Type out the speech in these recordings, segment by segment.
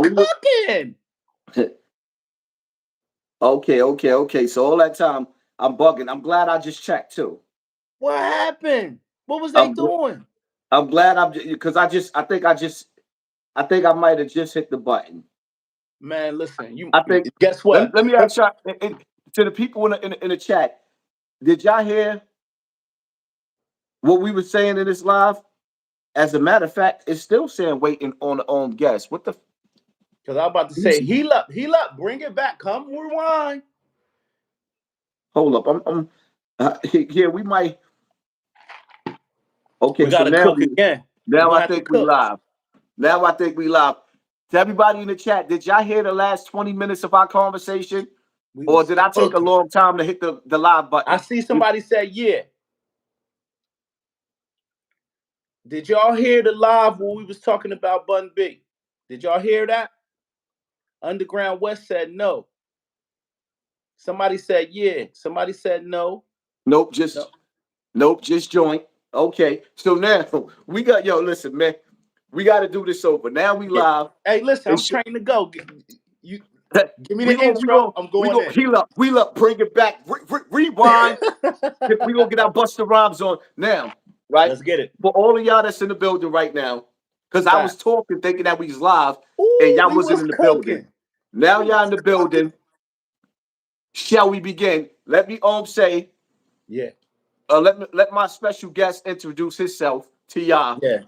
cooking. Okay. So all that time I'm bugging. I'm glad I just checked too. What happened? What was they I'm doing? I'm glad I'm because I think I might have just hit the button. Man, listen, you I think guess what? let me ask y'all to the people in the chat. Did y'all hear what we were saying in this live? As a matter of fact, it's still saying waiting on guests. What the? Because I'm about to say, heal up, bring it back, come rewind. Hold up, here. We might. Okay, We so gotta cook again. We're now gonna I have to think we cook. live. Now I think we live. To everybody in the chat, did y'all hear the last 20 minutes of our conversation? We Or was did I take a cooking. long time to hit the live button? I see somebody say, yeah. Did y'all hear the live when we was talking about Bun B? Did y'all hear that? Underground West said no. Somebody said yeah. Somebody said no. Nope, No. just joint. Okay, so now we got listen, man, we got to do this over. Now we live. Hey, listen, I'm It's, trained to go. You give me we the gonna intro. I'm going in. heal up, bring it back, rewind. We gonna get our Busta Rhymes on now, right? Let's get it. For all of y'all that's in the building right now, because I was Facts. talking, thinking that we was live, and Ooh, y'all we wasn't was in the building. cooking. Now We y'all in was the cooking. building. Shall we begin? Let me say, Yeah. let my special guest introduce himself to y'all. Yeah.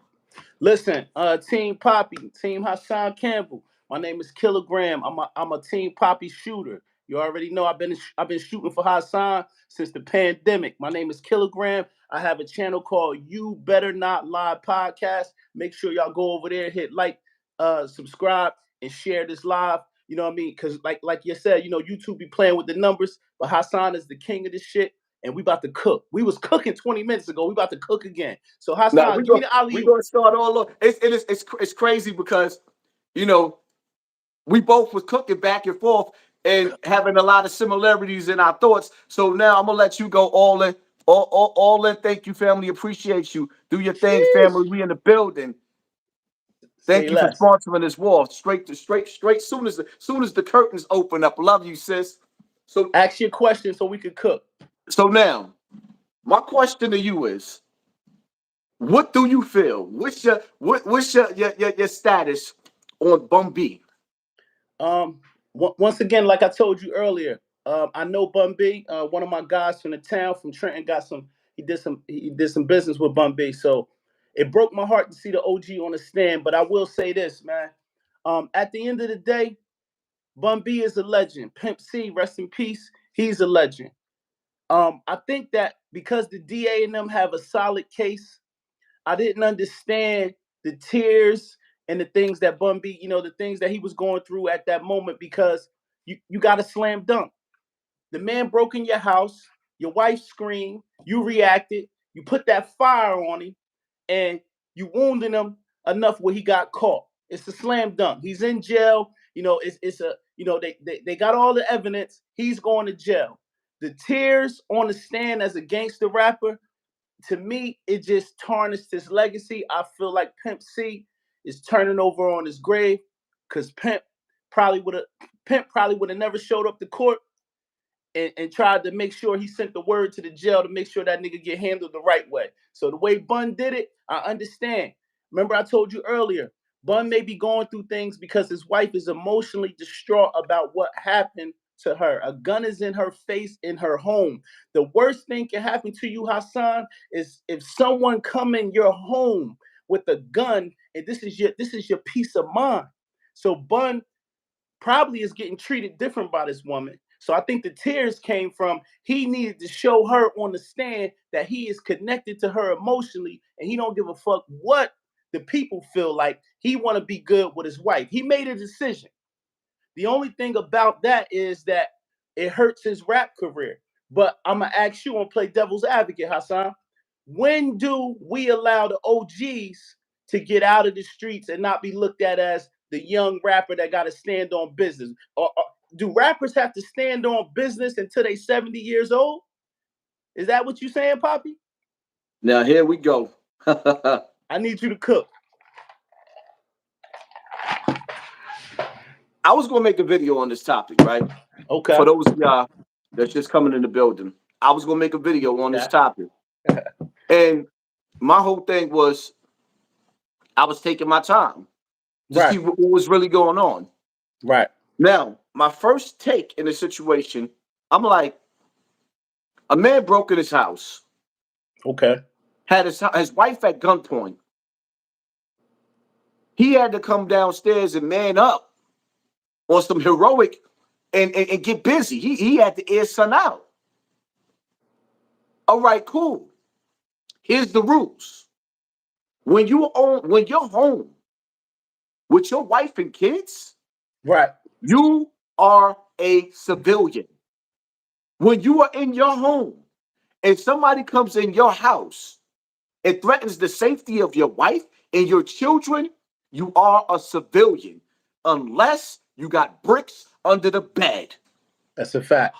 Listen, Team Poppy, Team Hassan Campbell. My name is Kilogram. I'm a Team Poppy shooter. You already know I've been shooting for Hassan since the pandemic. My name is Kilogram. I have a channel called You Better Not Lie Podcast. Make sure y'all go over there, hit like, subscribe, and share this live. You know what I mean? Because like you said, YouTube be playing with the numbers, but Hassan is the king of this shit. And we about to cook. We was cooking 20 minutes ago. We about to cook again. So Now Hassan, give me the alley. we gonna start all over. It's crazy because you know we both was cooking back and forth and having a lot of similarities in our thoughts. So now I'm gonna let you go all in, all in. Thank you, family. Appreciate you. Do your thing, family. We in the building. Say Thank you for less. sponsoring this wall. Straight. Soon as the curtains open up. Love you, sis. So Ask your question so we could cook. now, my question to you is, what do you feel? What's your status on Bumb B? Once again, like I told you earlier, I know Bun B. One of my guys from the town, from Trenton, got some. He did some business with Bun B. So it broke my heart to see the OG on the stand. But I will say this, man. At the end of the day, Bun B is a legend. Pimp C, rest in peace. He's a legend. I think that because the DA and them have a solid case, I didn't understand the tears and the things that Bun B, the things that he was going through at that moment, because you got a slam dunk. The man broke in your house, your wife screamed, you reacted, you put that fire on him, and you wounded him enough where he got caught. It's a slam dunk. He's in jail. It's a they got all the evidence. He's going to jail. The tears on the stand as a gangster rapper, to me, it just tarnished his legacy. I feel like Pimp C is turning over on his grave, because Pimp probably would have never showed up to court and tried to make sure he sent the word to the jail to make sure that nigga get handled the right way. So the way Bun did it, I understand. Remember, I told you earlier, Bun may be going through things because his wife is emotionally distraught about what happened to her. A gun is in her face in her home. The worst thing can happen to you, Hassan, is if someone come in your home with a gun, and this is your peace of mind. So Bun probably is getting treated different by this woman. So I think the tears came from he needed to show her on the stand that he is connected to her emotionally, and he don't give a fuck what the people feel like. He want to be good with his wife. He made a decision. The only thing about that is that it hurts his rap career. But I'm gonna ask you and play devil's advocate, Hassan. When do we allow the OGs to get out of the streets and not be looked at as the young rapper that got to stand on business? Or do rappers have to stand on business until they 70 years old? Is that what you saying, Poppy? Now here we go. I need you to cook. I was gonna make a video on this topic, right? Okay. For those of y'all that's just coming in the building, I was gonna make a video on this Okay. topic, and my whole thing was I was taking my time to Right. see what was really going on. Right. Now, my first take in the situation, I'm like, a man broke in his house, Okay. had his wife at gunpoint. He had to come downstairs and man up on some heroic and get busy. He had to air son out. All right, cool. Here's the rules. When you're home with your wife and kids, Right. you are a civilian. When you are in your home and somebody comes in your house and threatens the safety of your wife and your children, you are a civilian unless you got bricks under the bed. That's a fact.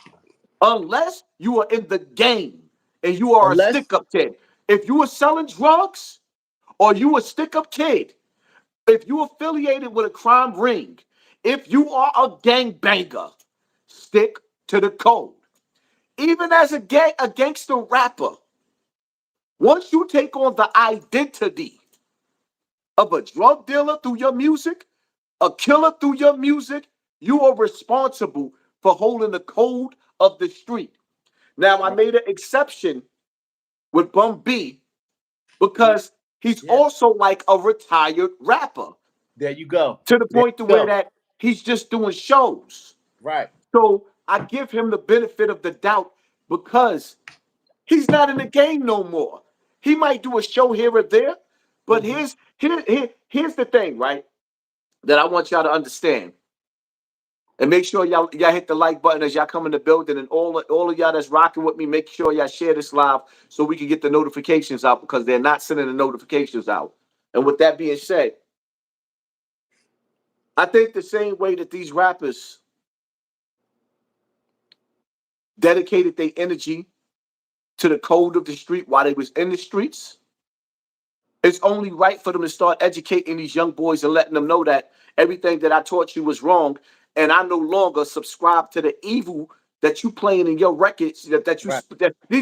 Unless you are in the game and you are a Unless stick-up kid. If you are selling drugs or you a stick-up kid, if you affiliated with a crime ring, if you are a gangbanger, stick to the code. Even as a gangster rapper, once you take on the identity of a drug dealer through your music, a killer through your music, you are responsible for holding the code of the street. Now, I made an exception with Bun B yeah. because he's Yeah. also like a retired rapper There you go. to the There point to you where go. that he's just doing shows. Right. So I give him the benefit of the doubt because he's not in the game no more. He might do a show here or there, but Hmm. here's the thing, right? That I want y'all to understand. And make sure y'all hit the like button as y'all come in the building, and all of y'all that's rocking with me, make sure y'all share this live so we can get the notifications out because they're not sending the notifications out. And with that being said, I think the same way that these rappers dedicated their energy to the code of the street while they was in the streets, it's only right for them to start educating these young boys and letting them know that everything that I taught you was wrong, and I no longer subscribe to the evil that you playing in your records. Right.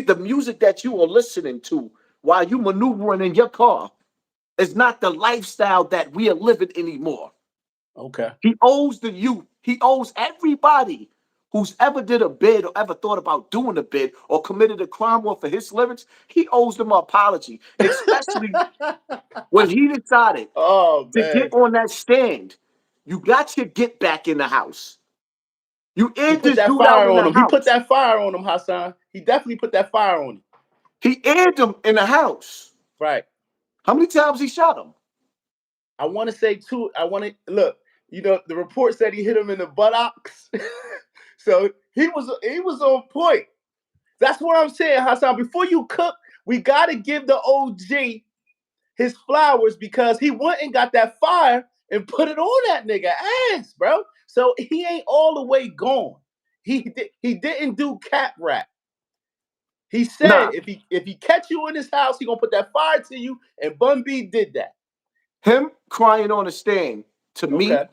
The music that you are listening to while you maneuvering in your car is not the lifestyle that we are living anymore. Okay. He owes the youth. He owes everybody who's ever did a bid or ever thought about doing a bid or committed a crime off of his lyrics. He owes them an apology, especially when he decided Oh to get man. on that stand. You got your get back in the house. You He aired put this that dude out fire in on the him. He put house. that fire on him, Hassan. He definitely put that fire on him. He aired him in the house. Right. How many times he shot him? I want to say two. I want to look. You know, the report said he hit him in the buttocks. So he was on point. That's what I'm saying, Hassan. Before you cook, we gotta give the OG his flowers because he went and got that fire and put it on that nigga ass, bro. So he ain't all the way gone. He didn't do cap rap. He said Nah. if he catch you in his house, he gonna put that fire to you. And Bun B did that. Him crying on the stand, to me, Okay,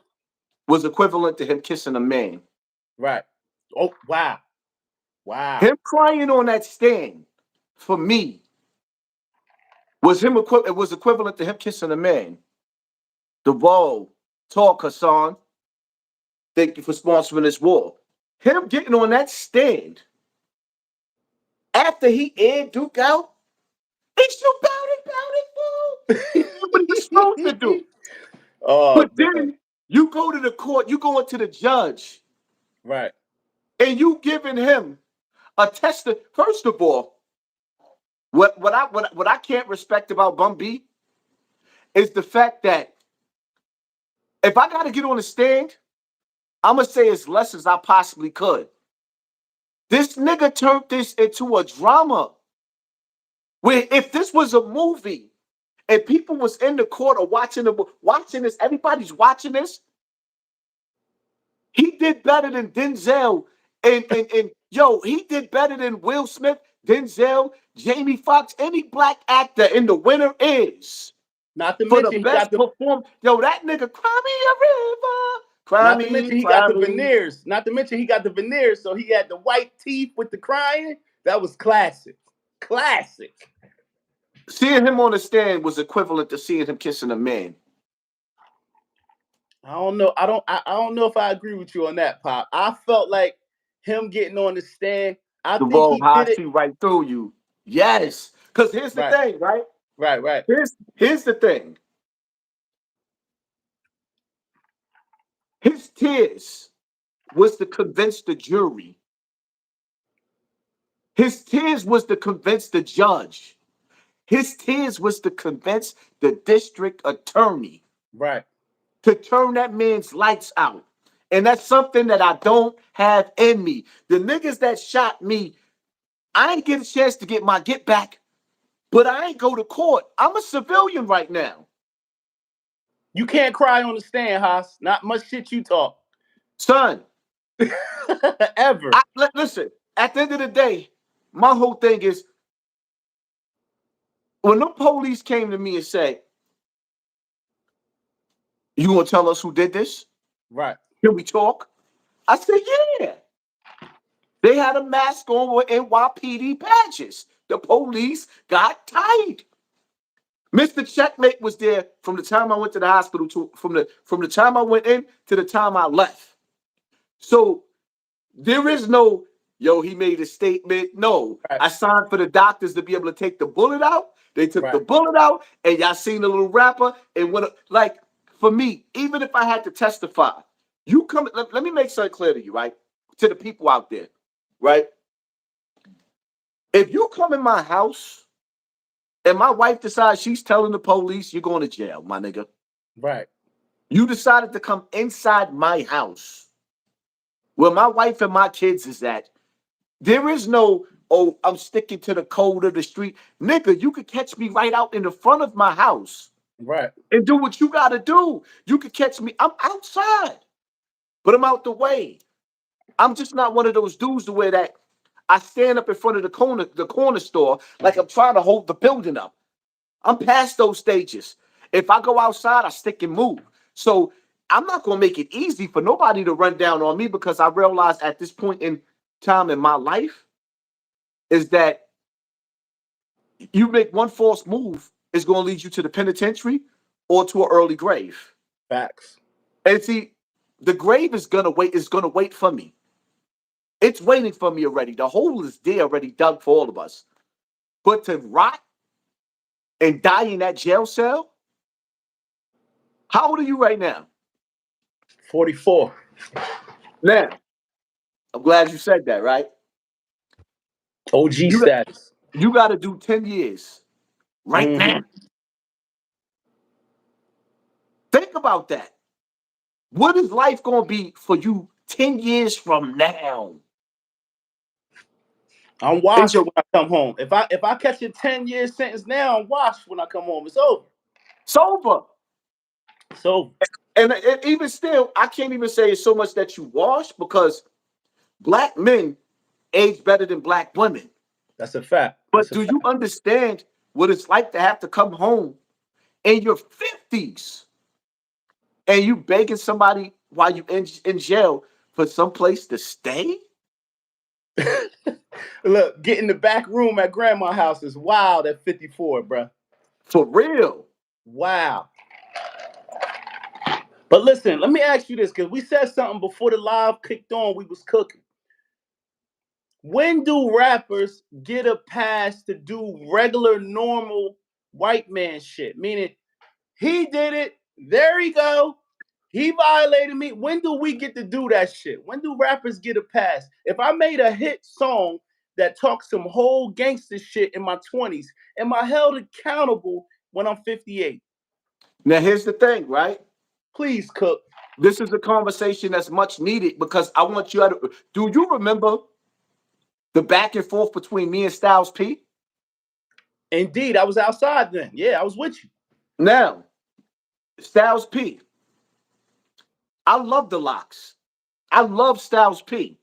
was equivalent to him kissing a man. right. Oh wow, wow. Him crying on that stand, for me, it was equivalent to him kissing a man. The wall, talk, Hassan. Thank you for sponsoring this war. Him getting on that stand after he aired Duke out, it's you bout it, fool. He did what he was supposed to do. Oh But man, then you go to the court, you go into the judge, right. and you giving him a test. First of all, what I can't respect about Bum B is the fact that if I got to get on the stand, I'm gonna say as less as I possibly could. This nigga turned this into a drama. Where if this was a movie and people was in the court or watching this, everybody's watching this. He did better than Denzel and yo, he did better than Will Smith, Denzel, Jamie Foxx, any black actor. And the winner is Not to for the mention he got best the perform. Yo, that nigga, cry me a river. Cry Not to me, mention he got cry the me. veneers. Not to mention he got the veneers, so he had the white teeth with the crying. That was classic. Classic. Seeing him on the stand was equivalent to seeing him kissing a man. I don't know. I don't know if I agree with you on that, Pop. I felt like him getting on the stand. I The think ball he high did it see right through you. Yes. Because here's the right. thing, right? Right. Right. Here's the thing. His tears was to convince the jury. His tears was to convince the judge. His tears was to convince the district attorney Right. to turn that man's lights out. And that's something that I don't have in me. The niggas that shot me, I ain't get a chance to get my get back, but I ain't go to court. I'm a civilian right now. You can't cry on the stand, Haas. Not much shit you talk. Son, Ever. listen, at the end of the day, my whole thing is when the police came to me and said, you gonna tell us who did this? Right. Can we talk? I said, yeah. They had a mask on with NYPD badges. The police got tight. Mr. Checkmate was there from the time I went to the hospital to from the time I went in to the time I left. So there is no, yo, he made a statement. No, Right. I signed for the doctors to be able to take the bullet out. They took the Right. bullet out, and y'all seen the little rapper. And when, like, for me, even if I had to testify, you come. Let me make something clear to you, right? To the people out there, right? If you come in my house and my wife decides she's telling the police, you're going to jail, my nigga. Right. You decided to come inside my house where my wife and my kids is at. There is no, oh, I'm sticking to the code of the street. Nigga, you could catch me right out in the front of my house Right. and do what you got to do. You could catch me. I'm outside, but I'm out the way. I'm just not one of those dudes to where that I stand up in front of the corner store like I'm trying to hold the building up. I'm past those stages. If I go outside, I stick and move. So I'm not gonna make it easy for nobody to run down on me because I realize at this point in time in my life is that you make one false move is gonna lead you to the penitentiary or to an early grave. Facts. And see, the grave is gonna wait for me. It's waiting for me already. The hole is there already dug for all of us. But to rot and die in that jail cell, how old are you right now? 44. Now, I'm glad you said that, right? OG You got status. you got to do 10 years right now. Mm-hmm. Think about that. What is life going to be for you 10 years from now? I'm Is washed your when I come home. If I catch a 10-year sentence now, I'm washed when I come home. It's over. sober? So And even still, I can't even say it's so much that you wash because black men age better than black women. that's a fact. But That's a do you fact. understand what it's like to have to come home in your 50s and you begging somebody while you in jail for some place to stay? Look, get in the back room at grandma's house is wild at 54, bro. For real. Wow. But listen, let me ask you this, because we said something before the live kicked on. We was cooking. When do rappers get a pass to do regular, normal white man shit? Meaning, he did it. There he go. He violated me. When do we get to do that shit? When do rappers get a pass? If I made a hit song that talks some whole gangster shit in my 20s, am I held accountable when I'm 58? Now, here's the thing, right? Please, Cook. This is a conversation that's much needed because I want you to. Do you remember the back and forth between me and Styles P? Indeed, I was outside then. Yeah, I was with you. Now, Styles P. I love the locks. I love Styles P.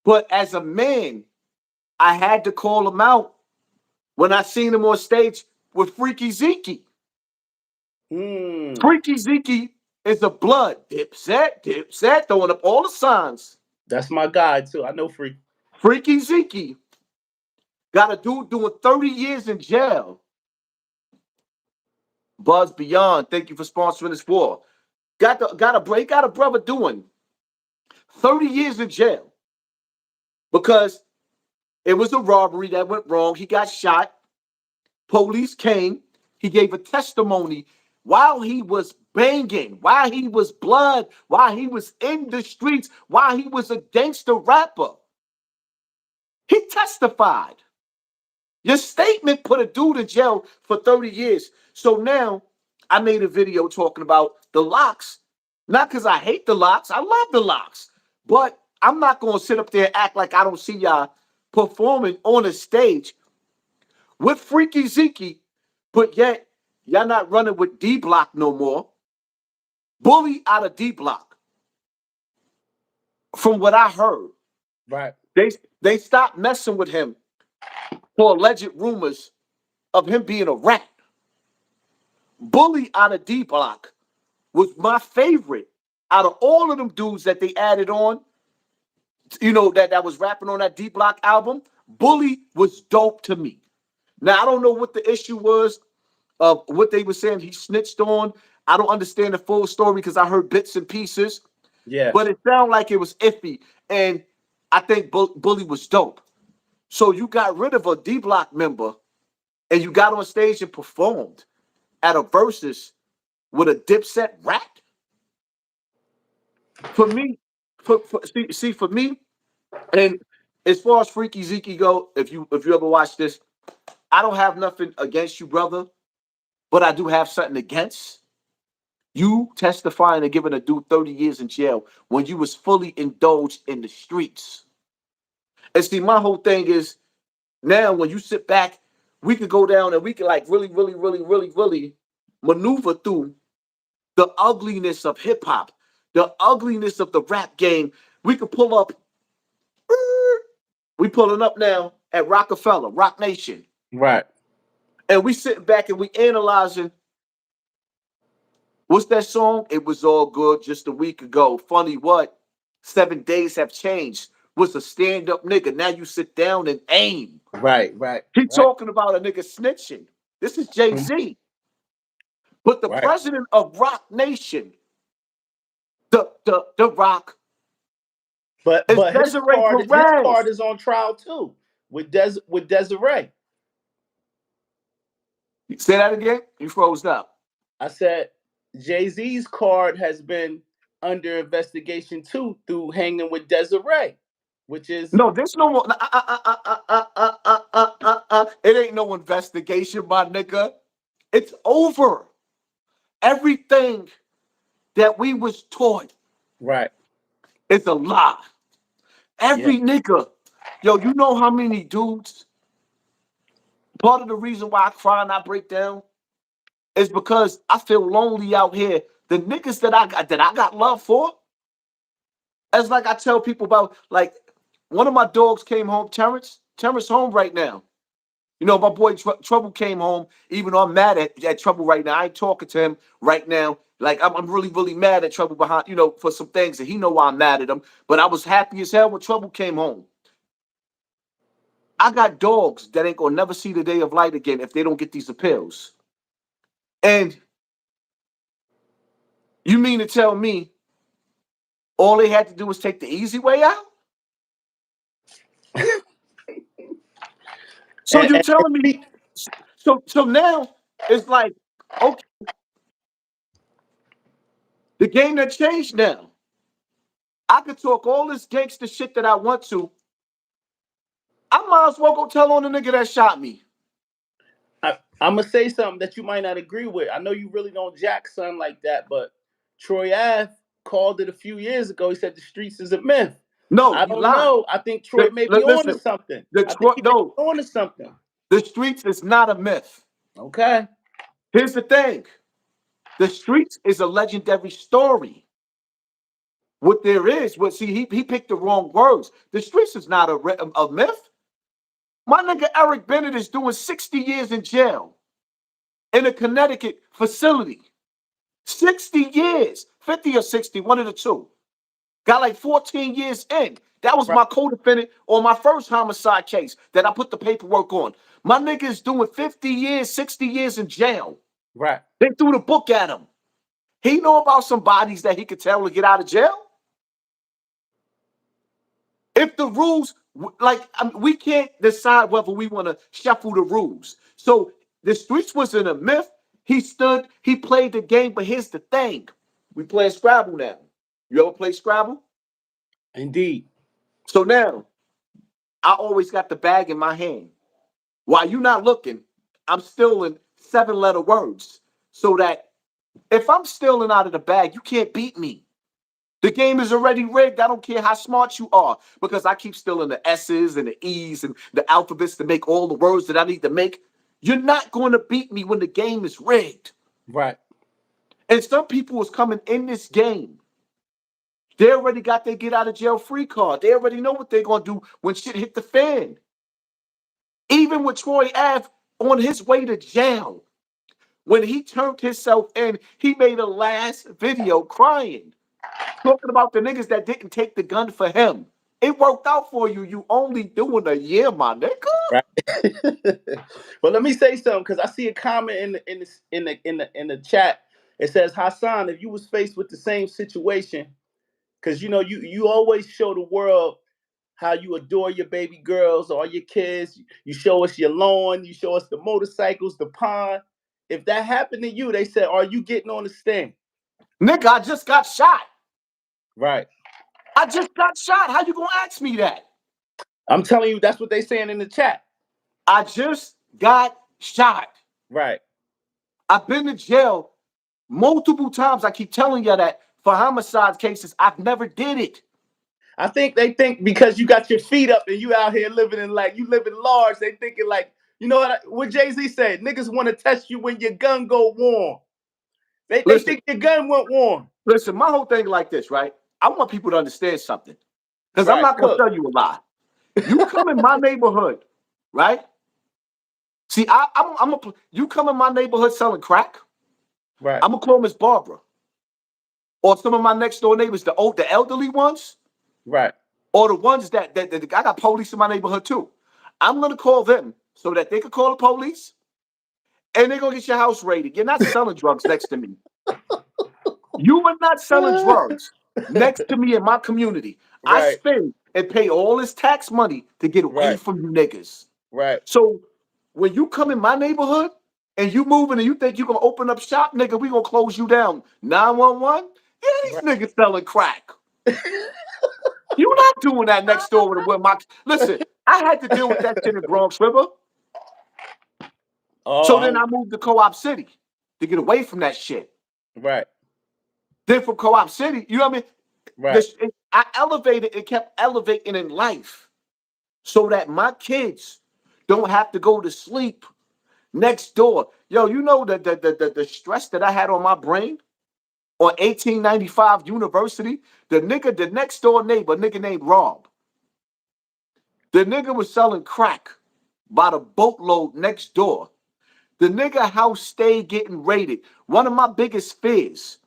But as a man, I had to call him out when I seen him on stage with Freaky Zeke. Hmm. Freaky Zeke is a blood. Dipset, throwing up all the signs. That's my guy too. I know Freak. Freaky Zeke got a dude doing 30 years in jail. Buzz Beyond, thank you for sponsoring this war. Got a brother doing 30 years in jail because it was a robbery that went wrong. He got shot. Police came. He gave a testimony while he was banging, while he was blood, while he was in the streets, while he was a gangster rapper. He testified. Your statement put a dude in jail for 30 years. So now I made a video talking about the locks. Not because I hate the locks. I love the locks. But I'm not going to sit up there and act like I don't see y'all performing on a stage with Freaky Zeke, but yet y'all not running with D Block no more. Bully out of D Block. From what I heard, Right. they stopped messing with him for alleged rumors of him being a rat. Bully out of D Block was my favorite out of all of them dudes that they added on. That was rapping on that D Block album. Bully was dope to me. Now I don't know what the issue was of what they were saying he snitched on. I don't understand the full story because I heard bits and pieces. Yeah. But it sounded like it was iffy. And I think Bully was dope. So you got rid of a D Block member and you got on stage and performed at a versus with a Dipset rat. For me, for me, and as far as Freaky Zeke go, if you ever watch this, I don't have nothing against you, brother, but I do have something against you testifying and giving a dude 30 years in jail when you was fully indulged in the streets. And see, my whole thing is now when you sit back, we could go down and we could like really, really, really, really, really maneuver through the ugliness of hip hop, the ugliness of the rap game. We could pull up. We pulling up now at Rockefeller, Rock Nation, Right. and we sitting back and we analyzing. What's that song? It was all good just a week ago. Funny what? 7 days have changed. Was a stand-up nigga. Now you sit down and aim. Right. Right. He Right. talking about a nigga snitching. This is Jay-Z. But the Right. president of Rock Nation, the Rock, But is his Desiree card Perez. is on trial too with Desiree. Say that again? You froze up. I said Jay-Z's card has been under investigation too through hanging with Desiree, which is No, there's no more. It ain't no investigation, my nigga. It's over. Everything that we was taught right. is a lie. Yeah. Every nigga. Yo, you know how many dudes? Part of the reason why I cry and I break down is because I feel lonely out here. The niggas that I got love for, it's like I tell people about, like, one of my dogs came home, Terrence. Terrence home right now. You know, my boy Trouble came home, even though I'm mad at Trouble right now. I ain't talking to him right now. Like, I'm really, really mad at Trouble behind, for some things, and he know why I'm mad at him. But I was happy as hell when Trouble came home. I got dogs that ain't gonna never see the day of light again if they don't get these appeals. And you mean to tell me all they had to do was take the easy way out? So you telling me? So now it's like, okay, the game that changed now. I could talk all this gangster shit that I want to. I might as well go tell on the nigga that shot me. I'm gonna say something that you might not agree with. I know you really don't jack son like that, but Troy Ave called it a few years ago. He said the streets is a myth. No, I he don't lied. know. I think Troy may be on to Listen, something. I think he may be on to something. the streets is not a myth. Okay. Here's the thing. The streets is a legendary story. What there is, he picked the wrong words. The streets is not a myth. My nigga Eric Bennett is doing 60 years in jail in a Connecticut facility. 60 years 50 or 60, one of the two. Got like 14 years in. That was Right. my co-defendant on my first homicide case that I put the paperwork on. My nigga is doing 50 years, 60 years in jail. Right. They threw the book at him. He know about some bodies that he could tell to get out of jail. If the rules, we can't decide whether we want to shuffle the rules. So the streets wasn't a myth. He stood, he played the game, but here's the thing. We playing Scrabble now. You ever play Scrabble? Indeed. So now, I always got the bag in my hand. While you're not looking, I'm stealing 7-letter words. So that if I'm stealing out of the bag, you can't beat me. The game is already rigged. I don't care how smart you are, because I keep stealing the S's and the E's and the alphabets to make all the words that I need to make. You're not going to beat me when the game is rigged. Right. And some people is coming in this game. They already got their get out of jail free card. They already know what they're going to do when shit hit the fan. Even with Troy Ave on his way to jail, when he turned himself in, he made a last video crying, talking about the niggas that didn't take the gun for him. It worked out for you. You only doing a year, my nigga. Right. But let me say something, because I see a comment in the chat. It says, Hassan, if you was faced with the same situation, because you always show the world how you adore your baby girls or your kids. You show us your lawn, you show us the motorcycles, the pond. If that happened to you, they said, are you getting on the stand? Nigga, I just got shot. Right. I just got shot. How you gonna ask me that? I'm telling you, that's what they saying in the chat. I just got shot. Right. I've been to jail multiple times. I keep telling you that for homicide cases, I've never did it. I think they think because you got your feet up and you out here living in, like, you living large, they thinking like, you know what Jay-Z said, niggas want to test you when your gun go warm. They think your gun went warm. Listen, my whole thing like this, right? I want people to understand something, because I'm Right, not going to cook. tell you a lie. You come in my neighborhood, right? See, you come in my neighborhood selling crack, Right. I'm gonna call Miss Barbara, or some of my next door neighbors, the elderly ones, Right. or the ones that I got police in my neighborhood too. I'm gonna call them so that they can call the police, and they're gonna get your house raided. You're not selling drugs next to me. You are not selling drugs next to me in my community. I Right. spend and pay all this tax money to get away Right. from you niggas. Right. So when you come in my neighborhood and you moving and you think you're gonna open up shop, nigga, we gonna close you down. 911? Yeah, these Right. niggas selling crack. You're not doing that next door with my. Listen, I had to deal with that shit in Bronx River. So then I moved to Co-op City to get away from that shit. Right. Then from Co-op City, you know what I mean? Right. I elevated and kept elevating in life so that my kids don't have to go to sleep next door. Yo, you know the stress that I had on my brain on 1895 University? The next door neighbor, nigga named Rob. The nigga was selling crack by the boatload next door. The nigga house stayed getting raided. One of my biggest fears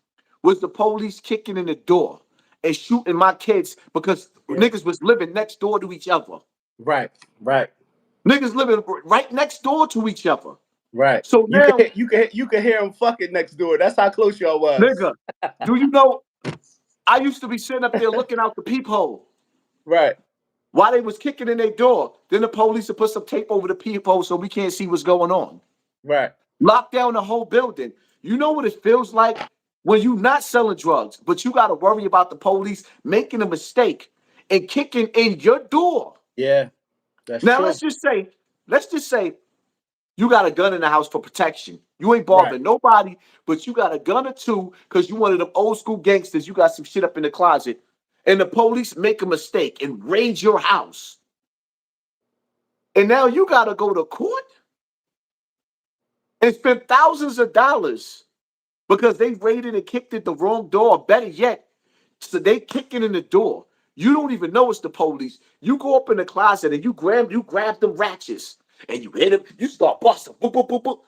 was the police kicking in the door and shooting my kids because niggas was living next door to each other. Right. Right. Niggas living right next door to each other. Right. So You now, can hear them fucking next door. That's how close y'all was. nigga, do you know, I used to be sitting up there looking out the peephole. Right. While they was kicking in their door, then the police would put some tape over the peephole so we can't see what's going on. Right. Lock down the whole building. You know what it feels like when you're not selling drugs, but you got to worry about the police making a mistake and kicking in your door. Yeah, that's Now, true. let's just say you got a gun in the house for protection. You ain't bothering nobody, but you got a gun or two because you one of them old school gangsters. You got some shit up in the closet, and the police make a mistake and raid your house. And now you got to go to court and spend thousands of dollars because they raided and kicked at the wrong door. Better yet, so they kicking in the door. You don't even know it's the police. You go up in the closet and you grab them ratchets and you hit them. You start busting, boop, boop, boop, boop,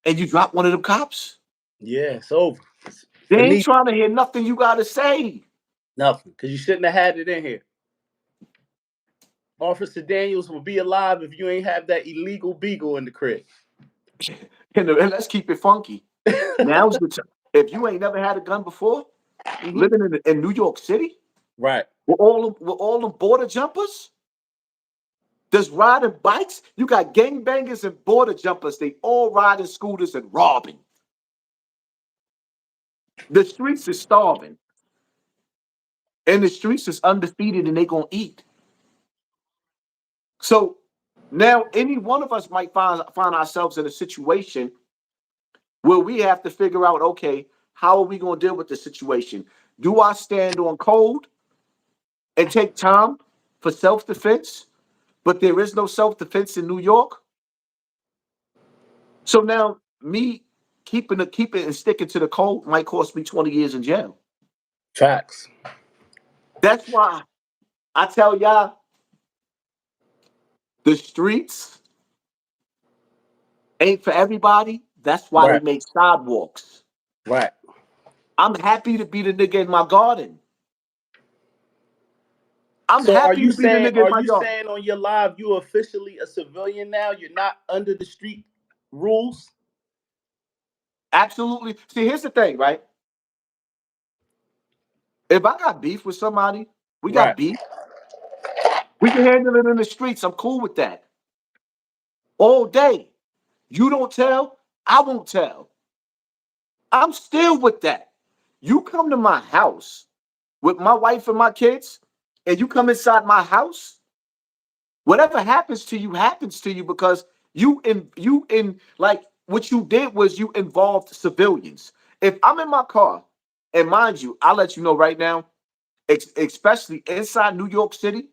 and you drop one of them cops. Yeah, it's over. They For ain't neither. trying to hear nothing you gotta say. Nothing. Because you shouldn't have had it in here. Officer Daniels will be alive if you ain't have that illegal beagle in the crib. And let's keep it funky. Now's the time. If you ain't never had a gun before, Hmm. living in New York City, Right. with all them border jumpers, there's riding bikes. You got gangbangers and border jumpers. They all riding scooters and robbing. The streets is starving. And the streets is undefeated and they gonna eat. So now any one of us might find ourselves in a situation where we have to figure out, okay, how are we gonna deal with the situation? Do I stand on code and take time for self-defense? But there is no self-defense in New York. So now me keeping it and sticking to the code might cost me 20 years in jail. Facts. That's why I tell y'all the streets ain't for everybody. That's why they Right. make sidewalks. Right. I'm happy to be the nigga in my garden. I'm So happy to be the nigga in are my you garden. saying on your live you officially a civilian now? You're not under the street rules? Absolutely. See, here's the thing, right? If I got beef with somebody, we got Right. beef. We can handle it in the streets. I'm cool with that. All day. You don't tell, I won't tell. I'm still with that. You come to my house with my wife and my kids, and you come inside my house, whatever happens to you because you in like what you did was you involved civilians. If I'm in my car, and mind you, I'll let you know right now, especially inside New York City,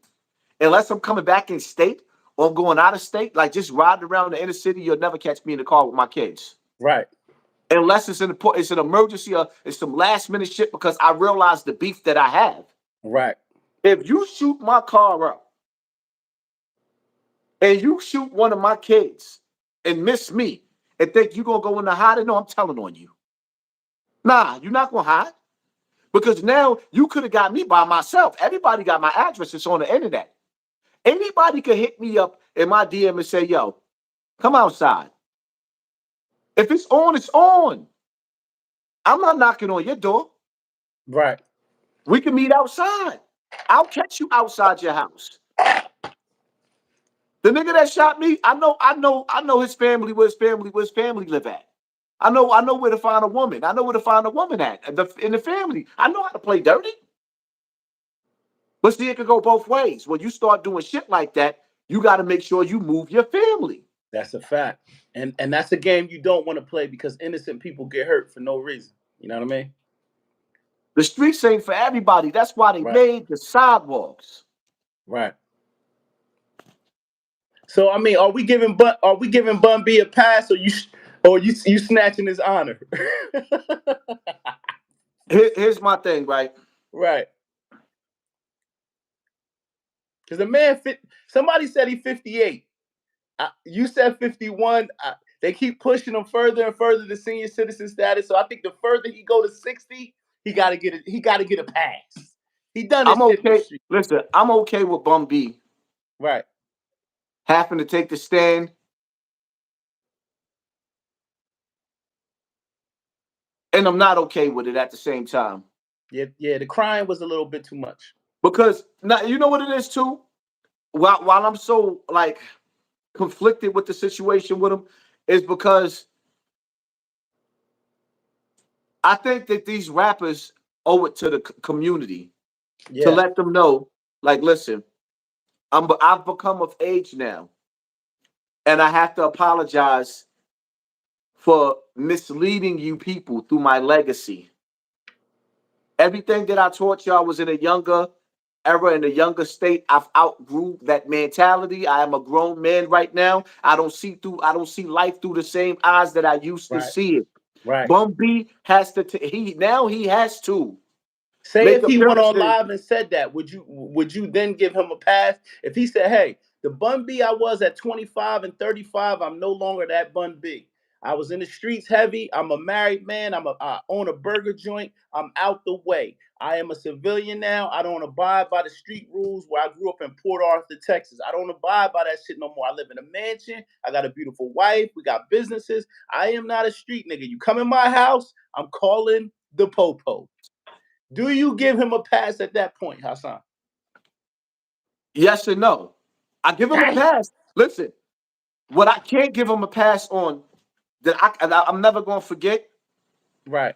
unless I'm coming back in state or I'm going out of state, like just riding around the inner city, you'll never catch me in the car with my kids. Right. Unless it's an emergency or it's some last minute shit because I realize the beef that I have. Right. If you shoot my car up and you shoot one of my kids and miss me and think you're gonna go in the hiding, no, I'm telling on you. Nah, you're not gonna hide because now you could have got me by myself. Everybody got my address. It's on the internet. Anybody could hit me up in my DM and say, "Yo, come outside." If it's on, it's on. I'm not knocking on your door. Right. We can meet outside. I'll catch you outside your house. The nigga that shot me, I know his family, where his family live at. I know where to find a woman. I know where to find a woman at in the family. I know how to play dirty. But see, it could go both ways. When you start doing shit like that, you got to make sure you move your family. That's a fact. And that's a game you don't want to play because innocent people get hurt for no reason. You know what I mean? The streets ain't for everybody. That's why they Right. made the sidewalks. Right. So I mean, are we giving Bun B a pass or you snatching his honor? Here's my thing, right? Right. Because the man somebody said he 58. You said 51. They keep pushing him further and further to senior citizen status. So I think the further he go to 60, he gotta get a pass. He done his I'm shit in the okay. street. Listen, I'm okay with Bum B Right. having to take the stand. And I'm not okay with it at the same time. Yeah, yeah. The crying was a little bit too much. Because now you know what it is too? While I'm so like conflicted with the situation with him, is because I think that these rappers owe it to the community to Yeah. let them know, like, listen, I've become of age now, and I have to apologize for misleading you people through my legacy. Everything that I taught y'all was in a younger era, in a younger state. I've outgrew that mentality. I am a grown man right now. I don't see life through the same eyes that I used to Right. see it. Right. Bum B has to he has to Say make if he went on appearances. live and said that, would you then give him a pass? If he said, "Hey, the Bun B I was at 25 and 35, I'm no longer that Bun B. I was in the streets heavy. I'm a married man. I own a burger joint. I'm out the way. I am a civilian now. I don't abide by the street rules where I grew up in Port Arthur, Texas. I don't abide by that shit no more. I live in a mansion. I got a beautiful wife. We got businesses. I am not a street nigga. You come in my house, I'm calling the popo. Do you give him a pass at that point, Hassan? Yes and no. I give him a Damn. pass. Listen, what I can't give him a pass on that I'm never gonna forget Right,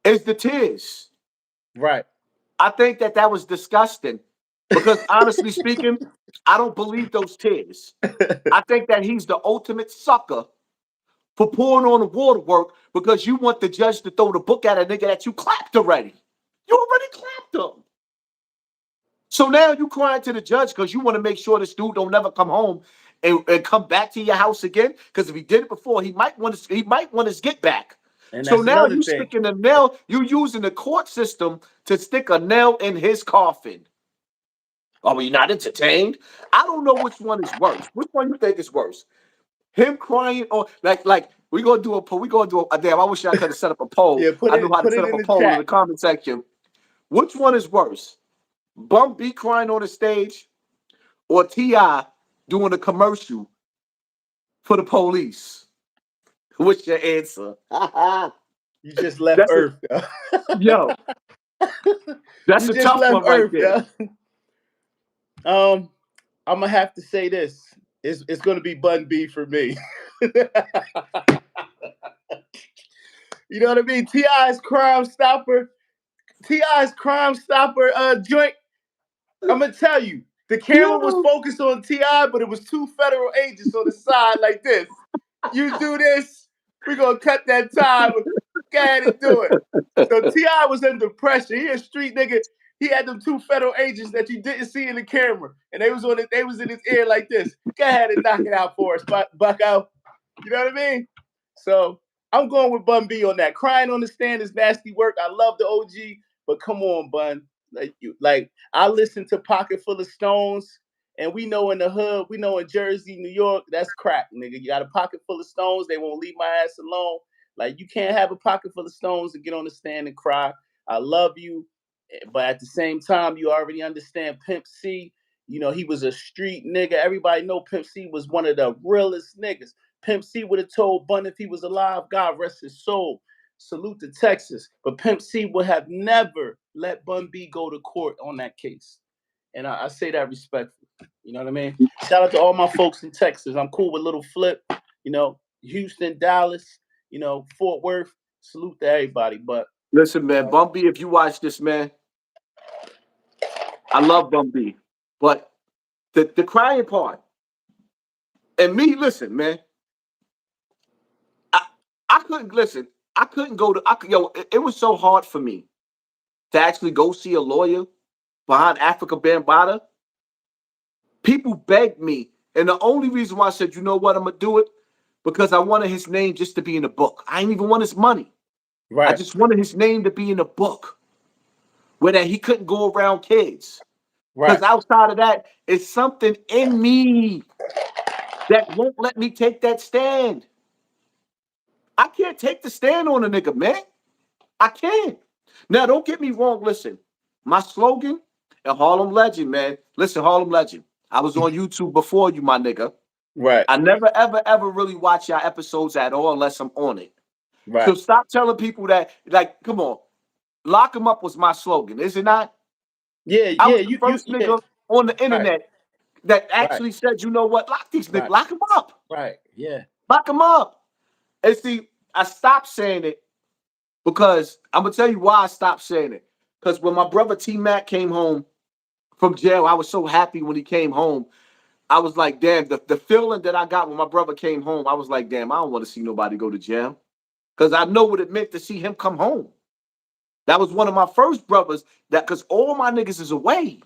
is the tears. right. I think that was disgusting because honestly speaking, I don't believe those tears. I think that he's the ultimate sucker for pouring on the waterwork because you want the judge to throw the book at a nigga that you clapped already. You already clapped him. So now you crying to the judge because you want to make sure this dude don't never come home and come back to your house again. Because if he did it before, he might want his get back. And So that's now another you thing. sticking a nail, you using the court system to stick a nail in his coffin. Are we not entertained? I don't know which one is worse. Which one you think is worse? Him crying or like we gonna do a poll. We gonna do a damn. I wish I could have set up a poll. Yeah, I knew how to put set it up in a the poll in chat. the comment section. Which one is worse? Bum B crying on the stage or T.I. doing a commercial for the police? What's your answer? You just left That's a Earth, yo. yo. That's You a just tough left one right Earth, there. yo. I'm gonna have to say this. It's gonna be Bun B for me. You know what I mean? T.I.'s Crime Stopper. T.I.'s Crime Stopper joint. I'm gonna tell you, the camera was Yo. focused on T.I., but it was two federal agents on the side like this. You do this, we're gonna cut that time. Go ahead and do it. So T.I. was under pressure. He a street nigga. He had them two federal agents that you didn't see in the camera, and they was on it. They was in his ear like this. Go ahead and knock it out for us, Bucko. You know what I mean? So I'm going with Bun B on that. Crying on the stand is nasty work. I love the OG, but come on, Bun. Like I listen to Pocket Full of Stones, and we know in the hood, we know in Jersey, New York, that's crack, nigga. You got a pocket full of stones, they won't leave my ass alone. Like you can't have a pocket full of stones and get on the stand and cry. I love you, but at the same time, you already understand Pimp C. You know he was a street nigga. Everybody know Pimp C was one of the realest niggas. Pimp C would have told Bun if he was alive, God rest his soul. Salute to Texas. But Pimp C would have never let Bun B go to court on that case. And I say that respectfully. You know what I mean? Shout out to all my folks in Texas. I'm cool with Little Flip, you know, Houston, Dallas, you know, Fort Worth. Salute to everybody. But Listen, man, Bum B, if you watch this, man, I love Bum B. But the crying part, and me, listen, man, I, I couldn't listen. I couldn't go to it was so hard for me to actually go see a lawyer behind Africa Bambaataa. People begged me. And the only reason why I said, you know what, I'm gonna do it, because I wanted his name just to be in the book. I didn't even want his money. I right, just wanted his name to be in the book where that he couldn't go around kids. Because right. outside of that, it's something in me that won't let me take that stand. I can't take the stand on a nigga, man. I can't. Now, don't get me wrong. Listen, my slogan, a Harlem legend, man. Listen, Harlem legend. I was on YouTube before you, my nigga. Right, I never, ever, ever really watch your episodes at all unless I'm on it. So right. stop telling people that, like, come on. Lock him up was my slogan, is it not? Yeah, I yeah, was the you first yeah. nigga on the Right, internet that right, actually said, you know what, lock these niggas, right, lock them up. right. Yeah. Lock them up. And see, I stopped saying it because I'm gonna tell you why I stopped saying it. Because when my brother T Mac came home from jail, I was so happy when he came home. I was like, damn, the feeling that I got when my brother came home, I was like, damn, I don't want to see nobody go to jail. Because I know what it meant to see him come home. That was one of my first brothers that because all my niggas is away.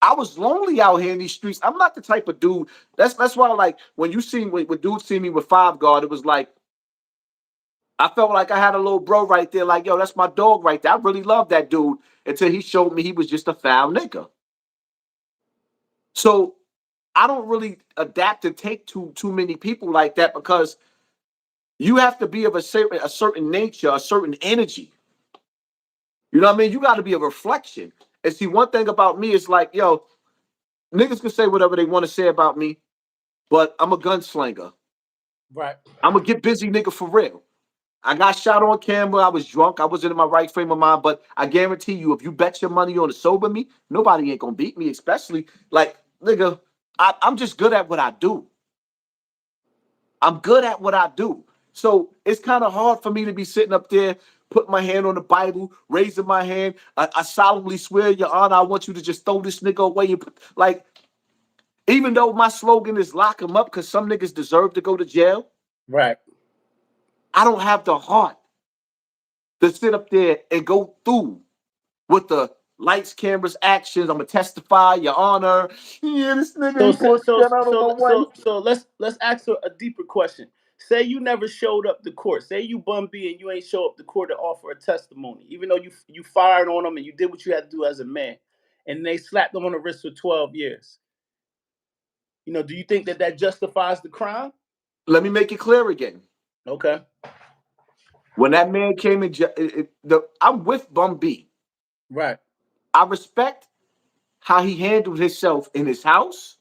I was lonely out here in these streets. I'm not the type of dude. That's why like when you see when dudes see me with 5 guard, it was like I felt like I had a little bro right there, like, yo, that's my dog right there. I really love that dude until he showed me he was just a foul nigga. So I don't really adapt to take to too many people like that because You have to be of a certain nature, a certain energy. You know what I mean? You got to be a reflection. And see, one thing about me is like, yo, niggas can say whatever they want to say about me, but I'm a gunslinger. Right. I'm a get busy nigga for real. I got shot on camera. I was drunk. I wasn't in my right frame of mind. But I guarantee you, if you bet your money on the sober me, nobody ain't gonna beat me. Especially like nigga, I'm just good at what I do. I'm good at what I do. So it's kind of hard for me to be sitting up there, putting my hand on the Bible, raising my hand. I solemnly swear, Your Honor, I want you to just throw this nigga away. And put, like, even though my slogan is lock him up because some niggas deserve to go to jail, Right. I don't have the heart to sit up there and go through with the lights, cameras, actions. I'm gonna testify, Your Honor. Yeah, this nigga So he so put so that out of so my way. so, so let's ask a deeper question. Say you never showed up to court. Say you Bun B and you ain't show up to court to offer a testimony, even though you fired on them and you did what you had to do as a man, and they slapped them on the wrist for 12 years. Do you think that justifies the crime? Let me make it clear again. Okay. When that man came in, I'm with Bum B. Right. I respect how he handled himself in his house.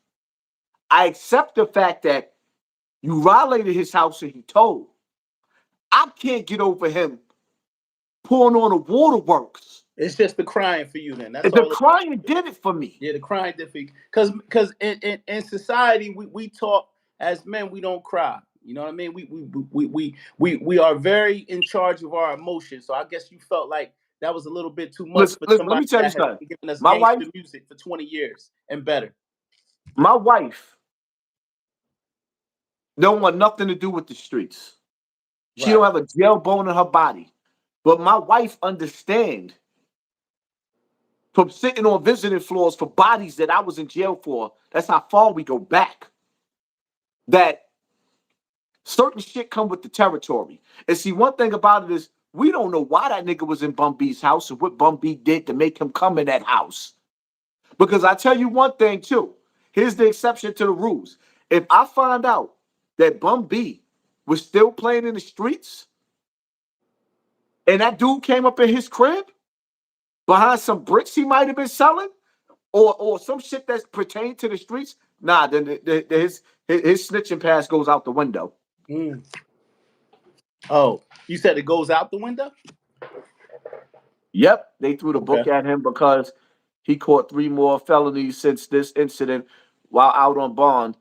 I accept the fact that you violated his house and he told. I can't get over him pouring on the waterworks. It's just the crying for you then. That's The all. crying did it for me. Yeah, the crying different because in society we talk as men, we don't cry. You know what I mean? We are very in charge of our emotions. So I guess you felt like that was a little bit too much Listen, for listen, let somebody me tell you that has something. been giving us My gangster wife, music for 20 years and better. my wife don't want nothing to do with the streets. She Right. don't have a jail bone in her body. But my wife understand from sitting on visiting floors for bodies that I was in jail for. That's how far we go back. That certain shit come with the territory. And see, one thing about it is we don't know why that nigga was in Bum B's house and what Bum B did to make him come in that house. Because I tell you one thing too. Here's the exception to the rules. If I find out that Bum B was still playing in the streets and that dude came up in his crib behind some bricks he might have been selling or some shit that's pertained to the streets, nah, then his snitching pass goes out the window. Mm. Oh, you said it goes out the window? Yep, they threw the Okay. book at him because he caught 3 more felonies since this incident while out on bond.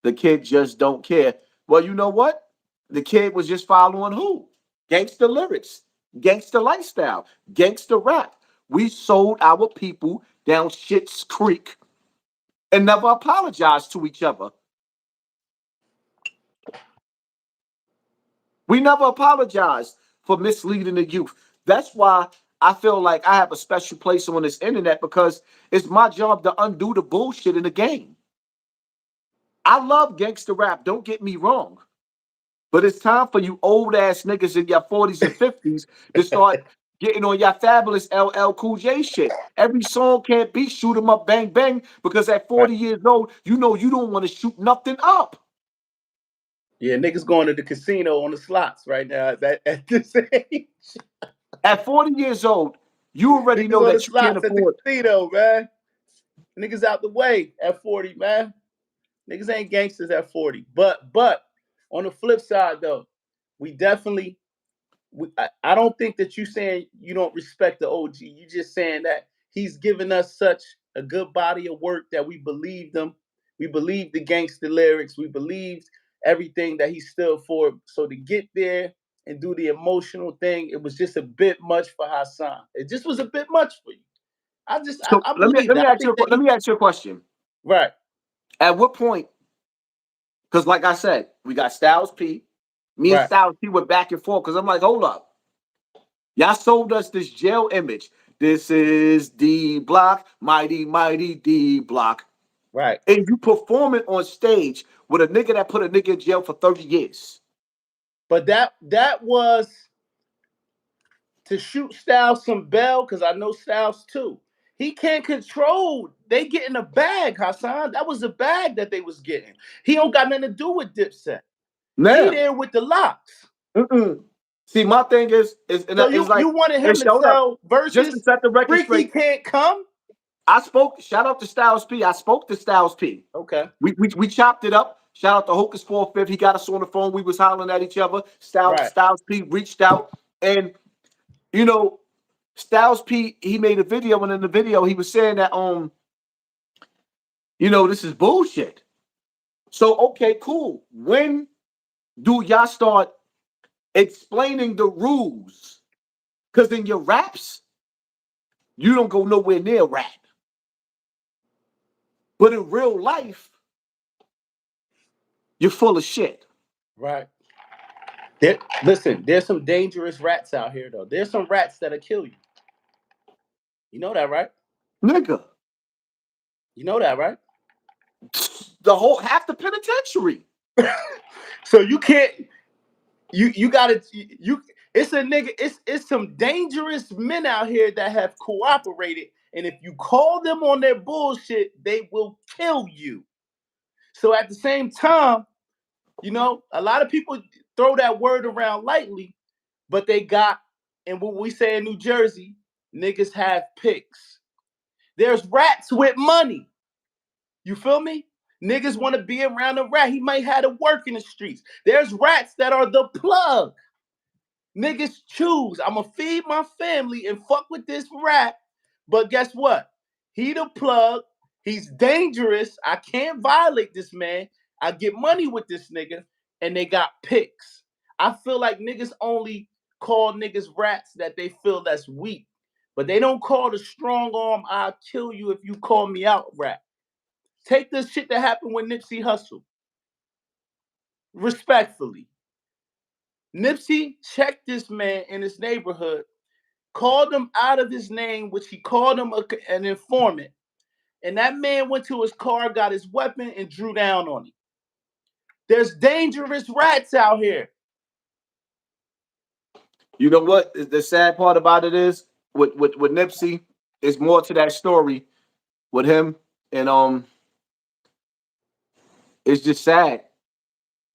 The kid just don't care. Well, you know what? The kid was just following who? Gangster lyrics, gangster lifestyle, gangster rap. We sold our people down Shit's Creek and never apologized to each other. We never apologized for misleading the youth. That's why I feel like I have a special place on this internet because it's my job to undo the bullshit in the game. I love gangster rap, don't get me wrong. But it's time for you old ass niggas in your 40s and 50s to start getting on your fabulous LL Cool J shit. Every song can't be shoot 'em up, bang, bang, because at Right. 40 years old, you know you don't want to shoot nothing up. Yeah, niggas going to the casino on the slots right now at this age. At 40 years old, you already Niggas know on the that you can't slots at the afford. casino, man. Niggas out the way at 40, man. Niggas ain't gangsters at 40. But on the flip side though, we definitely I don't think that you saying you don't respect the OG. You just saying that he's given us such a good body of work that we believed him. We believed the gangster lyrics. We believed everything that he stood for. So to get there and do the emotional thing, it was just a bit much for Hassan. It just was a bit much for you. So I let me believe let me that. I ask you think that let he me ask you a question. right. At what point? Because like I said, we got Styles P. Me and Right. Styles P went back and forth because I'm like, hold up. Y'all sold us this jail image. This is D Block, mighty, mighty D Block. Right. And you perform it on stage with a nigga that put a nigga in jail for 30 years. But that was to shoot Styles some bell because I know Styles too. He can't control. They get in a bag, Hassan. That was a bag that they was getting. He don't got nothing to do with Dipset. He Now, there with the locks. see, my thing is So it's you like wanted it him to showed up tell just to Versus set the record Freaky straight. can't come? I spoke. Shout out to Styles P. I spoke to Styles P. Okay. We chopped it up. Shout out to Hocus 4/5. He got us on the phone. We was hollering at each other. Right. Styles P reached out, and you know, Styles P. He made a video, and in the video he was saying that this is bullshit. So okay, cool. When do y'all start explaining the rules? Because in your raps, you don't go nowhere near rap. But in real life, you're full of shit. Right. Listen, there's some dangerous rats out here though. There's some rats that'll kill you. You know that, right? Nigga. You know that, right? The whole half the penitentiary. So you can't you gotta you it's a nigga, it's some dangerous men out here that have cooperated, and if you call them on their bullshit, they will kill you. So at the same time, a lot of people throw that word around lightly, but they got, and what we say in New Jersey, niggas have picks. There's rats with money. You feel me? Niggas want to be around a rat. He might have to work in the streets. There's rats that are the plug. Niggas choose. I'ma feed my family and fuck with this rat. But guess what? He the plug. He's dangerous. I can't violate this man. I get money with this nigga, and they got picks. I feel like niggas only call niggas rats that they feel that's weak, but they don't call the strong arm, I'll kill you if you call me out rat. Take this shit that happened with Nipsey Hussle. Respectfully. Nipsey checked this man in his neighborhood, called him out of his name, which he called him an informant. And that man went to his car, got his weapon, and drew down on him. There's dangerous rats out here. You know what? The sad part about it is with Nipsey, is more to that story with him, and it's just sad.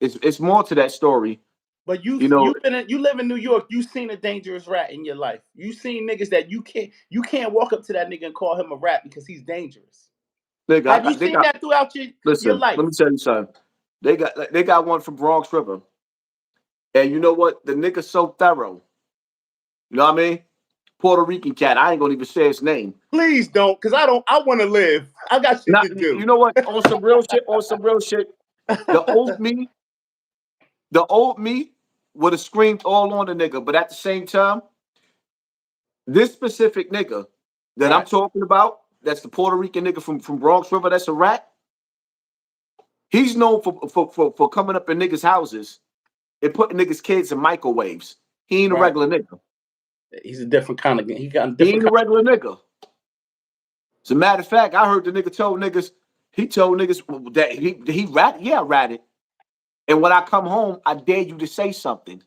It's more to that story. But you You know, live in New York. You seen a dangerous rat in your life. You seen niggas that you can't walk up to that nigga and call him a rat because he's dangerous. Have you they seen got. that throughout your Listen, life? let me tell you something. They got one from Bronx River, and you know what? The nigga's so thorough. You know what I mean? Puerto Rican cat. I ain't gonna even say his name. Please don't, because I want to live. I got shit Not, to do. you know what? On some real shit. On some real shit. The old me, the old me would have screamed all on the nigga, but at the same time, this specific nigga that I'm Right. talking about, that's the Puerto Rican nigga from Bronx River, that's a rat. He's known for coming up in niggas' houses and putting niggas' kids in microwaves. He ain't a Right. regular nigga. He's a different kind of. He got a He different ain't a kind. regular nigga. As a matter of fact, I heard the nigga told niggas, that he ratted. Yeah, ratted. And when I come home, I dare you to say something.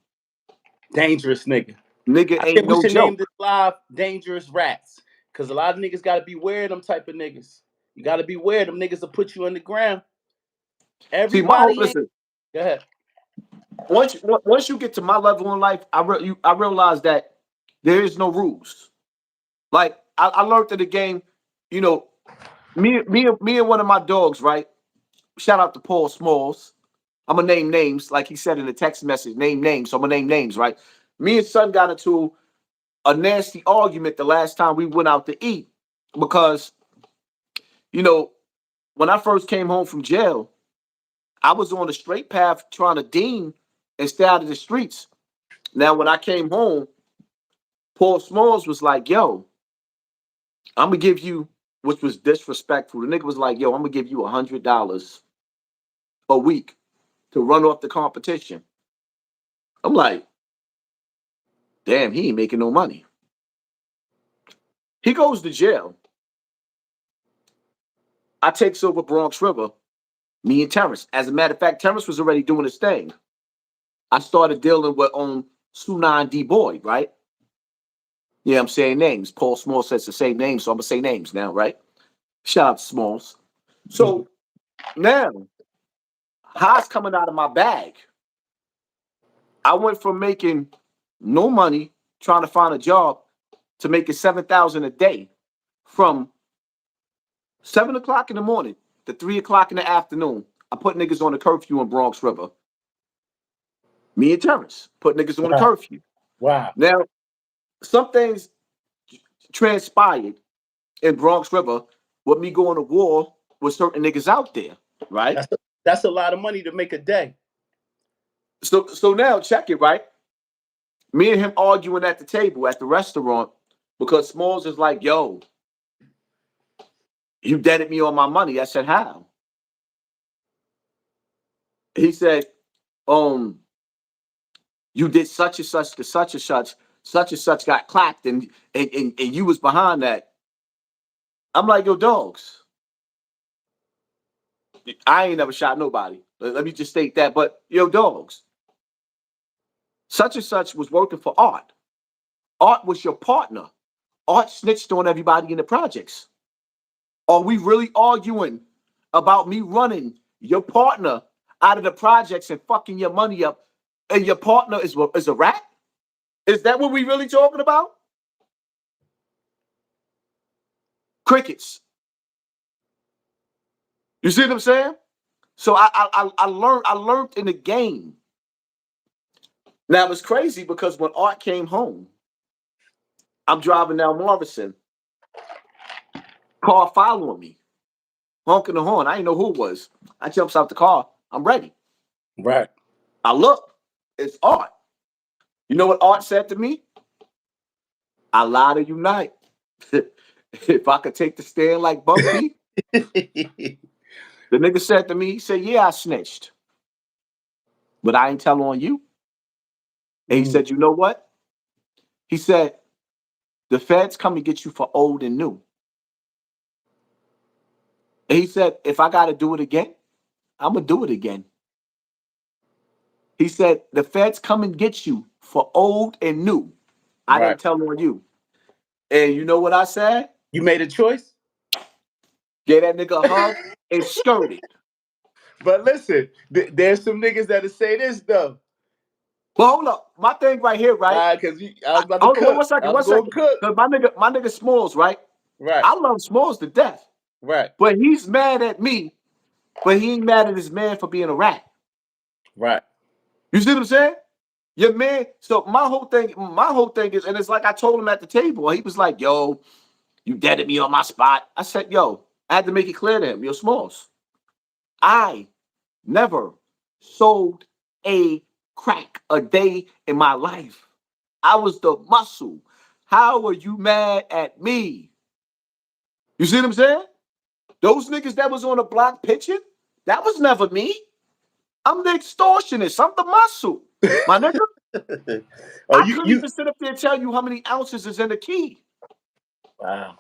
Dangerous nigga. Nigga I ain't think we no should name joke. this live "Dangerous Rats" because a lot of niggas got to be aware of them type of niggas. You got to be aware of them niggas will put you on the ground. See, my whole Everybody ain't. listen. Go ahead. Once you get to my level in life, I realize that there is no rules. Like I learned in the game, you know, me and one of my dogs, right? Shout out to Paul Smalls. I'm gonna name names, like he said in the text message, name names. So I'm gonna name names, right? Me and Son got into a nasty argument the last time we went out to eat because, you know, when I first came home from jail, I was on the straight path trying to dean and stay out of the streets. Now, when I came home, Paul Smalls was like, yo, I'm gonna give you, which was disrespectful. The nigga was like, yo, I'm gonna give you $100 a week to run off the competition. I'm like, damn, he ain't making no money. He goes to jail. I takes over Bronx River, me and Terrence. As a matter of fact, Terrence was already doing his thing. I started dealing with Sunan D Boy, right? Yeah, I'm saying names. Paul Smalls says the same name, so I'm gonna say names now, right? Shout out to Smalls. So now Haas coming out of my bag. I went from making no money trying to find a job to making $7,000 a day from 7 o'clock in the morning to 3 o'clock in the afternoon. I put niggas on a curfew in Bronx River. Me and Terrence put niggas on a Wow. curfew. Wow. Now, some things transpired in Bronx River with me going to war with certain niggas out there, right? That's a lot of money to make a day. So now check it, right? Me and him arguing at the table at the restaurant because Smalls is like, yo, you deaded me on my money. I said, how? He said, you did such and such to such and such got clapped, and you was behind that. I'm like, yo, dogs. I ain't never shot nobody. Let me just state that. But yo, dogs. Such and such was working for Art. Art was your partner. Art snitched on everybody in the projects. Are we really arguing about me running your partner out of the projects and fucking your money up, and your partner is a rat? Is that what we really talking about? Crickets. You see what I'm saying? So I learned in the game. Now it's crazy because when Art came home, I'm driving down Morrison, car following me, honking the horn. I didn't know who it was. I jumps out the car. I'm ready. Right. I look. It's Art. You know what Art said to me? I lie to unite. If I could take the stand like Bun B, the nigga said to me, he said, yeah, I snitched. But I ain't tell on you. And he said, you know what? He said, the feds come to get you for old and new. And he said, if I got to do it again, I'm going to do it again. He said, the feds come and get you for old and new. I Right. didn't tell on you. And you know what I said? You made a choice? Gave that nigga a hug and skirted. But listen, there's some niggas that'll say this though. But hold up. My thing right here, right? Because I was about to Hold on cook. one second, I one was going to second. cook. Because my nigga Smalls, right? Right. I love Smalls to death. Right. But he's mad at me, but he ain't mad at his man for being a rat. Right. You see what I'm saying? Your man, so my whole thing is, and it's like I told him at the table, he was like, yo, you deaded me on my spot. I said, yo, I had to make it clear to him, yo, Smalls, I never sold a crack a day in my life. I was the muscle. How are you mad at me? You see what I'm saying? Those niggas that was on the block pitching, that was never me. I'm the extortionist. I'm the muscle. My nigga, I couldn't even sit up there and tell you how many ounces is in the key. Wow.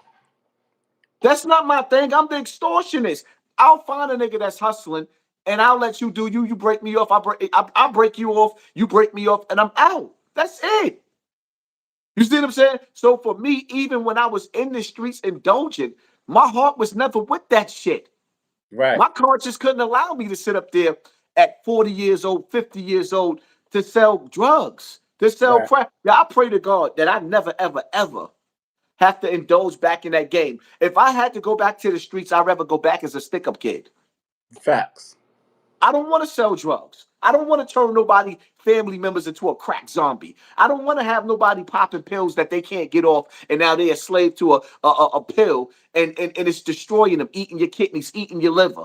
That's not my thing. I'm the extortionist. I'll find a nigga that's hustling and I'll let you do you. You break me off. I break you off. You break me off and I'm out. That's it. You see what I'm saying? So for me, even when I was in the streets indulging, my heart was never with that shit. Right. My conscience couldn't allow me to sit up there at 40 years old, 50 years old to sell drugs, to sell crack. Yeah, I pray to God that I never, ever, ever have to indulge back in that game. If I had to go back to the streets, I'd rather go back as a stick-up kid. Facts. I don't want to sell drugs. I don't want to turn nobody, family members, into a crack zombie. I don't want to have nobody popping pills that they can't get off, and now they're a slave to a pill, and it's destroying them, eating your kidneys, eating your liver.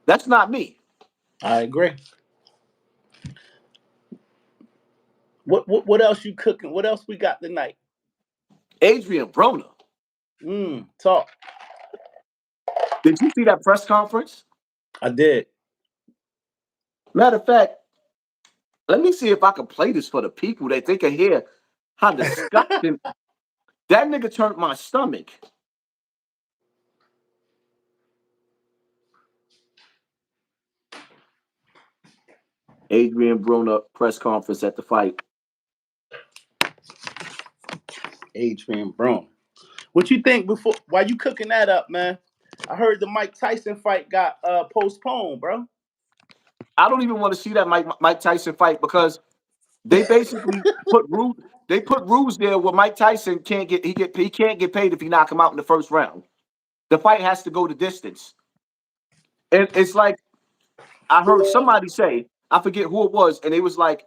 That's not me. I agree. What else you cooking? What else we got tonight? Adrien Broner. Talk. Did you see that press conference? I did. Matter of fact, let me see if I can play this for the people that they can hear how disgusting that nigga turned my stomach. Adrien Broner press conference at the fight. Adrien Broner. What you think before? While you cooking that up, man? I heard the Mike Tyson fight got postponed, bro. I don't even want to see that Mike Tyson fight because they basically put rules. They put rules there where Mike Tyson he can't get paid if he knock him out in the first round. The fight has to go the distance. And it's like I heard somebody say, I forget who it was, and it was like,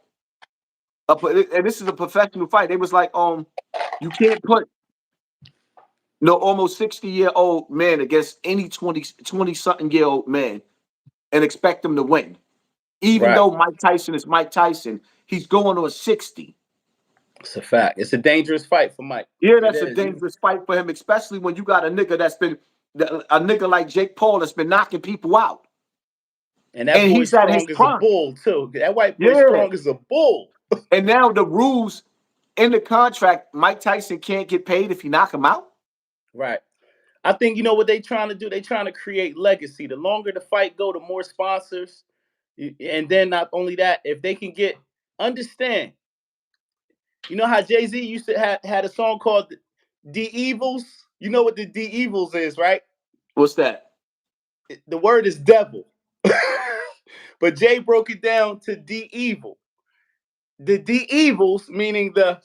and this is a professional fight. They was like, you can't put no almost 60-year-old man against any 20 something year old man and expect him to win. Even Right. though Mike Tyson is Mike Tyson, he's going on 60. It's a fact. It's a dangerous fight for Mike. Yeah, It that's a is. dangerous fight for him, especially when you got a nigga like Jake Paul that's been knocking people out. And that And boy's he's at his strong as a prime. bull, too. That white boy's Yeah. strong as a bull. And now the rules in the contract, Mike Tyson can't get paid if he knock him out. Right. I think you know what they trying to do? They trying to create legacy. The longer the fight go, the more sponsors. And then not only that, if they can understand, you know how Jay-Z used to had a song called The Evils? You know what the D Evils is, right? What's that? The word is devil. But Jay broke it down to D Evil. The D Evils, meaning the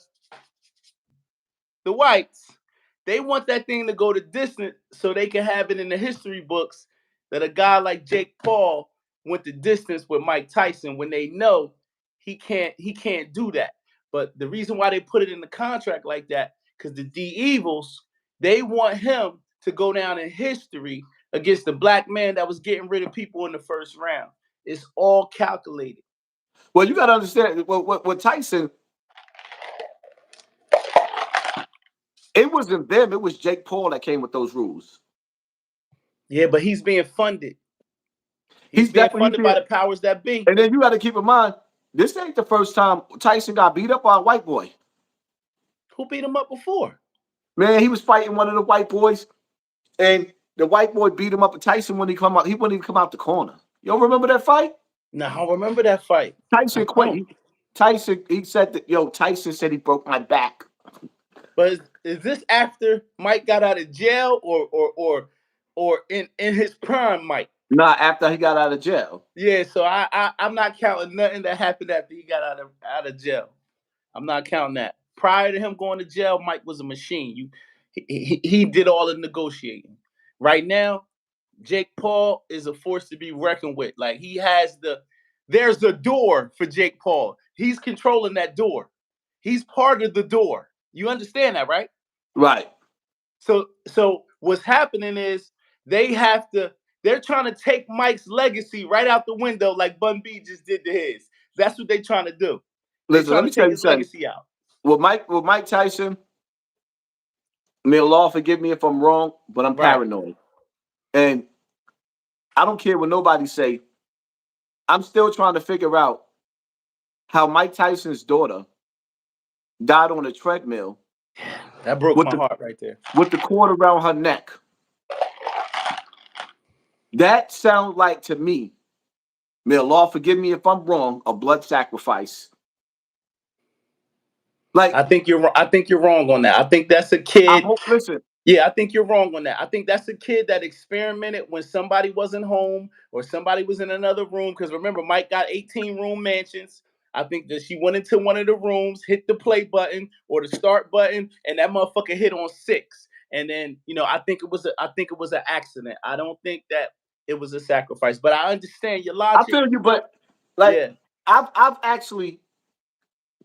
whites, they want that thing to go the distance so they can have it in the history books that a guy like Jake Paul went the distance with Mike Tyson when they know he can't do that. But the reason why they put it in the contract like that, because the D Evils, they want him to go down in history against the black man that was getting rid of people in the first round. It's all calculated. Well, you got to understand, what Tyson, it wasn't them, it was Jake Paul that came with those rules. Yeah, but he's being funded. He's Being definitely funded by being, the powers that be. and then you got to keep in mind, this ain't the first time Tyson got beat up by a white boy. Who beat him up before? Man, he was fighting one of the white boys, and the white boy beat him up. And Tyson, when he come out, he wouldn't even come out the corner. You don't remember that fight? No, I don't remember that fight. I Tyson quit. don't. Tyson, he said that, Tyson said he broke my back. But is this after Mike got out of jail or in his prime, Mike? Nah, after he got out of jail. Yeah, so I'm not counting nothing that happened after he got out of jail. I'm not counting that. Prior to him going to jail, Mike was a machine. He did all the negotiating. Right now, Jake Paul is a force to be reckoned with. Like there's a door for Jake Paul. He's controlling that door. He's part of the door. You understand that, right? Right. So what's happening is they're trying to take Mike's legacy right out the window like Bun B just did to his. That's what they're trying to do. They're Listen, let trying me to tell take you his something. legacy out. With Mike Tyson, may Allah forgive me if I'm wrong, but I'm paranoid. And I don't care what nobody say. I'm still trying to figure out how Mike Tyson's daughter died on a treadmill That broke with my the heart right there. with the cord around her neck. That sounds like to me, may Allah forgive me if I'm wrong, a blood sacrifice. Like I think you're wrong on that. I think that's a I kid. hope. Listen, Yeah, I think you're wrong on that. I think that's a kid that experimented when somebody wasn't home or somebody was in another room. Because remember, Mike got 18-room mansions. I think that she went into one of the rooms, hit the play button or the start button, and that motherfucker hit on 6. And then, I think it was an accident. I don't think that it was a sacrifice. But I understand your I logic. feel you, but like Yeah, I've actually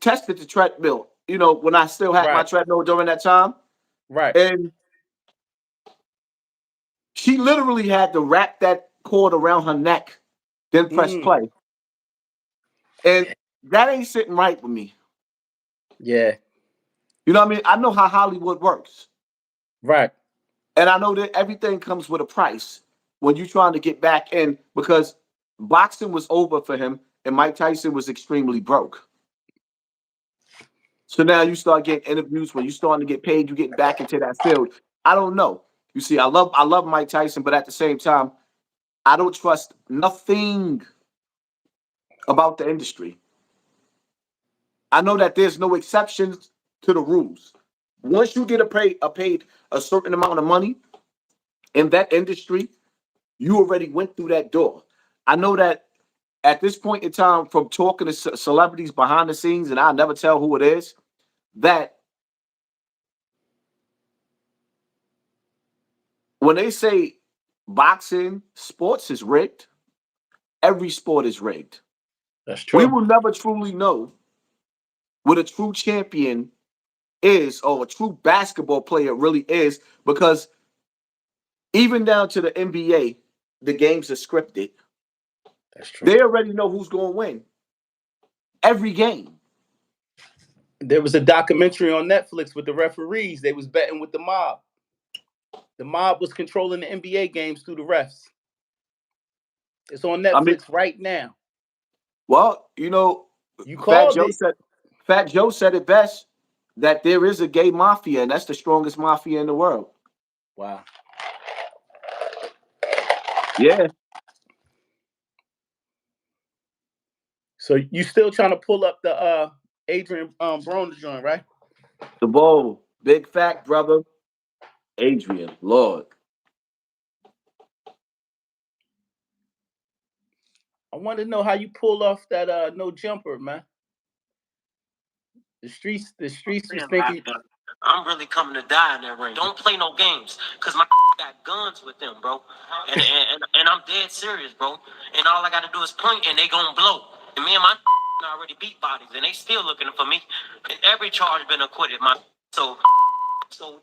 tested the treadmill. When I still had my right, treadmill during that time, right. and she literally had to wrap that cord around her neck, then press Mm, play. And that ain't sitting right with me. yeah, You know what I mean? I know how Hollywood works. right. And I know that everything comes with a price when you're trying to get back in because boxing was over for him and Mike Tyson was extremely broke. So now you start getting interviews when you're starting to get paid, you get back into that field. I don't know. You see, I love Mike Tyson, but at the same time, I don't trust nothing about the industry. I know that there's no exceptions to the rules. Once you get paid a certain amount of money in that industry, you already went through that door. I know that at this point in time, from talking to celebrities behind the scenes, and I'll never tell who it is, that when they say boxing, sports is rigged, every sport is rigged. That's We true. will never truly know what a true champion is or a true basketball player really is, because even down to the NBA, the games are scripted. That's true. They already know who's going to win every game. There was a documentary on Netflix with the referees. They was betting with the mob. The mob was controlling the NBA games through the refs. It's on I mean, Netflix right now. well, you know, You Fat called Joe it. said Fat Joe said it best, that there is a gay mafia, and that's the strongest mafia in the world. Wow. Yeah. So you still trying to pull up the Adrien Broner joint, right? The bowl, big fat brother, Adrien, Lord. I want to know how you pull off that no jumper, man. The streets was thinking. I'm really coming to die in that ring. Don't play no games, cause my got guns with them, bro. And I'm dead serious, bro. And all I gotta do is point, and they gonna blow. And me and my already beat bodies, and they still looking for me. And every charge been acquitted, my. So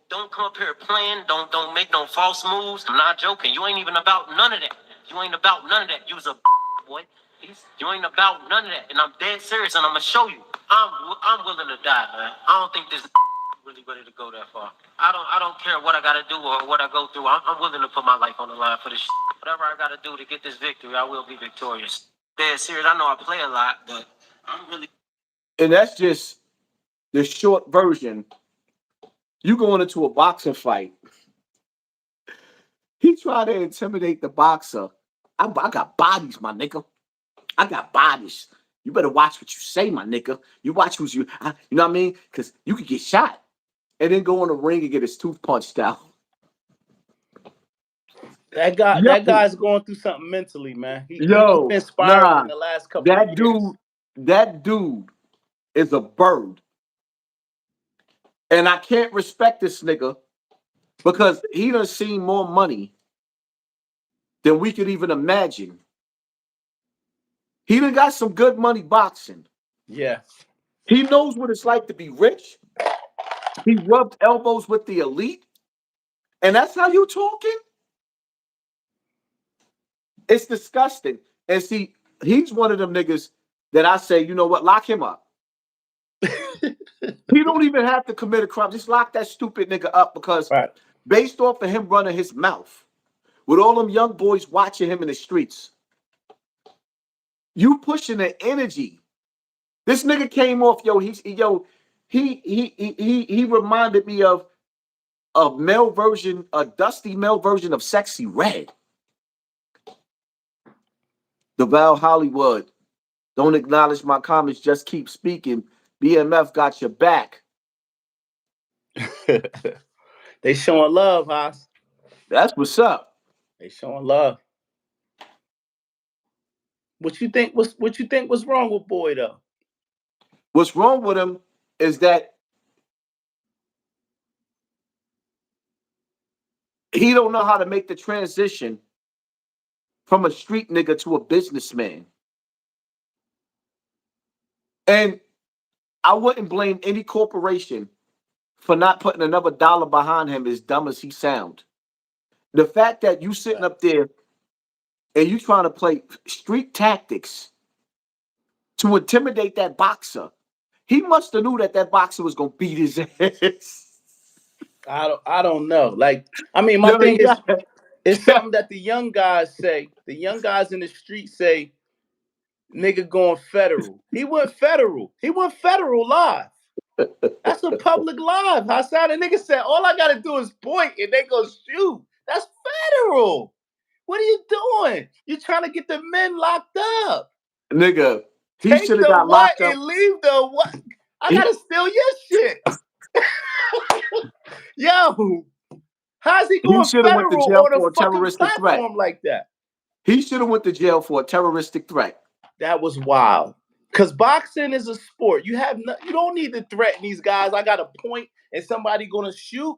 don't come up here playing. Don't make no false moves. I'm not joking. You ain't even about none of that. You ain't about none of that. You's a boy. You ain't about none of that. And I'm dead serious, and I'm gonna show you. I'm willing to die, man. I don't think this really ready to go that far. I don't care what I gotta do or what I go through. I'm willing to put my life on the line for this. Whatever I gotta do to get this victory, I will be victorious. Dead serious. I know I play a lot, but I'm really. And that's just the short version. You going into a boxing fight. He tried to intimidate the boxer. I got bodies, my nigga. I got bodies. You better watch what you say, my nigga. You watch who's you. You know what I mean? Because you could get shot and then go in the ring and get his tooth punched out. That Yo, guy's going through something mentally, man. He's yo, been nah. spiraling the last couple of That years. dude, that dude is a bird. And I can't respect this nigga because he done seen more money than we could even imagine. He done got some good money boxing. Yeah. He knows what it's like to be rich. He rubbed elbows with the elite. And that's how you talking? It's disgusting. And see, he's one of them niggas that I say, you know what, lock him up. He don't even have to commit a crime. Just lock that stupid nigga up, because Right. based off of him running his mouth, with all them young boys watching him in the streets, you pushing the energy. This nigga came off, he reminded me of a male version, a dusty male version of Sexy Red. The Val Hollywood. Don't acknowledge my comments, just keep speaking. BMF got your back. They showing love, Haas. That's what's up. They showing love. What you think was wrong with Boy though? What's wrong with him is that he don't know how to make the transition from a street nigga to a businessman. And I wouldn't blame any corporation for not putting another dollar behind him, as dumb as he sound. The fact that you sitting up there and you trying to play street tactics to intimidate that boxer, he must have knew that that boxer was gonna beat his ass. I don't know. Like, I mean, my Yo, thing is, it's yeah. something that the young guys say. The young guys in the street say, "Nigga going federal." He went federal. He went federal live. That's a public live. Hassan, the nigga said, "All I gotta do is point, and they go shoot." That's federal. What are you doing? You're trying to get the men locked up. Nigga, he Take should have the got what locked up. and leave the what? I He, gotta steal your shit. Yo, how's he he going should have went to federal jail on a for a fucking terroristic threat. platform like that? He should have went to jail for a terroristic threat. That was wild. Because boxing is a sport. You don't need to threaten these guys. I got a point and somebody gonna shoot.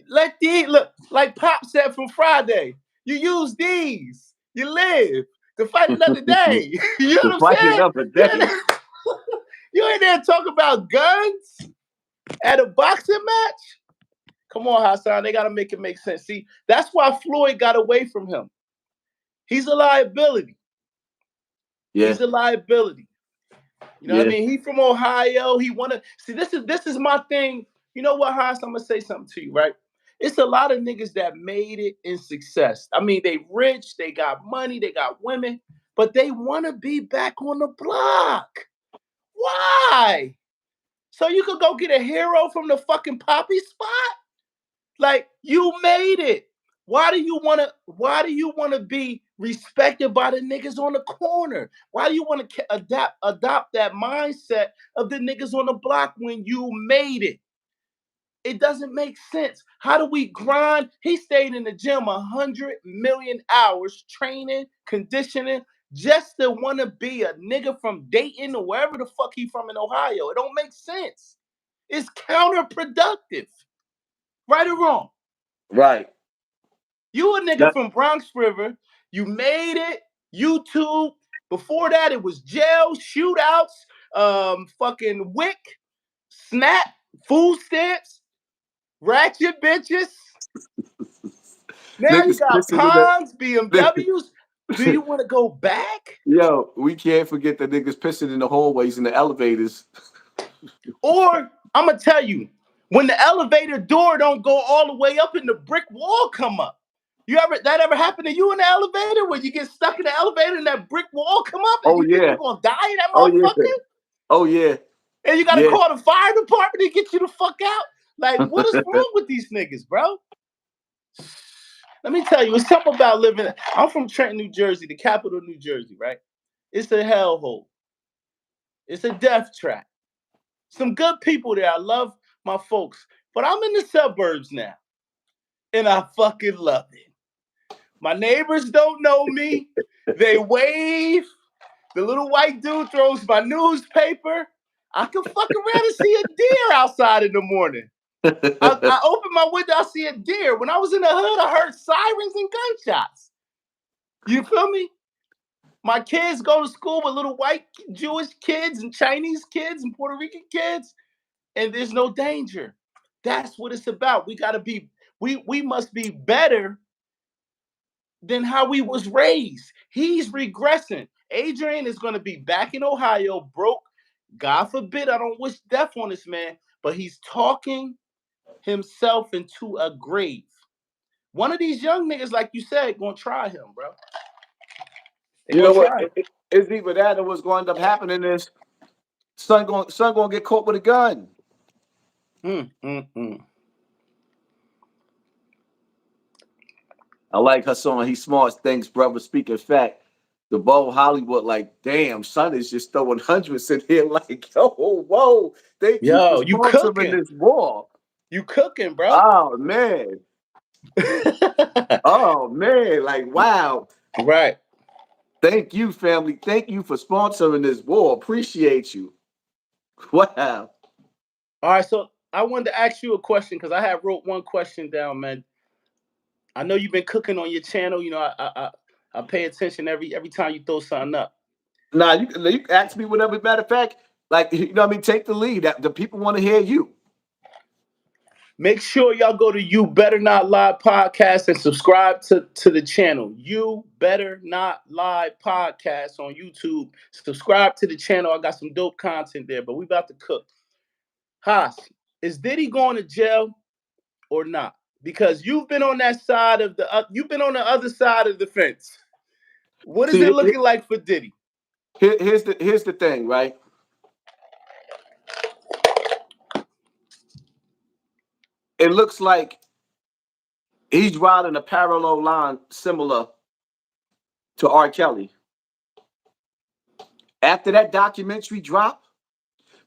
Let these look like Pop said from Friday. You use these. You live to fight another day. You know what I'm Fight saying? another day. You ain't there talking about guns at a boxing match. Come on, Hassan. They gotta make it make sense. See, that's why Floyd got away from him. He's a liability. Yeah. He's a liability. You know what I mean? He from Ohio. He wanna see. This is my thing. You know what, Haas? I'm gonna say something to you, right? It's a lot of niggas that made it in success. I mean, they rich, they got money, they got women, but they want to be back on the block. Why? So you could go get a hero from the fucking poppy spot? Like, you made it. Why do you want to be respected by the niggas on the corner? Why do you want to adopt that mindset of the niggas on the block when you made it? It doesn't make sense. How do we grind? He stayed in the gym 100 million hours training, conditioning, just to want to be a nigga from Dayton or wherever the fuck he from in Ohio. It don't make sense. It's counterproductive. Right or wrong? Right. You a nigga from Bronx River. You made it. YouTube. Before that, it was jail, shootouts, fucking Wick, Snap, food stamps, ratchet bitches. Now Niggas you got pissing in the- Ponds, BMWs. Do you want to go back? Yo, we can't forget the niggas pissing in the hallways and the elevators. Or I'm gonna tell you, when the elevator door don't go all the way up and the brick wall come up. That ever happened to you in the elevator where you get stuck in the elevator and that brick wall come up and you think you're gonna die in that motherfucker? Oh yeah. And you gotta call the fire department to get you the fuck out? Like, what is wrong with these niggas, bro? Let me tell you, it's something about living. I'm from Trenton, New Jersey, the capital of New Jersey, right? It's a hellhole. It's a death trap. Some good people there. I love my folks. But I'm in the suburbs now. And I fucking love it. My neighbors don't know me. They wave. The little white dude throws my newspaper. I can fuck around and see a deer outside in the morning. I open my window, I see a deer. When I was in the hood, I heard sirens and gunshots. You feel me? My kids go to school with little white Jewish kids and Chinese kids and Puerto Rican kids, and there's no danger. That's what it's about. We must be better than how we was raised. He's regressing. Adrien is going to be back in Ohio, broke. God forbid, I don't wish death on this man, but he's talking himself into a grave. One of these young niggas, like you said, gonna try him, bro. You know what? It's either that or what's going to end up happening is son gonna get caught with a gun. I like Hassan. He's smart. Thanks, brother. Speaking fact, the Bo Hollywood, like, damn, son is just throwing hundreds in here. Like, yo, whoa, thank you for you sponsoring cooking this war. You cooking, bro. Oh man. Oh man, like wow. Right. Thank you, family. Thank you for sponsoring this war. Appreciate you. Wow. All right, so I wanted to ask you a question because I have wrote one question down, man. I know you've been cooking on your channel. You know, I pay attention every time you throw something up. Nah, you can ask me whatever. Matter of fact, like, you know what I mean, take the lead. The people want to hear you. Make sure y'all go to You Better Not Lie podcast and subscribe to the channel. You Better Not Lie podcast on YouTube. Subscribe to the channel. I got some dope content there, but we about to cook. Haas, is Diddy going to jail or not? Because you've been on that side of you've been on the other side of the fence. What is it looking like for Diddy? Here's the thing, right? It looks like he's riding a parallel line similar to R. Kelly. After that documentary drop,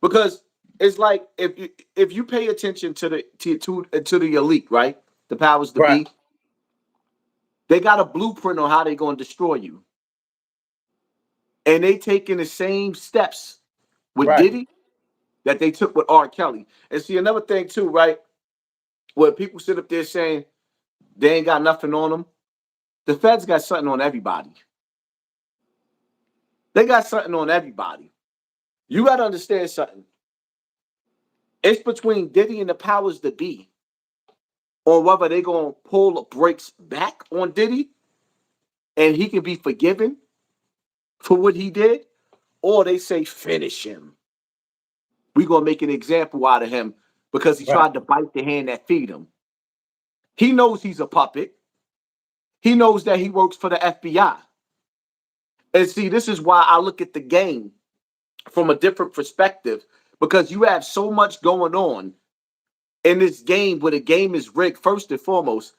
because it's like if you pay attention to the elite, right? The powers to be, they got a blueprint on how they're going to destroy you. and they taking the same steps with Right. Diddy that they took with R. Kelly. And see, another thing too, right? Where people sit up there saying they ain't got nothing on them. The feds got something on everybody. They got something on everybody. You got to understand something. It's between Diddy and the powers that be on whether they going to pull the brakes back on Diddy and he can be forgiven for what he did, or they say finish him. We're going to make an example out of him because he Right. tried to bite the hand that feed him. He knows he's a puppet. He knows that he works for the FBI. And see, this is why I look at the game from a different perspective, because you have so much going on in this game where the game is rigged. First and foremost,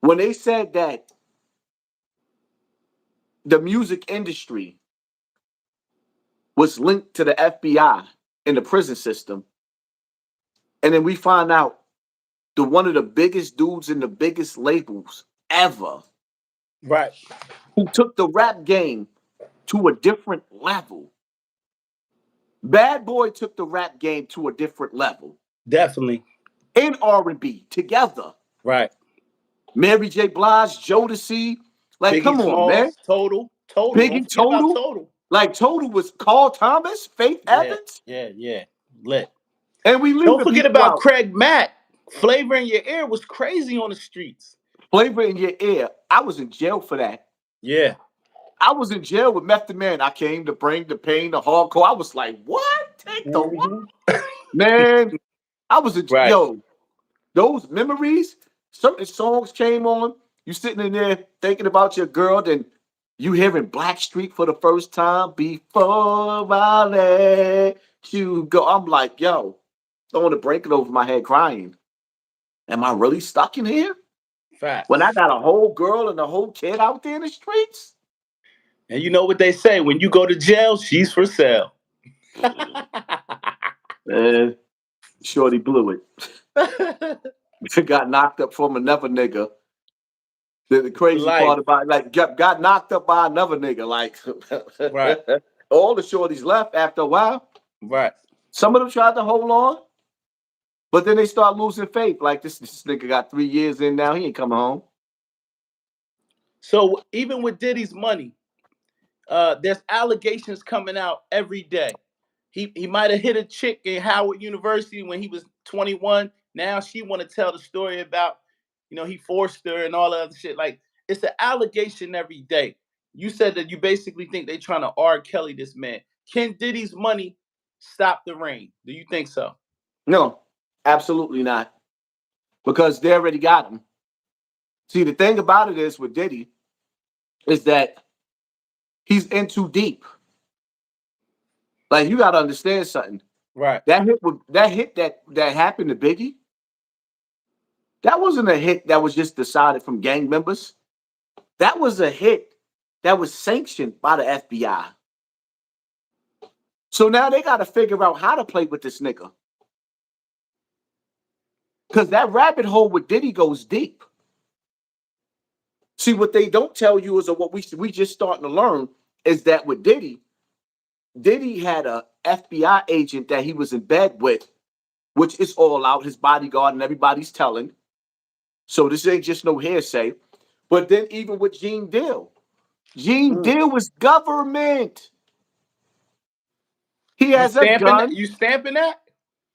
when they said that the music industry was linked to the FBI in the prison system, and then we find out the one of the biggest dudes in the biggest labels ever, Right. who took the rap game to a different level. Bad Boy took the rap game to a different level. Definitely. In R&B together. Right. Mary J. Blige, Jodeci. Like, Biggie come on, man. Smalls, Total. Don't Biggie, forget about Total. Total. Like, Total was Carl Thomas, Faith Yeah. Evans. Yeah. Lit. And we Don't leaving forget people about out. Craig Mack. Flavor in Your Ear was crazy on the streets. Flavor in Your Ear. I was in jail for that. Yeah. I was in jail with Method Man. I came to bring the pain, the hardcore. I was like, what? Take the what? Man, I was a, Right. yo, those memories, certain songs came on. You sitting in there thinking about your girl, then you hearing Blackstreet for the first time. Before I let you go. I'm like, yo, throwing a blanket over my head crying. Am I really stuck in here? When I Facts. got a whole girl and a whole kid out there in the streets? And you know what they say, when you go to jail, she's for sale. Man, shorty blew it. Got knocked up from another nigga. The crazy Life. part about it, like got knocked up by another nigga. Like Right. all the shorties left after a while. Right. Some of them tried to hold on, but then they start losing faith. Like this nigga got 3 years in now. He ain't coming home. So even with Diddy's money, there's allegations coming out every day. He might have hit a chick in Howard University when he was 21. Now she want to tell the story about, he forced her and all that other shit. Like, it's an allegation every day. You said that you basically think they trying to R. Kelly this man. Can Diddy's money stop the rain? Do you think so? No, absolutely not. Because they already got him. See, the thing about it is with Diddy is that he's in too deep. Like, you gotta understand something. Right. That hit that happened to Biggie, that wasn't a hit that was just decided from gang members. That was a hit that was sanctioned by the FBI. So now they got to figure out how to play with this nigga. Because that rabbit hole with Diddy goes deep. See, what they don't tell you is, or what we just starting to learn, is that with Diddy had a FBI agent that he was in bed with, which is all out, his bodyguard, and everybody's telling. So this ain't just no hearsay. But then even with Gene Deal was government. He You has a stamping that? gun. You stamping that?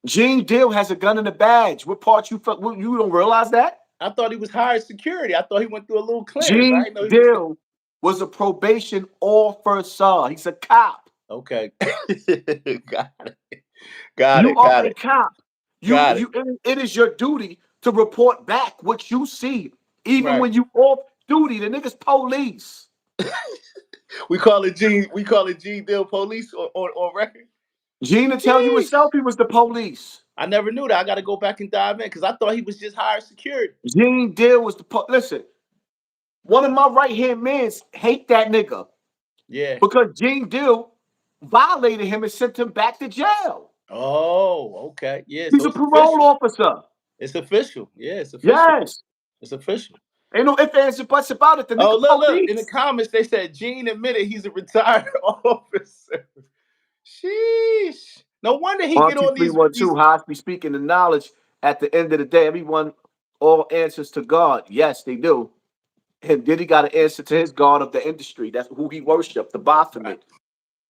Gene Deal has a gun in the badge. What part you don't realize that? I thought he was hired security. I thought he went through a little clearance. I Gene didn't know he was. Deal was a probation officer. He's a cop. Okay. Got it. Got You it. are Got a it. cop. Got it. It is your duty to report back what you see, even Right. when you off duty. The nigga's police. We call it Gene Deal police on record. Gene to tell you Jeez. himself he was the police. I never knew that. I got to go back and dive in because I thought he was just hired security. Gene Deal was listen. One of my right hand men hate that nigga. Yeah. Because Gene Deal violated him and sent him back to jail. Oh, okay. Yeah. He's So a it's parole official. officer. It's official. Yeah, it's official. Yes. It's official. Ain't no ifs, ands, or buts about it. The Oh, nigga look. In the police. comments, they said Gene admitted he's a retired officer. Sheesh. No wonder he One, get two, on three, these. one, two. Hospi speaking the knowledge. At the end of the day, everyone all answers to God. Yes, they do. And Diddy got an answer to his God of the industry. That's who he worshipped, the Right, Baphomet.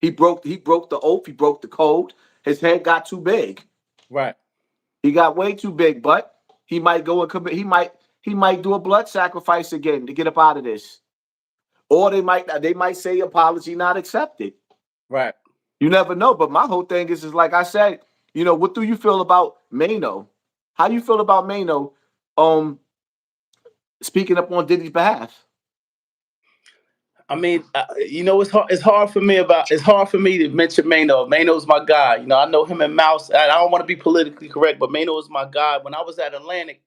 He broke the oath, he broke the code. His head got too big. right. He got way too big, but he might go and commit, he might do a blood sacrifice again to get up out of this. Or they might say apology not accepted. Right. You never know. But my whole thing is like I said, what do you feel about Mano? How you feel about Mano speaking up on Diddy's behalf? I mean, it's hard. It's hard for me to mention Mano. Mano's my guy. I know him and Mouse. I don't want to be politically correct, but Mano is my guy. When I was at Atlantic,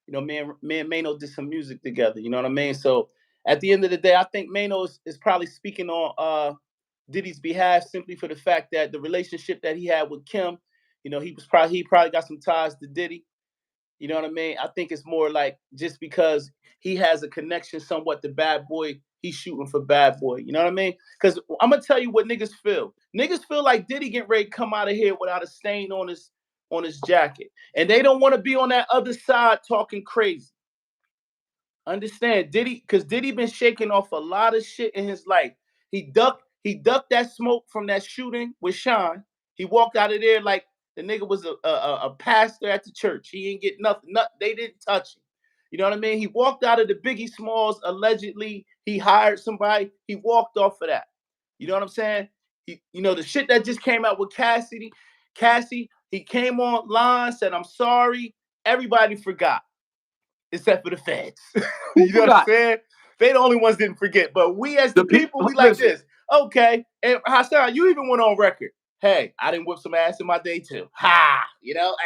me and Mano did some music together. You know what I mean? So at the end of the day, I think Mano is probably speaking on Diddy's behalf simply for the fact that the relationship that he had with Kim. He probably got some ties to Diddy. You know what I mean? I think it's more like just because he has a connection somewhat to Bad Boy, he's shooting for Bad Boy. You know what I mean? Because I'm gonna tell you what niggas feel. Niggas feel like Diddy getting ready to come out of here without a stain on his jacket, and they don't want to be on that other side talking crazy. Understand Diddy, because Diddy been shaking off a lot of shit in his life. He ducked that smoke from that shooting with Sean. He walked out of there like the nigga was a pastor at the church. He ain't get nothing. They didn't touch him. You know what I mean? He walked out of the Biggie Smalls allegedly. He hired somebody. He walked off of that. You know what I'm saying? The shit that just came out with Cassie, he came online, said, "I'm sorry." Everybody forgot except for the feds. Who You know what I'm forgot? saying? They the only ones didn't forget. But we as the The people, people we like listen. this. Okay. And Hassan, you even went on record. Hey, I didn't whip some ass in my day too. Ha!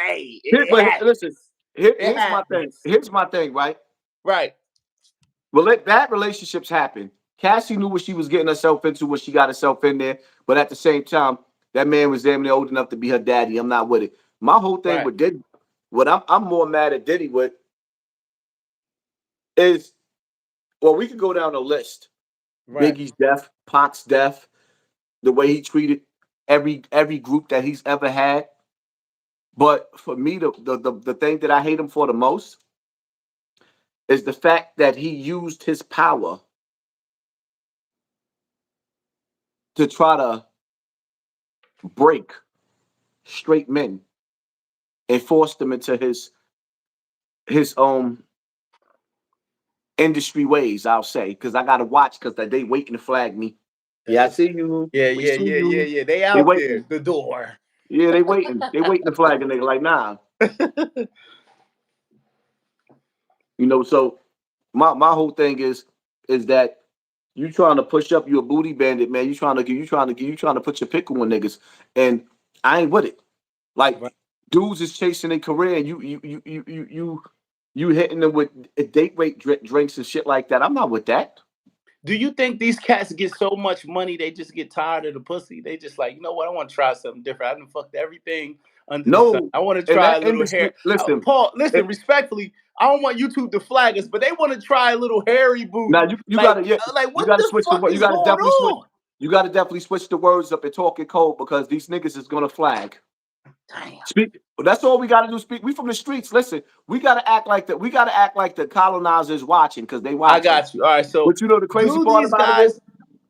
Hey, it But happens. listen, It here's my thing. happens. Here's my thing, right? Right. Well, let bad relationships happen. Cassie knew what she was getting herself into when she got herself in there, but at the same time, that man was damn near old enough to be her daddy. I'm not with it. My whole thing Right. with Diddy, what I'm more mad at Diddy with is, well, we could go down a list. Right. Biggie's death, Pac's death, the way he treated every group that he's ever had. But for me, the thing that I hate him for the most is the fact that he used his power to try to break straight men and force them into his industry ways. I'll say because I gotta watch because they waiting to flag me. Yeah, I see you. Yeah, We yeah, see yeah, yeah, you. yeah. They They out there, waiting. the door. Yeah, they waiting. They waiting to flag a nigga like nah. So my whole thing is that you trying to push up, you a booty bandit, man. You trying to put your pickle on niggas, and I ain't with it. Like Right. dudes is chasing their career, and you hitting them with date rate drinks and shit like that. I'm not with that. Do you think these cats get so much money they just get tired of the pussy? They just like, you know what? I want to try something different. I done fucked everything under the sun. No, I want to in try a that little hair. industry, listen. Paul, It, listen, respectfully, I don't want YouTube to flag us, but they want to try a little hairy now booty. you gotta Like you what gotta the switch the fuck word. You is gotta going definitely switch. on? You gotta definitely switch the words up and talk in code because these niggas is gonna flag. Damn. Speak. That's all we got to do. Speak. We from the streets. Listen, we got to act like that. We got to act like the colonizers watching because they I watching. got you. All right. So But the crazy do part these about it is, guys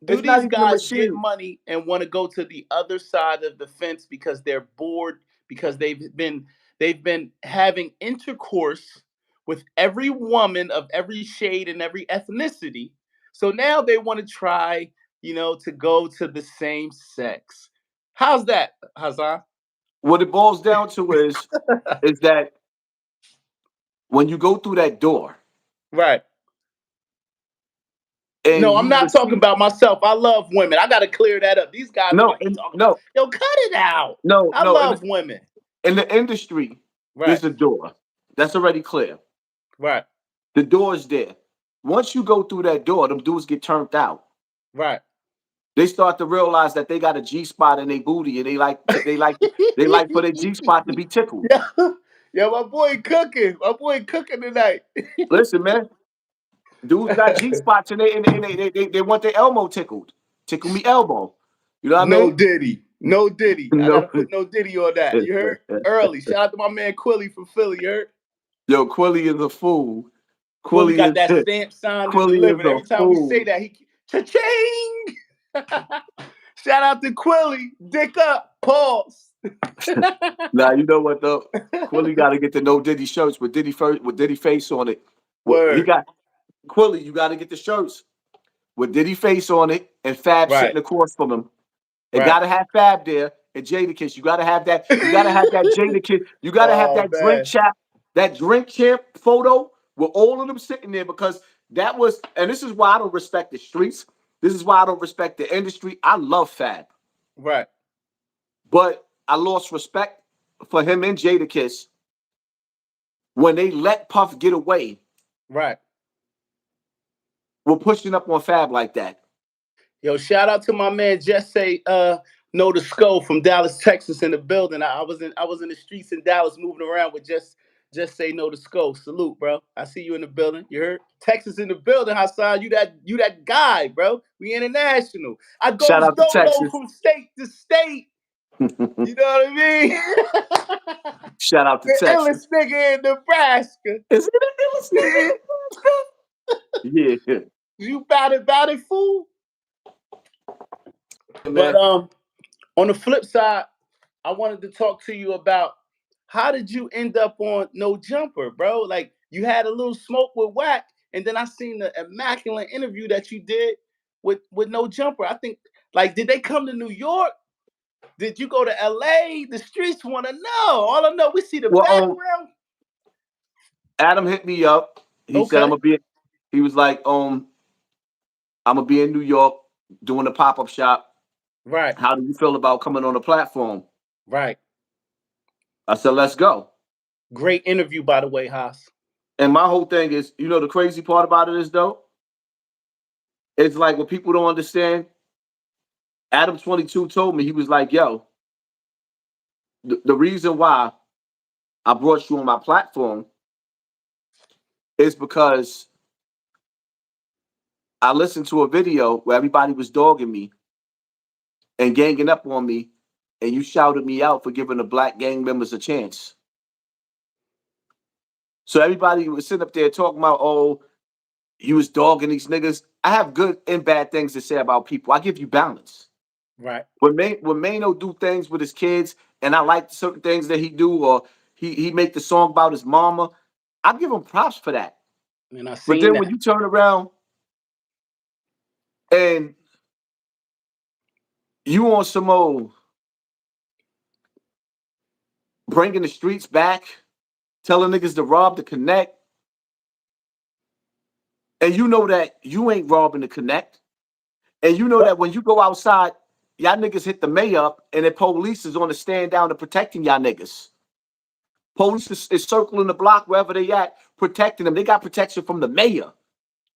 do it's not these even a guys get machine. money and want to go to the other side of the fence because they're bored because they've been having intercourse with every woman of every shade and every ethnicity. So now they want to try, to go to the same sex. How's that, Hassan? What it boils down to is that when you go through that door Right. and No, I'm you not talking receive about myself. I love women. I got to clear that up. These guys are no, like, he talking about, no, yo, cut it out. no, I no. love women. In the industry, Right. there's a door. That's already clear. Right. The door is there. Once you go through that door, them dudes get turned out. Right. They start to realize that they got a G spot in their booty, and they like for their G spot to be tickled. Yeah, yeah, my boy cooking. My boy cooking tonight. Listen, man. Dudes got G spots and they want their elbow tickled. Tickle me elbow. You know what I No mean? Diddy. No Diddy. I No. gotta put no Diddy on that. You heard? Early. Shout out to my man Quilly from Philly, you heard? Yo, Quilly is a fool. Quilly Quilly got is that stamp signed and Quilly is delivered. a Every time we say fool. that, he cha-ching. Shout out to Quilly. Dick up. Pause. Now you know what though? Quilly got to get the no Diddy shirts with Diddy first with Diddy face on it. He Word. got Quilly. You got to get the shirts with Diddy face on it and Fab Right. sitting across from him. It Right. got to have Fab there and Jadakiss. You got to have that. You got to have that Jadakiss. You got to have Oh that man. drink champ photo with all of them sitting there because that was. And this is why I don't respect the streets. This is why I don't respect the industry. I love Fab, Right. but I lost respect for him and Jadakiss when they let Puff get away Right. with pushing up on Fab like that. Yo, shout out to my man Just Say No the Skull from Dallas, Texas in the building. I was in the streets in Dallas moving around with Just Say No the Skull. Salute, bro. I see you in the building. You heard? Texas in the building, Hassan. You that guy, bro. We international. I Shout goes out to dolo Texas. from state to state. You know what I mean? Shout out to The Texas. illest nigga in Nebraska. Is it the illest nigga? Yeah. You bout it, fool. Man. But on the flip side, I wanted to talk to you about how did you end up on No Jumper, bro? Like you had a little smoke with Wack, and then I seen the immaculate interview that you did with No Jumper. I think like did they come to New York? Did you go to LA? The streets want to know. All I know, we see the Well, background. Adam hit me up. He said I'm Okay. gonna be. He was like, I'm gonna be in New York doing a pop-up shop. Right. How do you feel about coming on the platform? Right. I said, let's go. Great interview, by the way, Haas. And my whole thing is, you know, the crazy part about it is though, it's like what people don't understand. Adam 22 told me, he was like, yo, the reason why I brought you on my platform is because I listened to a video where everybody was dogging me and ganging up on me, and you shouted me out for giving the black gang members a chance. So everybody was sitting up there talking about, oh, you was dogging these niggas. I have good and bad things to say about people. I give you balance. Right. When Mano do things with his kids, and I like certain things that he do, or he make the song about his mama, I give him props for that. And I But seen then that. when you turn around and you on some old bringing the streets back, telling niggas to rob the connect, and you know that you ain't robbing the connect, and you know that when you go outside, y'all niggas hit the mayor up, and the police is on the stand down and protecting y'all niggas. Police is circling the block wherever they at, protecting them. They got protection from the mayor.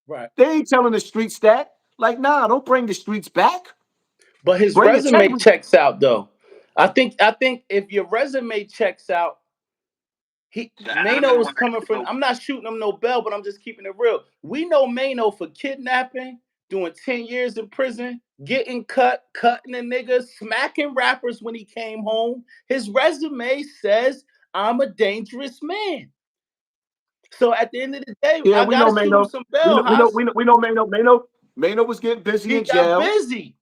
Right. They ain't telling the streets that. Like, nah, don't bring the streets back. But his Bring resume integrity. checks out though. I think if your resume checks out, Mano is coming from. I'm not shooting him no bell, but I'm just keeping it real. We know Mano for kidnapping, doing 10 years in prison, getting cutting a nigga, smacking rappers when he came home. His resume says, I'm a dangerous man. So at the end of the day, Yeah, I we know gotta shoot him Mano. some bell, Haas. We know Mano. Mano was getting busy He in got jail. busy.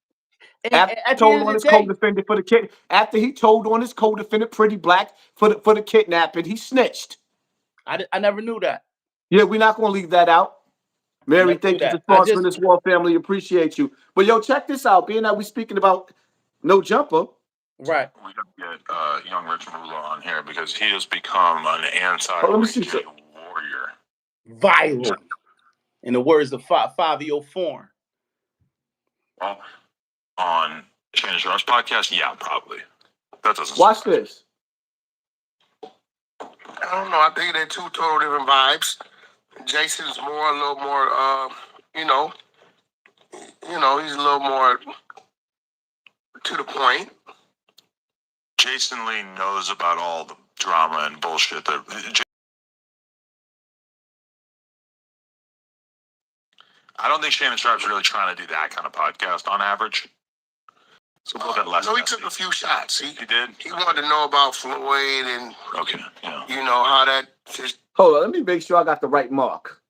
And After he at the told end on of his the day, co-defendant for the kid, after he told on his co-defendant, Pretty Black, for the kidnapping, he snitched. I never knew that. Yeah, we're not gonna leave that out. I Mary, never knew thank you for that. I sponsoring just this war family. Appreciate you. But yo, check this out. Being that we speaking about No Jumper. right. We got to get young Rich Mula on here because he has become an Let me see anti-Ray J warrior. Viral. In the words of Fabio Foreign. Well, on Spanish Rush podcast, yeah, probably. That doesn't Watch surprise me. this. I don't know. I think they're two total different vibes. Jason's a little more, he's a little more to the point. Jason Lee knows about all the drama and bullshit that I don't think Shannon Sharp's really trying to do that kind of podcast on average. It's a little bit less. No, he messy. took a few shots. He did? He wanted to know about Floyd and Okay, yeah. you know how that just. Hold on, let me make sure I got the right mark.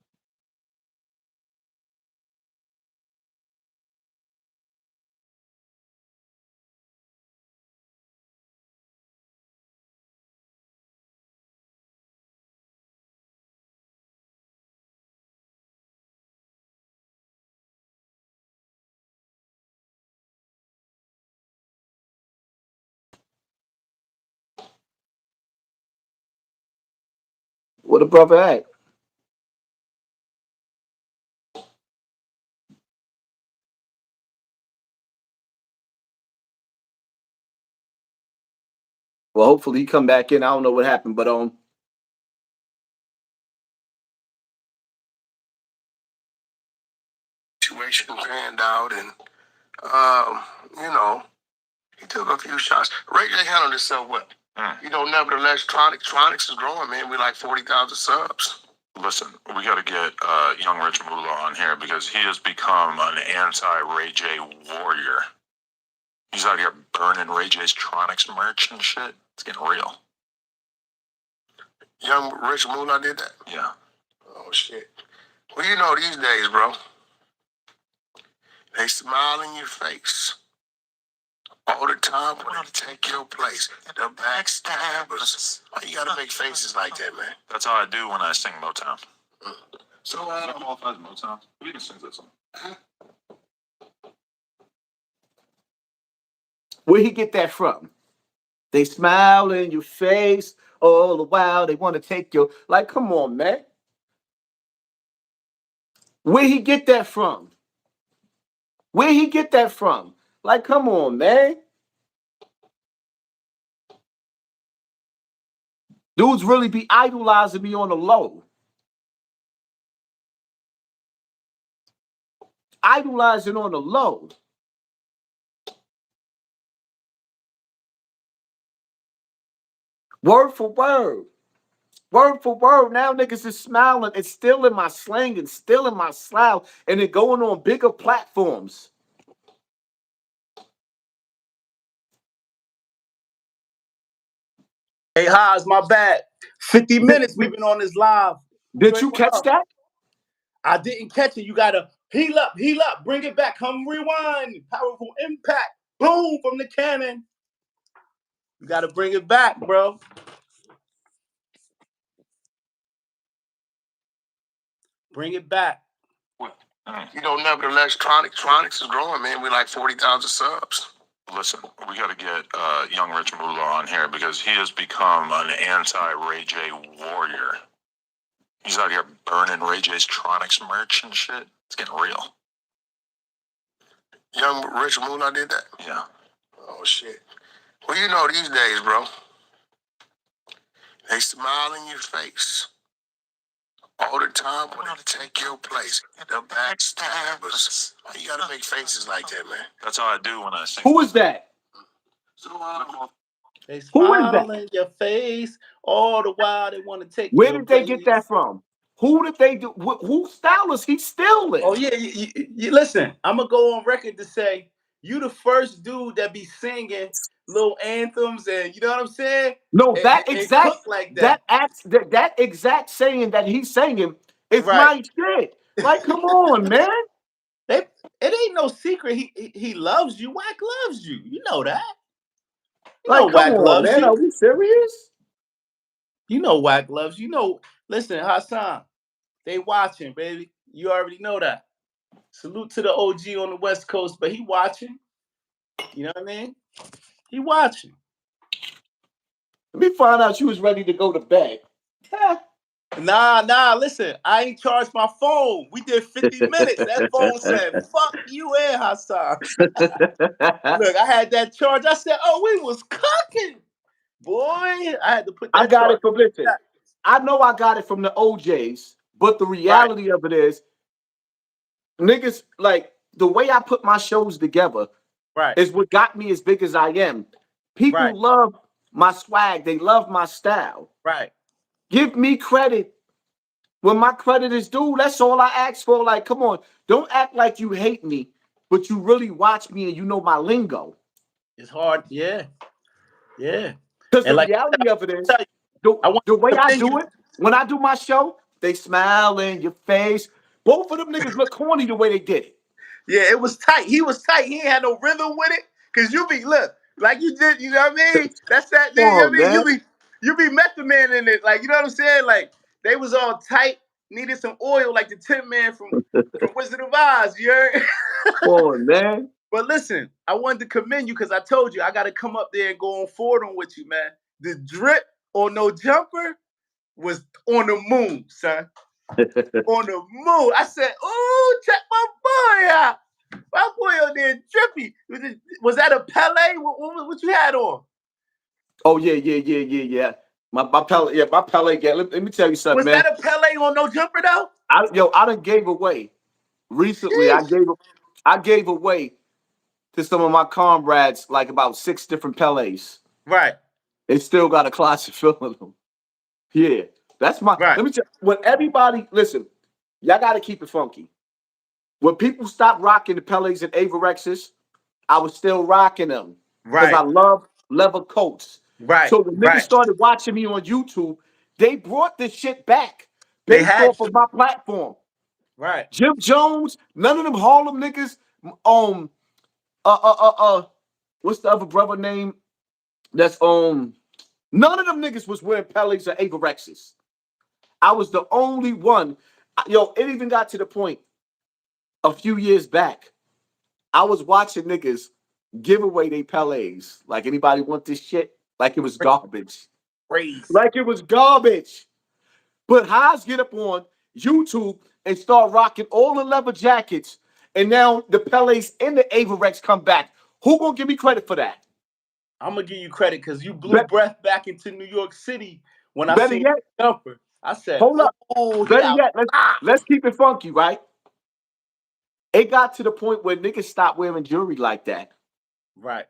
What the brother at? Well, hopefully he come back in. I don't know what happened, but Situation panned out, and you know, he took a few shots. Ray J handled himself well. You know, nevertheless, Tronics is growing, man. We like 40,000 subs. Listen, we got to get young Rich Moolah on here because he has become an anti-Ray J warrior. He's out here burning Ray J's Tronics merch and shit. It's getting real. Young Rich Moolah did that? Yeah. Oh, shit. Well, you know, these days, bro, they smile in your face all the time when they take your place. The backstabbers. Why you gotta make faces like that, man? That's how I do when I sing Motown. So, Motown? Who even sings that song? where he get that from? They smile in your face all the while. They want to take your, like, come on, man. Where he get that from? Where he get that from? Like, come on, man. Dudes really be idolizing me on the low. Idolizing on the low. Word for word. Word for word. Now niggas is smiling. It's still in my slang and still in my style. And it going on bigger platforms. Hey, Haas, my bad. 50 minutes we've been on this live. Did you catch that? I didn't catch it. You gotta heal up, bring it back, come rewind. Powerful impact. Boom from the cannon. You gotta bring it back, bro. Bring it back. you know, nevertheless, Tronics is growing, man. We like 40,000 subs. Listen, we got to get young Rich Moolah on here because he has become an anti-Ray J warrior. He's out here burning Ray J's Tronics merch and shit. It's getting real. Young Rich Moolah did that? Yeah. Oh, shit. Well, you know, these days, bro, they smile in your face all the time when they take your place. The backstabbers. Why you gotta make faces like that, man? That's how I do when I sing. Who is that? They Who is smile that? in your face all the while. They want to take Where your did they get that place. from? Who did they do? Whose style is he stealing? Oh yeah, you listen. I'm gonna go on record to say you the first dude that be singing little anthems and you know what I'm saying. No, that And exact cook like that. that exact saying that he's saying is Right. my shit. Like, come on, man. It ain't no secret. He loves you. Wack loves you. You know that. You know Like, come Wack on, loves man. you. Are we serious? You know Wack loves you. You know. Listen, Hassan, they watching, baby. You already know that. Salute to the OG on the West Coast, but he watching. You know what I mean? He watching. Let me find out you was ready to go to bed. Nah, listen. I ain't charged my phone. We did 50 minutes. That phone said, fuck you and Hassan. Look, I had that charge. I said, oh, we was cooking. Boy, I had to put that I got charge. it from listen. I know I got it from the OJs, but the reality of it is, niggas, like, the way I put my shows together is what got me as big as I am. People love my swag. They love my style. Right. Give me credit when my credit is due, that's all I ask for. Like, come on, don't act like you hate me, but you really watch me and you know my lingo. It's hard. Yeah. Because And the like reality of it is, I tell you, I want the way to I commend do you. it, when I do my show, they smile in your face. Both of them niggas look corny the way they did it. Yeah, it was tight. He was tight. He ain't had no rhythm with it. Cause you be look like you did. You know what I mean? That's that thing. You know Oh, what I man. mean? You be Method Man in it. Like you know what I'm saying? Like they was all tight. Needed some oil, like the Tin Man from Wizard of Oz. You heard? Oh, man. But listen, I wanted to commend you because I told you I got to come up there and go on Fordham with you, man. The drip or no jumper was on the moon, son. On the moon. I said, "Ooh, check my boy out. My boy on there drippy." Was that a Pele? What you had on? Oh, yeah. My Pele, yeah. Let me tell you something, Was man. that a Pele on no jumper though? I done gave away. Recently, Sheesh. I gave away to some of my comrades like about 6 different Pelés. Right. They still got a closet full of them. Yeah. That's my Right. let me tell you, when everybody listen, y'all gotta keep it funky. When people stopped rocking the Pelés and Avorexes, I was still rocking them because I Right. love leather coats. Right. So when niggas Right. started watching me on YouTube, they brought this shit back They based had off to. of my platform. Right. Jim Jones, none of them Harlem niggas. Um, uh, uh, uh, uh, what's the other brother name? That's none of them niggas was wearing Pelés or Avorexes. I was the only one. Yo, it even got to the point a few years back. I was watching niggas give away their Pelés. Like, anybody want this shit? Like it was garbage. Crazy. Like it was garbage. But Haas get up on YouTube and start rocking all the leather jackets. And now the Pelés and the Averex come back. Who gonna give me credit for that? I'm gonna give you credit because you blew Be- breath back into New York City when I better seen yet, the jumper. I said, hold up. "Oh, he Better out." yet, let's keep it funky, right? It got to the point where niggas stopped wearing jewelry like that. Right.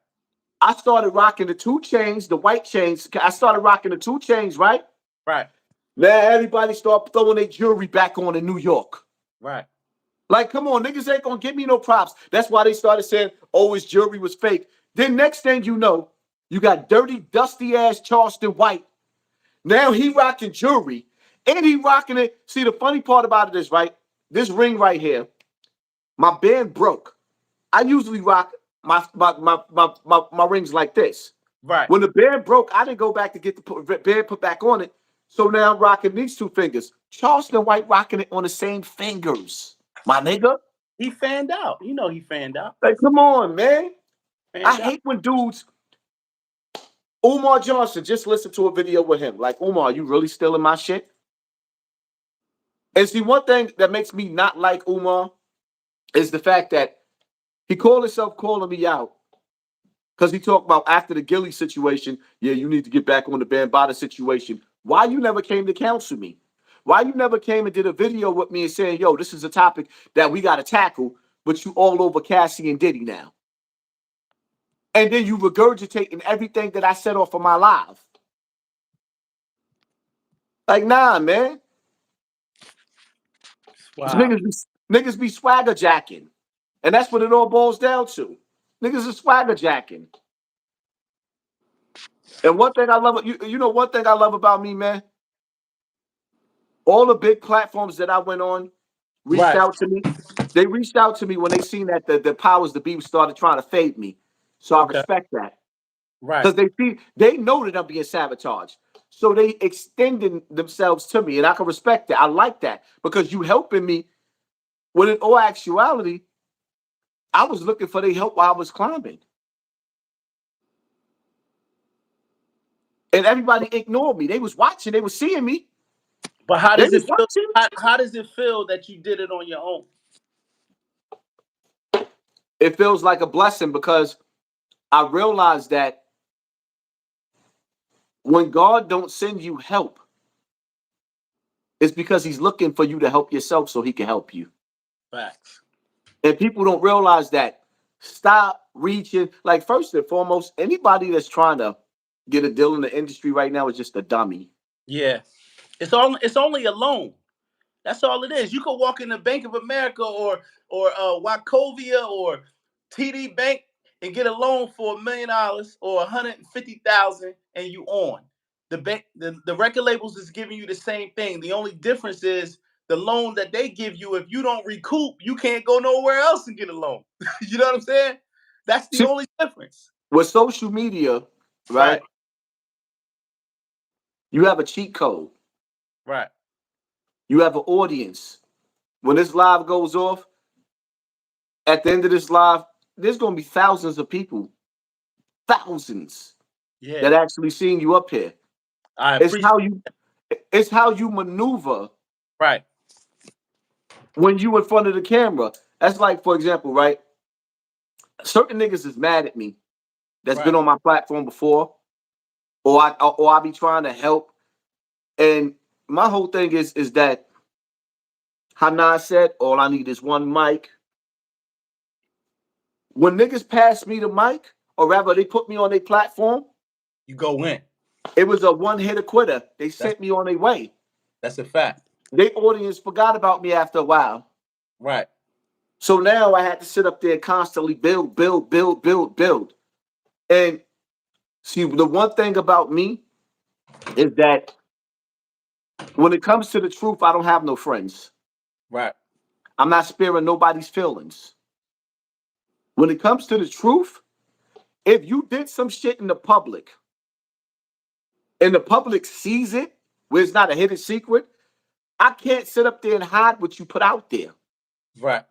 I started rocking the 2 chains, the white chains. I started rocking the 2 chains, right? Right. Now everybody start throwing their jewelry back on in New York. Right. Like, come on, niggas ain't gonna give me no props. That's why they started saying, oh, his jewelry was fake. Then next thing you know, you got dirty, dusty ass Charleston White. Now he rocking jewelry and he rocking it. See, the funny part about it is, right? This ring right here, my band broke. I usually rock my rings like this. Right. When the band broke, I didn't go back to get the band put back on it. So now I'm rocking these 2 fingers. Charleston White rocking it on the same fingers. My nigga. He fanned out. You know he fanned out. Like, come on, man. I Fanned out. hate when dudes. Umar Johnson, just listen to a video with him. Like, Umar, you really stealing my shit? And see, one thing that makes me not like Umar is the fact that he called himself calling me out. Because he talked about after the Gilly situation, yeah, you need to get back on the Bambaataa situation. Why you never came to counsel me? Why you never came and did a video with me and saying, yo, this is a topic that we got to tackle, but you all over Cassie and Diddy now. And then you regurgitating everything that I said off of my live. Like, nah, man. Wow. Niggas be swagger jacking. And that's what it all boils down to. Niggas is swagger jacking. And one thing I love, you know, one thing I love about me, man. All the big platforms that I went on reached Right. out to me. They reached out to me when they seen that the powers to be started trying to fade me. So I Okay. respect that. Right. Because they know that I'm being sabotaged. So they extending themselves to me. And I can respect that. I like that. Because you helping me. When in all actuality, I was looking for their help while I was climbing. And everybody ignored me. They was watching, they was seeing me. But how They does was it feel? watching. How does it feel that you did it on your own? It feels like a blessing because I realized that when God don't send you help, it's because he's looking for you to help yourself so he can help you. Facts. And people don't realize that. Stop reaching. Like, first and foremost, anybody that's trying to get a deal in the industry right now is just a dummy. Yeah. It's only a loan. That's all it is. You could walk in the Bank of America or Wachovia or TD Bank and get a loan for $1 million or 150,000, and you on. The bank, the record labels is giving you the same thing. The only difference is the loan that they give you. If you don't recoup, you can't go nowhere else and get a loan. You know what I'm saying? That's the only difference. With social media, right? You have a cheat code. Right. You have an audience. When this live goes off, at the end of this live, there's going to be thousands of people, thousands, that actually seeing you up here. It's how you maneuver. Right. When you in front of the camera. That's like, for example, right? Certain niggas is mad at me that's been on my platform before, or I be trying to help. And my whole thing is that Hanan said, all I need is one mic. When niggas pass me the mic, or rather they put me on their platform, you go in. It was a one-hitter quitter. They sent me on their way. That's a fact. Their audience forgot about me after a while. Right. So now I had to sit up there and constantly build. And see, the one thing about me is that when it comes to the truth, I don't have no friends. Right. I'm not sparing nobody's feelings. When it comes to the truth, if you did some shit in the public and the public sees it, where it's not a hidden secret, I can't sit up there and hide what you put out there. Right.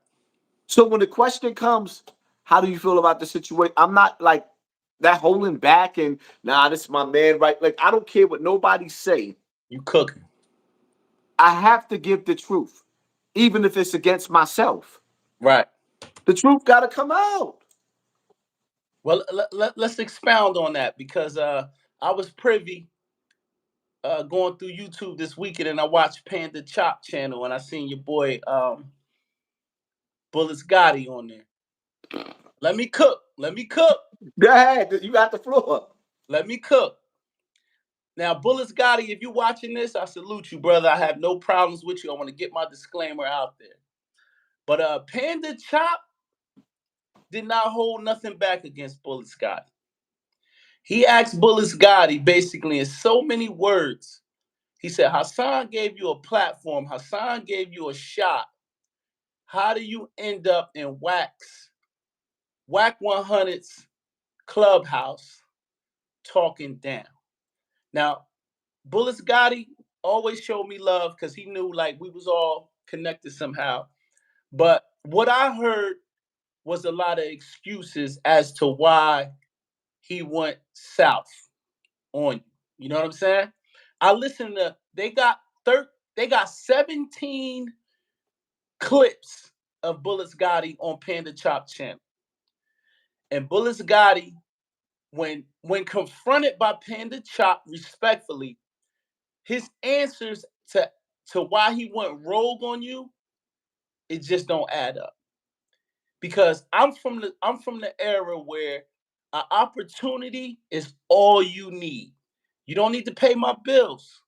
So when the question comes, how do you feel about the situation? I'm not like that holding back and nah, this is my man, right? Like, I don't care what nobody say. You cooking. I have to give the truth, even if it's against myself. Right. The truth got to come out. Well, let's expound on that, because I was privy going through YouTube this weekend, and I watched Panda Chop channel, and I seen your boy Bullets Gotti on there. Let me cook. Go ahead. You got the floor. Let me cook. Now, Bullets Gotti, if you're watching this, I salute you, brother. I have no problems with you. I want to get my disclaimer out there. But Panda Chop did not hold nothing back against Bullets Gotti. He asked Bullets Gotti basically in so many words. He said, HASSAN gave you a platform. HASSAN gave you a shot. How do you end up in Whack 100's clubhouse talking down? Now, Bullets Gotti always showed me love because he knew like we was all connected somehow. But what I heard was a lot of excuses as to why he went south on you. You know what I'm saying? I listened to, they got 17 clips of Bullets Gotti on Panda Chop channel. And Bullets Gotti, when confronted by Panda Chop respectfully, his answers to why he went rogue on you, it just don't add up. Because I'm from the era where an opportunity is all you need. You don't need to pay my bills.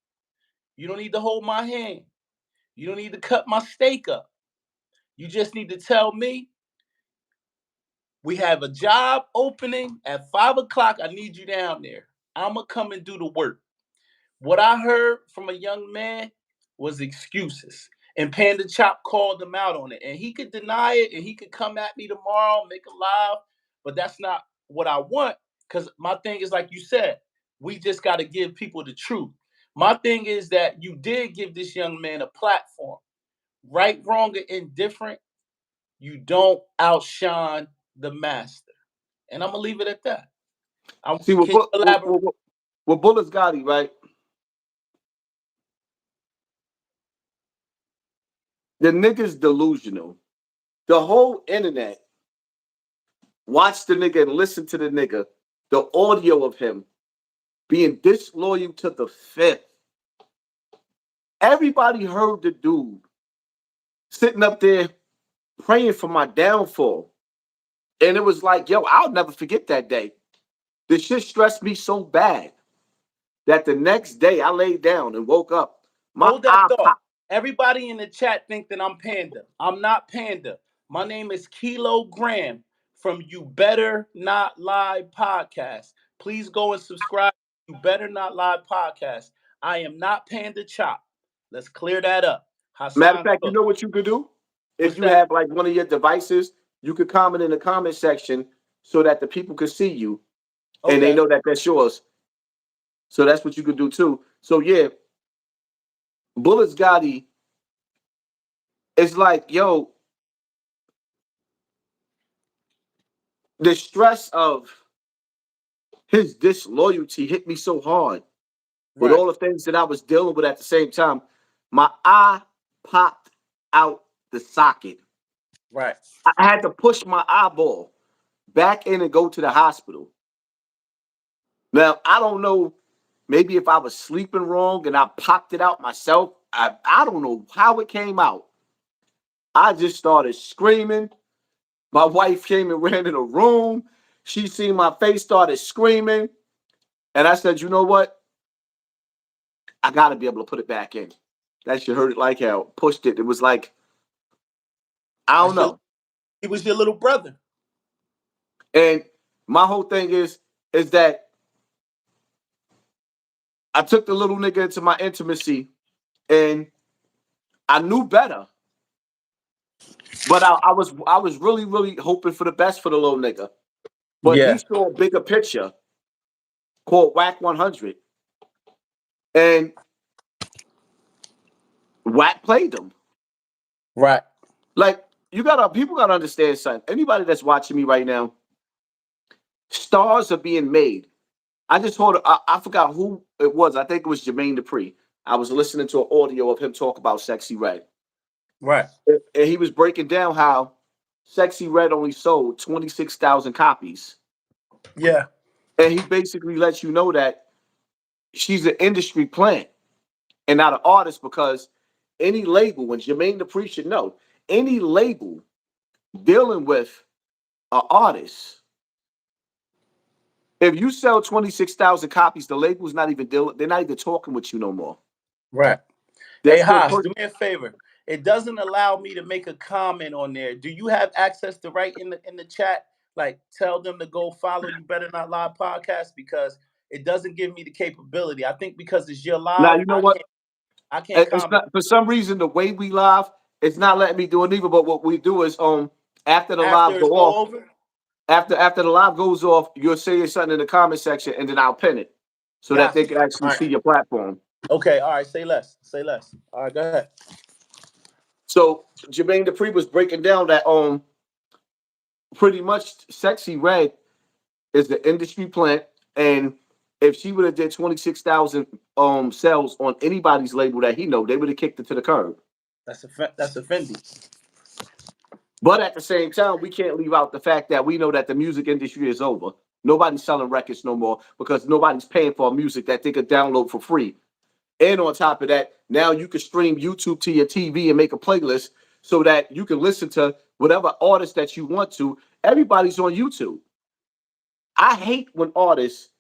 You don't need to hold my hand. You don't need to cut my steak up. You just need to tell me, we have a job opening at 5 o'clock. I need you down there. I'm going to come and do the work. What I heard from a young man was excuses. And Panda Chop called him out on it. And he could deny it, and he could come at me tomorrow, make a live. But that's not what I want. Because my thing is, like you said, we just got to give people the truth. My thing is that you did give this young man a platform. Right, wrong, or indifferent, you don't outshine the master. And I'm going to leave it at that. See, with Bullets Gotti, right? The nigga's delusional. The whole internet watch the nigga and listen to the nigga, the audio of him being disloyal to the fifth. Everybody heard the dude sitting up there praying for my downfall. And it was like, yo, I'll never forget that day. This shit stressed me so bad that the next day I laid down and woke up. Hold that thought. Everybody in the chat think that I'm Panda. I'm not Panda. My name is Kilogram from You Better Not Lie podcast. Please go and subscribe to You Better Not Lie podcast. I am not Panda Chop. Let's clear that up. Matter of HASSAN fact, you Cook. know what you could do? If What's you that? have like one of your devices, you could comment in the comment section so that the people could see you and they Okay. know that that's yours. So that's what you could do too. So yeah, Bullets Gotti is like, yo, the stress of his disloyalty hit me so hard with Right. all the things that I was dealing with at the same time. My eye popped out the socket. Right. I had to push my eyeball back in and go to the hospital. Now, I don't know, maybe if I was sleeping wrong and I popped it out myself, I don't know how it came out. I just started screaming. My wife came and ran in the room. She seen my face, started screaming. And I said, you know what? I got to be able to put it back in. That shit hurt it like hell. Pushed it. It was like, I don't That's your, know. he was your little brother. And my whole thing is that I took the little nigga into my intimacy and I knew better. But I was really, really hoping for the best for the little nigga. But he Yeah. saw a bigger picture called Whack 100. And Whack played them. Right. Like, people gotta understand something. Anybody that's watching me right now, stars are being made. I just heard, I forgot who it was. I think it was Jermaine Dupri. I was listening to an audio of him talk about Sexy Red. Right. And he was breaking down how Sexy Red only sold 26,000 copies. Yeah. And he basically lets you know that she's an industry plant and not an artist, because any label, and Jermaine Dupri should know, any label dealing with an artist, if you sell 26,000 copies, the label's not even dealing, they're not even talking with you no more. Right. They're Hey, still Haas, pushing. do me a favor. It doesn't allow me to make a comment on there. Do you have access to write in the chat? Like, tell them to go follow You Better Not Lie podcast, because it doesn't give me the capability. I think because it's your Now, live, you know what? I can't It's comment not, for some reason, the way we live, it's not letting me do it either. But what we do is, after the live after go it's go off, over. after the live goes off, you'll say something in the comment section, and then I'll pin it so that they Got you. can actually All see right. your platform. Okay. All right. Say less. Say less. All right. Go ahead. So Jermaine Dupri was breaking down that pretty much Sexy Red is the industry plant, and if she would have did 26,000 sales on anybody's label that he know, they would have kicked it to the curb. That's offending. But at the same time, we can't leave out the fact that we know that the music industry is over. Nobody's selling records no more because nobody's paying for music that they could download for free. And on top of that, now you can stream YouTube to your TV and make a playlist so that you can listen to whatever artist that you want to. Everybody's on YouTube. I hate when artists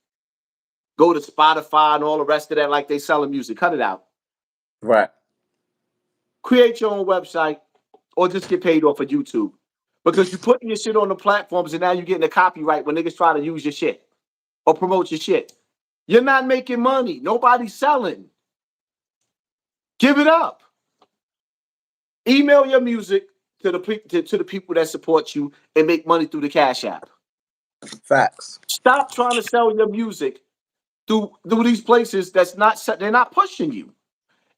go to Spotify and all the rest of that like they selling music. Cut it out. Right. Create your own website or just get paid off of YouTube. Because you're putting your shit on the platforms and now you're getting a copyright when niggas try to use your shit or promote your shit. You're not making money. Nobody's selling. Give it up. Email your music to the people that support you and make money through the Cash App. Facts. Stop trying to sell your music through these places they're not pushing you.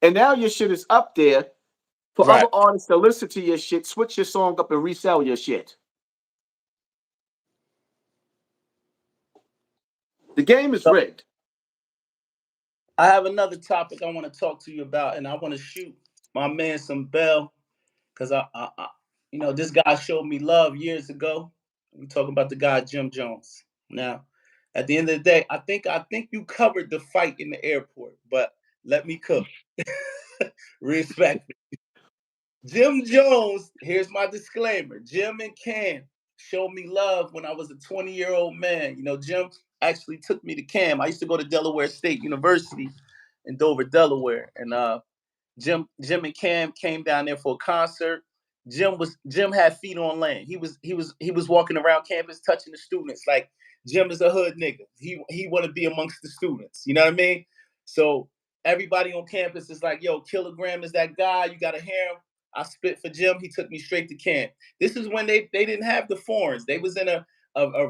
And now your shit is up there for Right. other artists to listen to your shit, switch your song up and resell your shit. The game is So rigged. I have another topic I want to talk to you about, and I want to shoot my man some bell, because this guy showed me love years ago. We talking about the guy Jim Jones. Now, at the end of the day, I think you covered the fight in the airport, but let me cook. Respect. Jim Jones, here's my disclaimer. Jim and Cam showed me love when I was a 20-year-old man. Jim actually took me to Cam. I used to go to Delaware State University in Dover, Delaware. And Jim and Cam came down there for a concert. Jim had feet on land. He was walking around campus touching the students. Like, Jim is a hood nigga. He want to be amongst the students. You know what I mean? So everybody on campus is like, yo, Kilogram is that guy. You gotta hear him. I spit for Jim. He took me straight to Cam. This is when they didn't have the foreigns. They was in a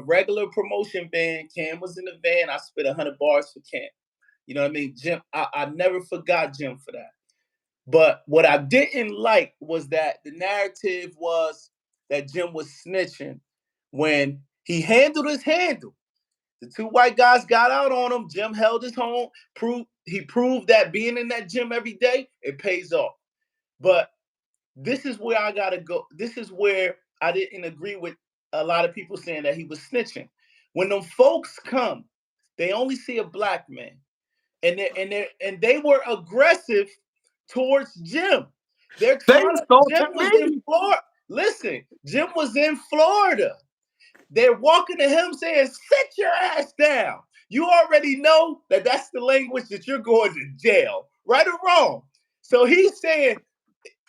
regular promotion van. Cam was in the van. I spit 100 bars for Cam. You know what I mean? Jim, I never forgot Jim for that. But what I didn't like was that the narrative was that Jim was snitching when he handled his handle. The two white guys got out on him. Jim held his own. He proved that being in that gym every day, it pays off. But this is where I gotta go. This is where I didn't agree with a lot of people saying that he was snitching. When them folks come, they only see a black man, and they were aggressive towards Jim. Jim was in Florida. Listen, Jim was in Florida. They're walking to him saying, sit your ass down. You already know that that's the language that you're going to jail, right or wrong. So he's saying,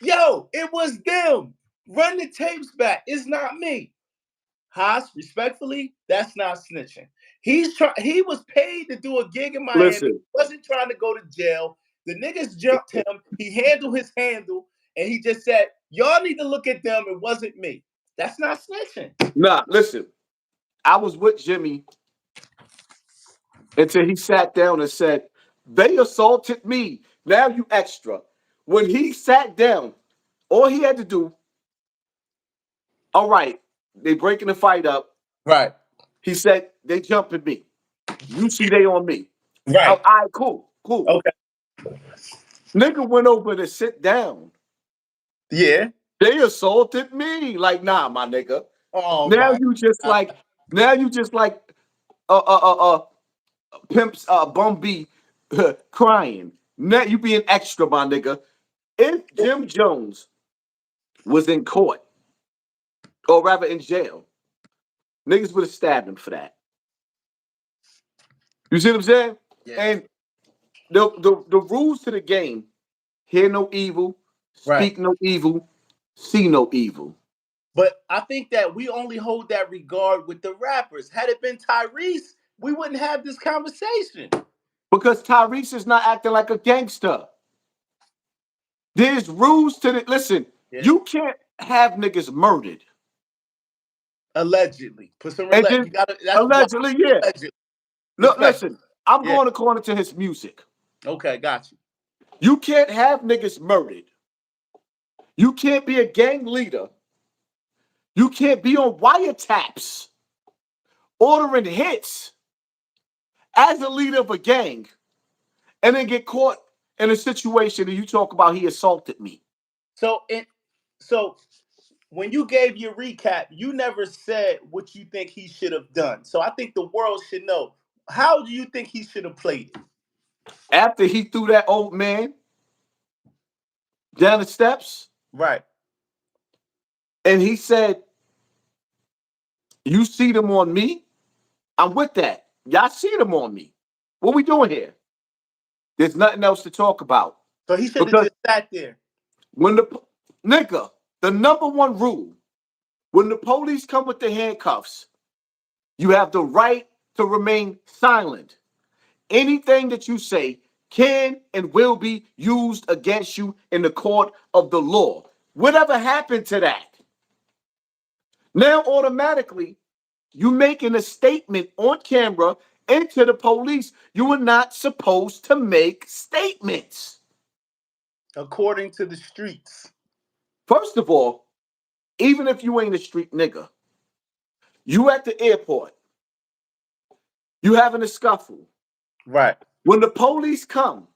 yo, it was them. Run the tapes back. It's not me. Haas, respectfully, that's not snitching. He was paid to do a gig in Miami. Listen. He wasn't trying to go to jail. The niggas jumped him. He handled his handle, and he just said, y'all need to look at them. It wasn't me. That's not snitching. Nah, listen. I was with Jimmy until he sat down and said, they assaulted me. Now you extra. When he sat down, all he had to do, all right, they breaking the fight up. Right. He said, they jumping me. You see they on me. Right. All right, cool. Okay. Nigga went over to sit down. Yeah. They assaulted me. Like, nah, my nigga. Oh, now you just like pimps Bun B crying. Now you being extra, my nigga. If Jim Jones was in court, or rather in jail, niggas would have stabbed him for that. You see what I'm saying? Yeah. And the rules to the game: hear no evil, speak no evil, see no evil. But I think that we only hold that regard with the rappers. Had it been Tyrese, we wouldn't have this conversation. Because Tyrese is not acting like a gangster. There's rules to it. Listen, you can't have niggas murdered. Allegedly. Put some allegedly, yeah. Allegedly. Look, listen, I'm going according to his music. Okay, got you. You can't have niggas murdered. You can't be a gang leader. You can't be on wiretaps, ordering hits as a leader of a gang, and then get caught in a situation that you talk about he assaulted me. So when you gave your recap, you never said what you think he should have done. So I think the world should know. How do you think he should have played it? After he threw that old man down the steps. Right. And he said, you see them on me? I'm with that. Y'all see them on me. What we doing here? There's nothing else to talk about. So he should have just sat there. When the number one rule, when the police come with the handcuffs, you have the right to remain silent. Anything that you say can and will be used against you in the court of the law. Whatever happened to that? Now, automatically, you making a statement on camera into the police. You are not supposed to make statements. According to the streets. First of all, even if you ain't a street nigga, you at the airport, you having a scuffle. Right. When the police come,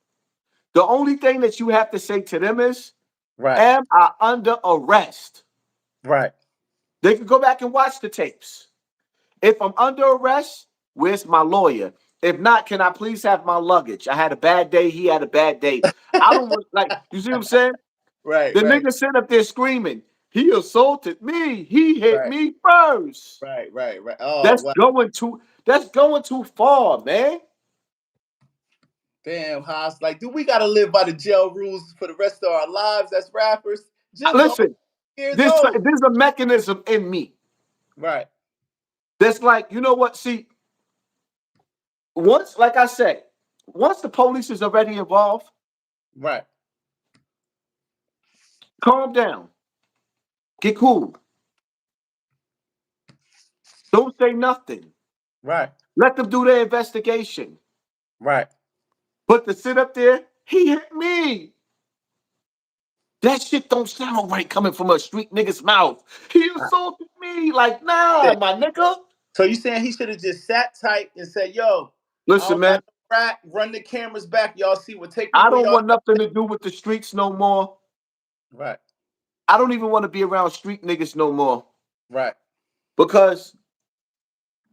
the only thing that you have to say to them is, right. Am I under arrest? Right. They can go back and watch the tapes. If I'm under arrest, where's my lawyer? If not, can I please have my luggage? I had a bad day. He had a bad day. I don't want, like, you see what I'm saying? Right. The nigga sitting up there screaming, he assaulted me. He hit me first. Right. Oh, that's going too far, man. Damn, Haas. Like, do we gotta live by the jail rules for the rest of our lives as rappers? Just Listen, years there's old. a mechanism in me Right. that's like, you know what? See, once, like I said, once the police is already involved, Right. calm down, get cool, don't say nothing, Right. let them do their investigation. Right. But to sit up there, he hit me. That shit don't sound right coming from a street nigga's mouth. He assaulted me. Like, nah, my nigga. So you saying he should have just sat tight and said, "Yo, I Listen, don't got man, no rap. Run the cameras back. Y'all see what? Take me I where don't y'all." want nothing to do with the streets no more. Right. I don't even want to be around street niggas no more. Right. Because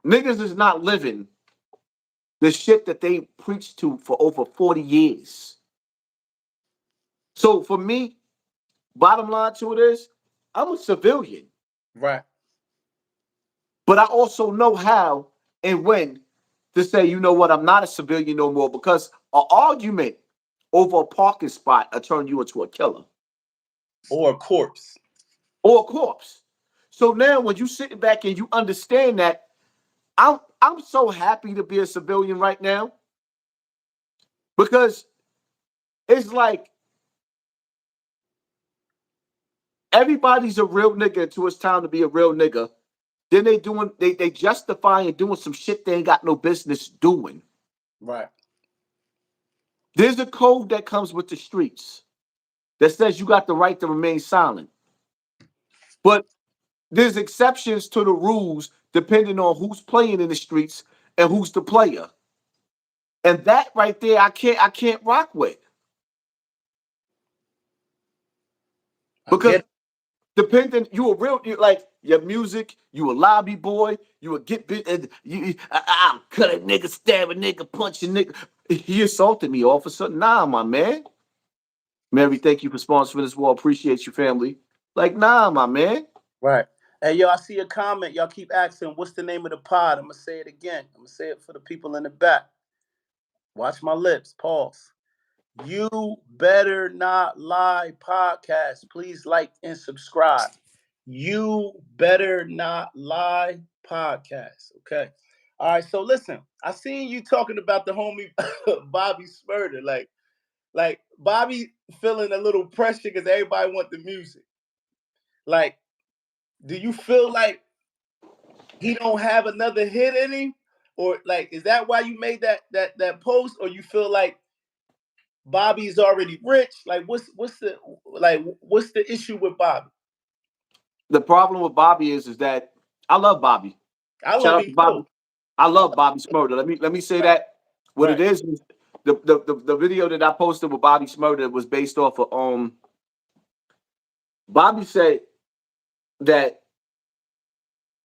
niggas is not living the shit that they preached to for over 40 years. So for me, bottom line to it is, I'm a civilian. Right. But I also know how and when to say, you know what, I'm not a civilian no more, because an argument over a parking spot will turn you into a killer. Or a corpse. Or a corpse. So now when you sitting back and you understand that, I'm so happy to be a civilian right now, because it's like everybody's a real nigga until it's time to be a real nigga. Then they justify and doing some shit they ain't got no business doing. Right. There's a code that comes with the streets that says you got the right to remain silent. But there's exceptions to the rules depending on who's playing in the streets and who's the player. And that right there, I can't rock with. I Because get it. depending, you like your music, you a lobby boy, you a get bit, and I'll cut a nigga, stab a nigga, punch a nigga. He assaulted me all of a sudden. Nah, my man. Mary, thank you for sponsoring this wall. Appreciate you, family. Like, nah, my man. Right. Hey, yo, I see a comment. Y'all keep asking, what's the name of the pod? I'm gonna say it again. I'm gonna say it for the people in the back. Watch my lips. Pause. You Better Not Lie podcast. Please like and subscribe. You Better Not Lie podcast. Okay. All right. So listen, I seen you talking about the homie Bobby Shmurda. Like Bobby feeling a little pressure because everybody want the music. Like, do you feel like he don't have another hit in him? Or like, is that why you made that post? Or you feel like Bobby's already rich? Like, what's the issue with Bobby? The problem with Bobby is that I love Bobby. I Shout love out to him Bobby. too. I love Bobby Shmurda. Let me say Right, that. What it right, is the video that I posted with Bobby Shmurda was based off of Bobby said that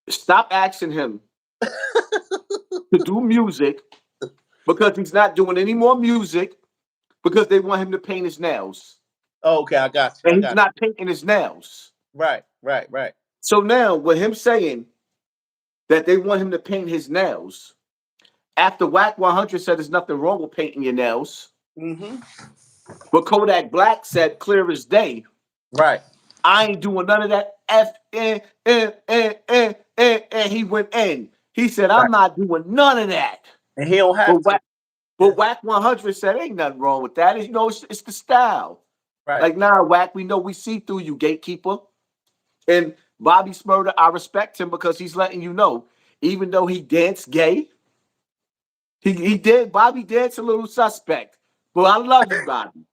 stop asking him to do music because he's not doing any more music because they want him to paint his nails. Oh, okay, I got you. I And he's got not painting his nails. you. Right, right, right. So now with him saying that they want him to paint his nails, after Whack 100 said there's nothing wrong with painting your nails, Mm-hmm. but Kodak Black said clear as day, Right. I ain't doing none of that and he went in. He said, Right. I'm not doing none of that. And he don't have But to. Whack 100 said, ain't nothing wrong with that. It's the style. Right. Like, nah, Whack, we know we see through you, gatekeeper. And Bobby Shmurda, I respect him because he's letting you know, even though he danced gay, he did. Bobby danced a little suspect. But I love you, Bobby.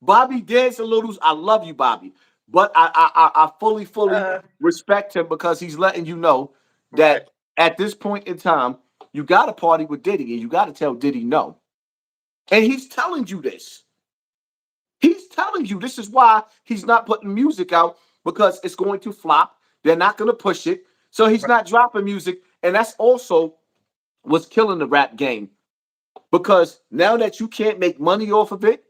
Bobby danced a little. I love you, Bobby. But I fully Uh, respect him because he's letting you know right. that at this point in time, you got to party with Diddy and you got to tell Diddy no. And he's telling you this. He's telling you this is why he's not putting music out, because it's going to flop. They're not going to push it. So he's Right. not dropping music. And that's also what's killing the rap game. Because now that you can't make money off of it,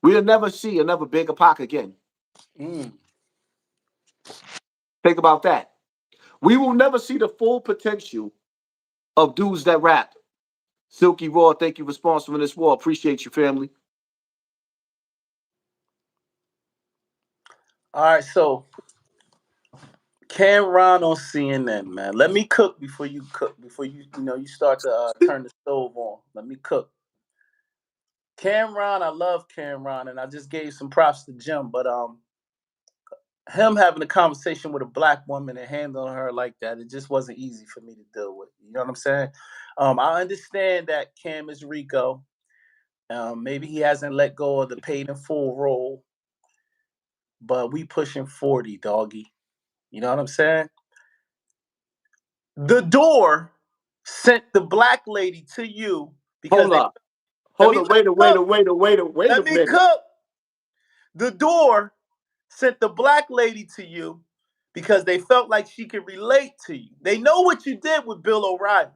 we'll never see another Bigger Pac again. Mm. Think about that. We will never see the full potential of dudes that rap Silky Raw, thank you for sponsoring this war. Appreciate you, family. All right, so Cameron on CNN, man. Let me cook before you cook. Before you start to turn the stove on. Let me cook. Cameron, I love Cameron, and I just gave some props to Jim, but him having a conversation with a black woman and handling her like that, it just wasn't easy for me to deal with. You know what I'm saying? I understand that Cam is Rico. Maybe he hasn't let go of the paid in full role, but we pushing 40, doggy. You know what I'm saying? The door sent the black lady to you because Hold they up. let Hold me up. Wait cook. a Let me minute. cook. The door sent the black lady to you because they felt like she could relate to you. They know what you did with Bill O'Reilly.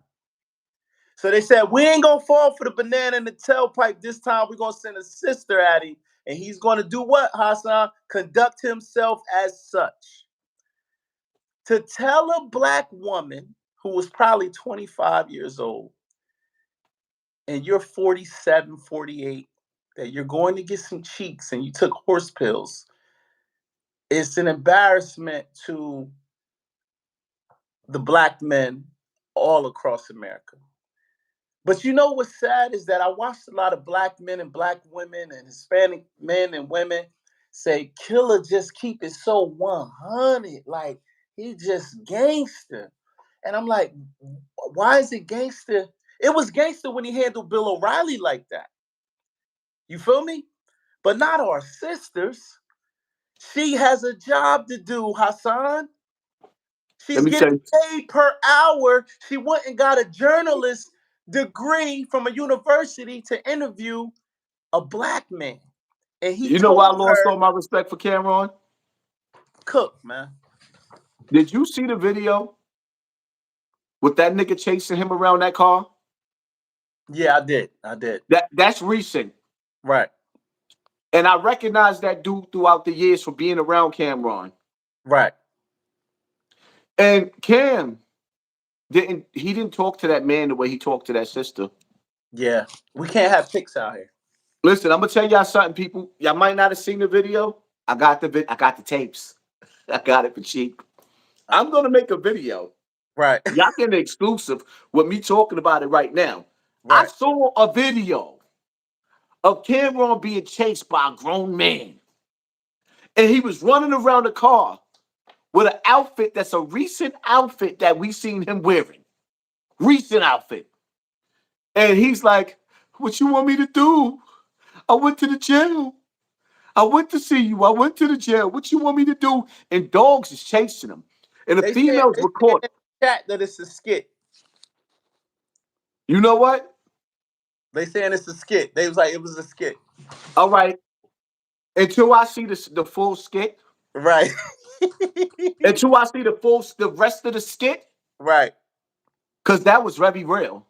So they said, we ain't gonna fall for the banana in the tailpipe this time. We're gonna send a sister at him. And he's gonna do what, Hassan? Conduct himself as such. To tell a black woman who was probably 25 years old and you're 47, 48, that you're going to get some cheeks and you took horse pills, it's an embarrassment to the black men all across America. But you know what's sad is that I watched a lot of black men and black women and Hispanic men and women say, Killer just keep it so 100. Like, he just gangster. And I'm like, why is it gangster? It was gangster when he handled Bill O'Reilly like that. You feel me? But not our sisters. She has a job to do, Hassan. Let She's me tell getting you. paid per hour. She went and got a journalist degree from a university to interview a black man. And he You know why I told lost her, all my respect for Cameron? cook, man. Did you see the video with that nigga chasing him around that car? Yeah, I did. I did. That's recent. Right. And I recognized that dude throughout the years for being around Cameron. Right. And Cam didn't talk to that man the way he talked to that sister. Yeah. We can't have pics out here. Listen, I'm gonna tell y'all something, people. Y'all might not have seen the video. I got the tapes. I got it for cheap. I'm gonna make a video. Right. Y'all get an exclusive with me talking about it right now. I Right. saw a video of Cameron being chased by a grown man. And he was running around the car with an outfit that's a recent outfit that we seen him wearing. Recent outfit. And he's like, what you want me to do? I went to the jail. I went to see you. I went to the jail. What you want me to do? And dogs is chasing him. And the They said females were in caught. the chat that it's a skit. You know what? They saying it's a skit. They was like, it was a skit. All right. Until I see the full skit, Right. until I see the rest of the skit, Right. because that was very real.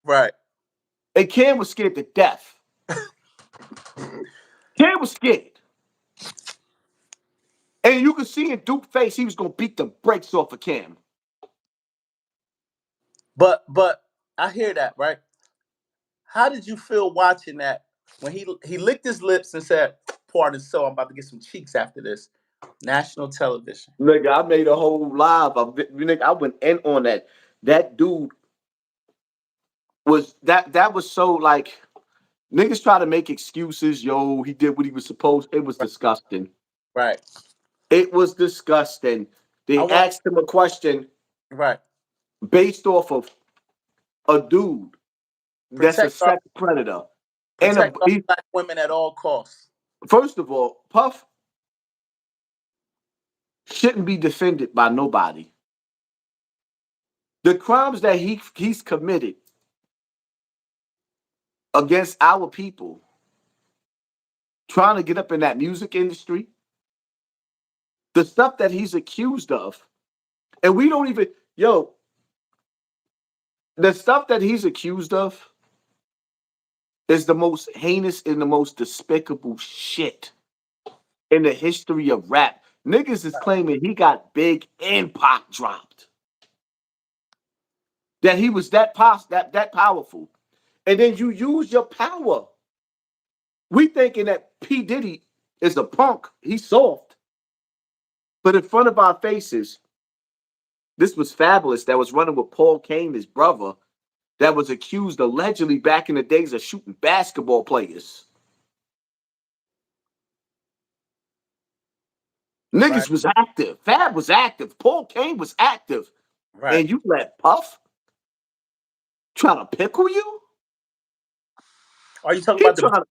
Right. And Cam was scared to death. Cam was scared. And you could see in Duke's face, he was gonna beat the brakes off of Cam. But I hear that, right? How did you feel watching that when he licked his lips and said, "Pardon, so I'm about to get some cheeks after this." National television. Nigga, I made a whole live. I went in on that. That dude that was so like niggas try to make excuses. Yo, he did what he was supposed. It was Right. disgusting. Right. It was disgusting. I They want asked him a question right. based off of a dude that's a Protect our sex predator. And protect our black women at all costs. first of all, Puff shouldn't be defended by nobody. The crimes that he's committed against our people, trying to get up in that music industry, the stuff that he's accused of, and we don't even, yo, the stuff that he's accused of is the most heinous and the most despicable shit in the history of rap. Niggas is claiming he got Big and Pac dropped. That he was that powerful. and then you use your power. We thinking that P. Diddy is a punk. He's soft. But in front of our faces, this was Fabulous that was running with Paul Kane, his brother, that was accused allegedly back in the days of shooting basketball players. Niggas was active. Fab was active. Paul Kane was active. Right. And you let Puff try to pickle you? Are you talking He about the? trying to,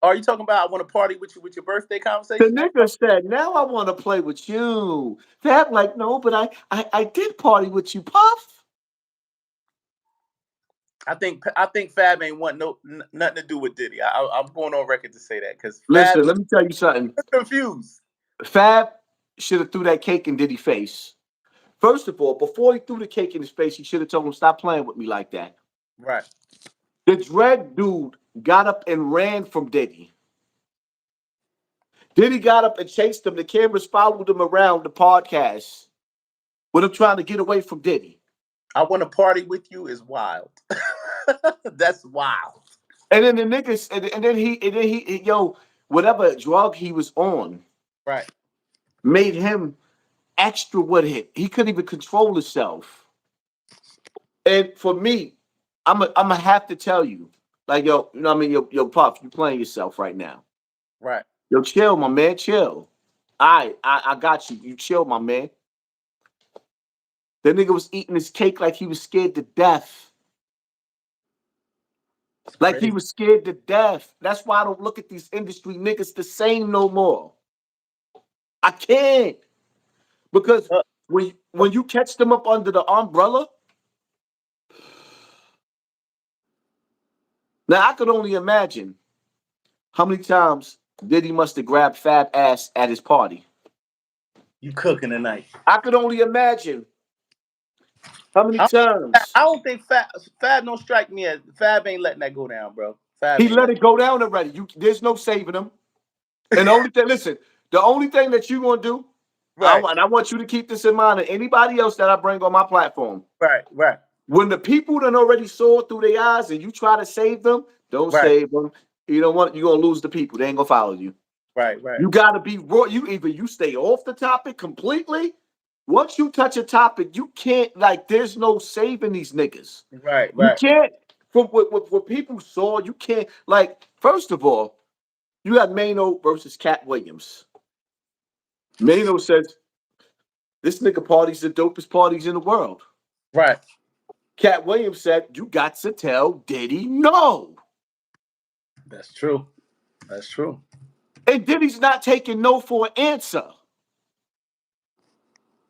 Are you talking about I want to party with you with your birthday the conversation? nigga said, now I want to play with you. Fab like, no, but I did party with you, Puff. I think Fab ain't want nothing to do with Diddy. I'm going on record to say that because Fab Listen, let me tell you something. is confused. Fab should have threw that cake in Diddy's face. First of all, before he threw the cake in his face, he should have told him, stop playing with me like that. Right. The dread dude got up and ran from Diddy. Diddy got up and chased him. The cameras followed him around the podcast with him trying to get away from Diddy. I want to party with you is wild. That's wild. And then the niggas, and then he, yo, whatever drug he was on Right. made him extra with it. He couldn't even control himself. And for me, I'm gonna have to tell you, like, yo, you know what I mean, yo, Puff, you playing yourself right now. Right. Yo, chill, my man, chill. I got you. You chill, my man. The nigga was eating his cake like he was scared to death. Like he was scared to death. That's why I don't look at these industry niggas the same no more. I can't. Because when you catch them up under the umbrella, now I could only imagine how many times Diddy must have grabbed Fab ass at his party. You cooking tonight. I could only imagine how many times I don't think Fab don't strike me as Fab ain't letting that go down, bro. Fab he ain't let letting. it go down already. There's no saving him. And the only thing, listen, the only thing that you're gonna do, Right. and I want you to keep this in mind, and anybody else that I bring on my platform, Right. Right. when the people that already saw through their eyes and you try to save them, don't Right. save them. You don't want, you're gonna lose the people. They ain't gonna follow you. Right. Right. You gotta be raw. You either you stay off the topic completely. Once you touch a topic, you can't, like, there's no saving these niggas. Right. You Right. can't, from what people saw, you can't, like, first of all, you got Mano versus Cat Williams. Mano says, this nigga party's the dopest parties in the world. Right. Cat Williams said, you got to tell Diddy no. That's true. That's true. And Diddy's not taking no for an answer.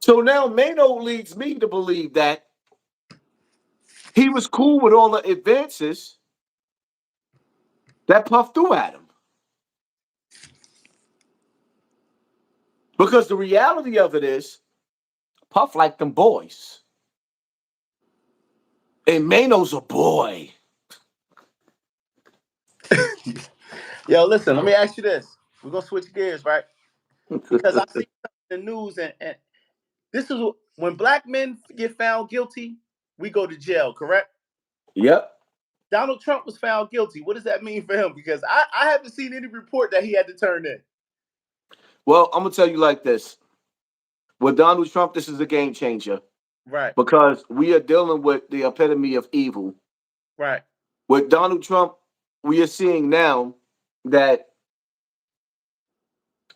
So now Mano leads me to believe that he was cool with all the advances that Puff threw at him. Because the reality of it is, Puff liked them boys. And Mano's a boy. Yo, listen, let me ask you this. We're gonna switch gears, right? Because I see the news and this is when black men get found guilty, we go to jail, correct? Yep. Donald Trump was found guilty. What does that mean for him? Because I haven't seen any report that he had to turn in. Well, I'm going to tell you like this. With Donald Trump, this is a game changer. Right. Because we are dealing with the epitome of evil. Right. With Donald Trump, we are seeing now that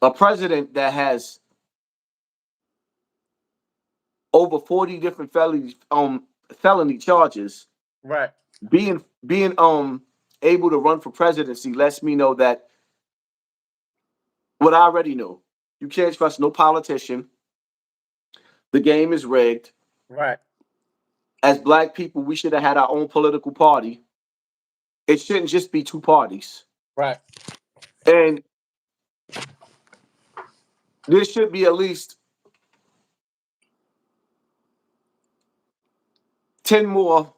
a president that has over 40 different felony charges, Right. being able to run for presidency lets me know that what I already know. You can't trust no politician. The game is rigged. Right. As black people, we should have had our own political party. It shouldn't just be two parties. Right. And there should be at least 10 more,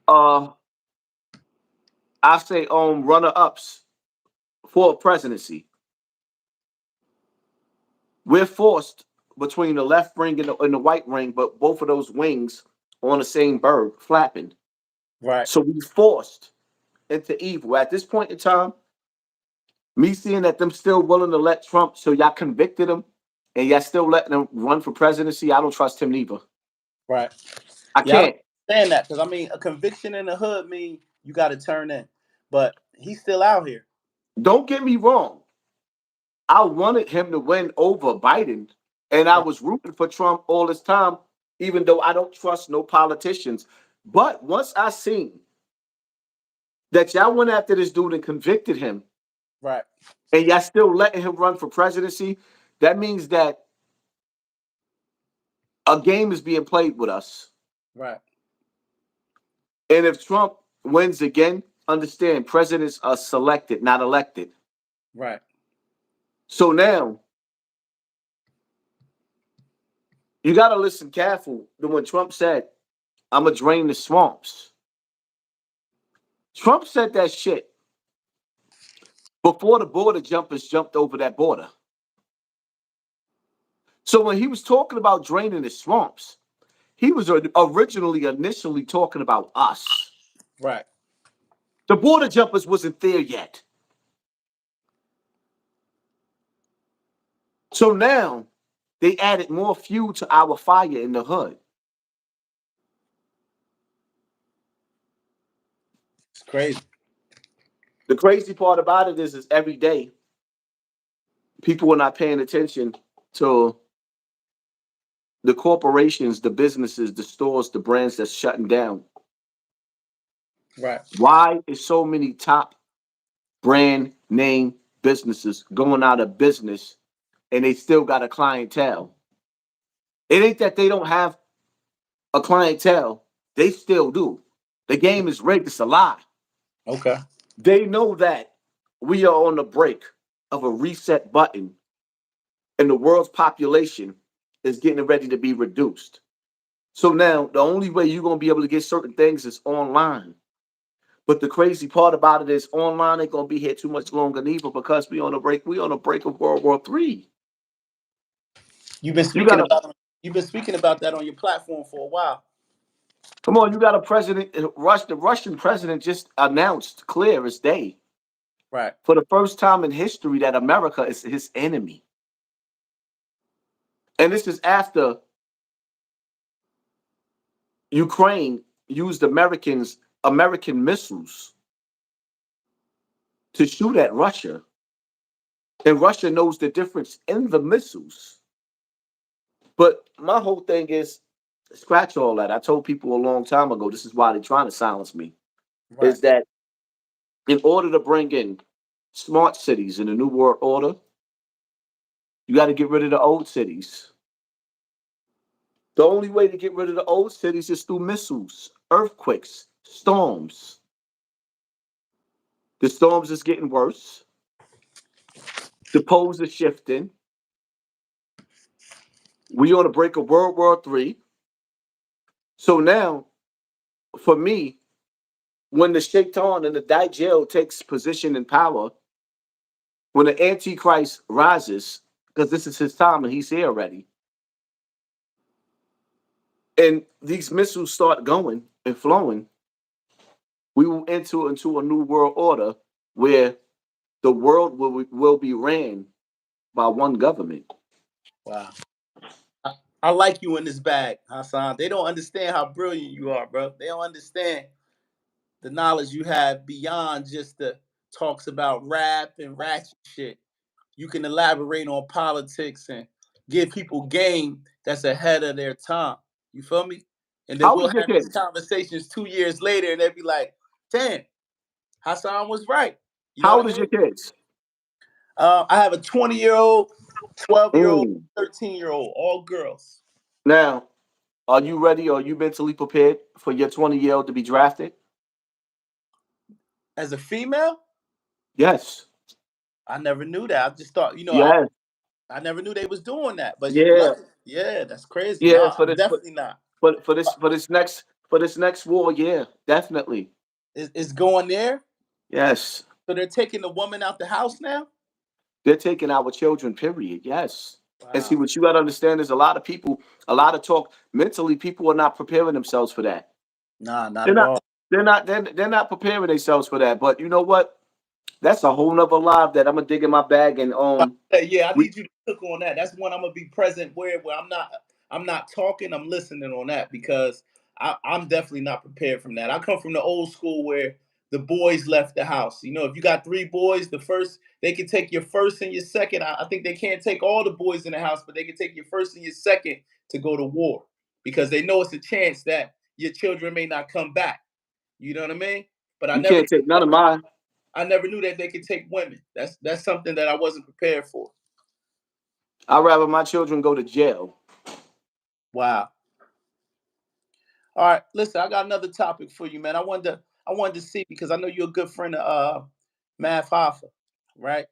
I say, runner-ups for a presidency. We're forced between the left ring and the white ring, but both of those wings on the same bird flapping. Right. So we forced into evil. At this point in time, me seeing that them still willing to let Trump, so y'all convicted him and y'all still letting him run for presidency, I don't trust him neither. Right. I Yeah, I don't can't. understand that because I mean, a conviction in the hood mean you got to turn in, but he's still out here. Don't get me wrong. I wanted him to win over Biden, and I Right. was rooting for Trump all this time, even though I don't trust no politicians. But once I seen that y'all went after this dude and convicted him, Right. and y'all still letting him run for presidency, that means that a game is being played with us. Right. And if Trump wins again, understand presidents are selected, not elected. Right. So now you got to listen careful to when Trump said, I'm going to drain the swamps. Trump said that shit before the border jumpers jumped over that border. So when he was talking about draining the swamps, he was initially talking about us. Right. The border jumpers wasn't there yet. So now they added more fuel to our fire in the hood. It's crazy. The crazy part about it is every day people are not paying attention to the corporations, the businesses, the stores, the brands that's shutting down. Right. Why is so many top brand name businesses going out of business and they still got a clientele? It ain't that they don't have a clientele, they still do. The game is rigged, it's a lie. Okay. They know that we are on the brink of a reset button and the world's population is getting ready to be reduced. So now the only way you're going to be able to get certain things is online. But the crazy part about it is online ain't going to be here too much longer neither because we on a break of World War III. You've been You speaking got a about you've been speaking about that on your platform for a while. Come on, you got a president. The Russian president just announced clear as day Right. for the first time in history that America is his enemy. And this is after Ukraine used American missiles to shoot at Russia. And Russia knows the difference in the missiles. But my whole thing is scratch all that. I told people a long time ago, this is why they're trying to silence me, Right. is that in order to bring in smart cities in the New World Order, you got to get rid of the old cities. The only way to get rid of the old cities is through missiles, earthquakes, storms. The storms is getting worse. The poles are shifting. We on the brink of World War III. So now, for me, when the Shaitan and the Dajjal takes position in power, when the Antichrist rises, because this is his time and he's here already, and these missiles start going and flowing, we will enter into a new world order where the world will be ran by one government. Wow. I like you in this bag, Hassan. They don't understand how brilliant you are, bro. They don't understand the knowledge you have beyond just the talks about rap and ratchet shit. You can elaborate on politics and give people game that's ahead of their time. You feel me? And then How we'll old is your have these kids? conversations 2 years later, and they'll be like, "Damn, Hassan was right." You know How what old I is your mean? kids? I have a 20-year-old, 12-year-old, Mm. 13-year-old, all girls. Now, are you ready or are you mentally prepared for your 20-year-old to be drafted? As a female, Yes. I never knew that. I just thought, Yes. I never knew they was doing that. But Yeah. lucky, yeah, that's crazy. Yeah. Nah, I'm definitely not. For this next war, yeah, definitely. It's going there. Yes. So they're taking the woman out the house now. They're taking our children, period. Yes. And see, Wow. what you got to understand is a lot of people, a lot of talk mentally, people are not preparing themselves for that. Nah, not They're at not, all. They're not preparing themselves for that. But you know what? That's a whole nother live that I'm gonna dig in my bag and Yeah, I we need you to cook on that. That's one I'm gonna be present where I'm not talking, I'm listening on that because I'm definitely not prepared from that. I come from the old school where the boys left the house. You know, if you got three boys, the first they can take your first and your second. I think they can't take all the boys in the house, but they can take your first and your second to go to war because they know it's a chance that your children may not come back. You know what I mean? But you can't take none of mine. I never knew that they could take women. That's something that I wasn't prepared for. I'd rather my children go to jail. Wow. All right, listen, I got another topic for you, man. I wanted to see because I know you're a good friend of Math Hoffa, right?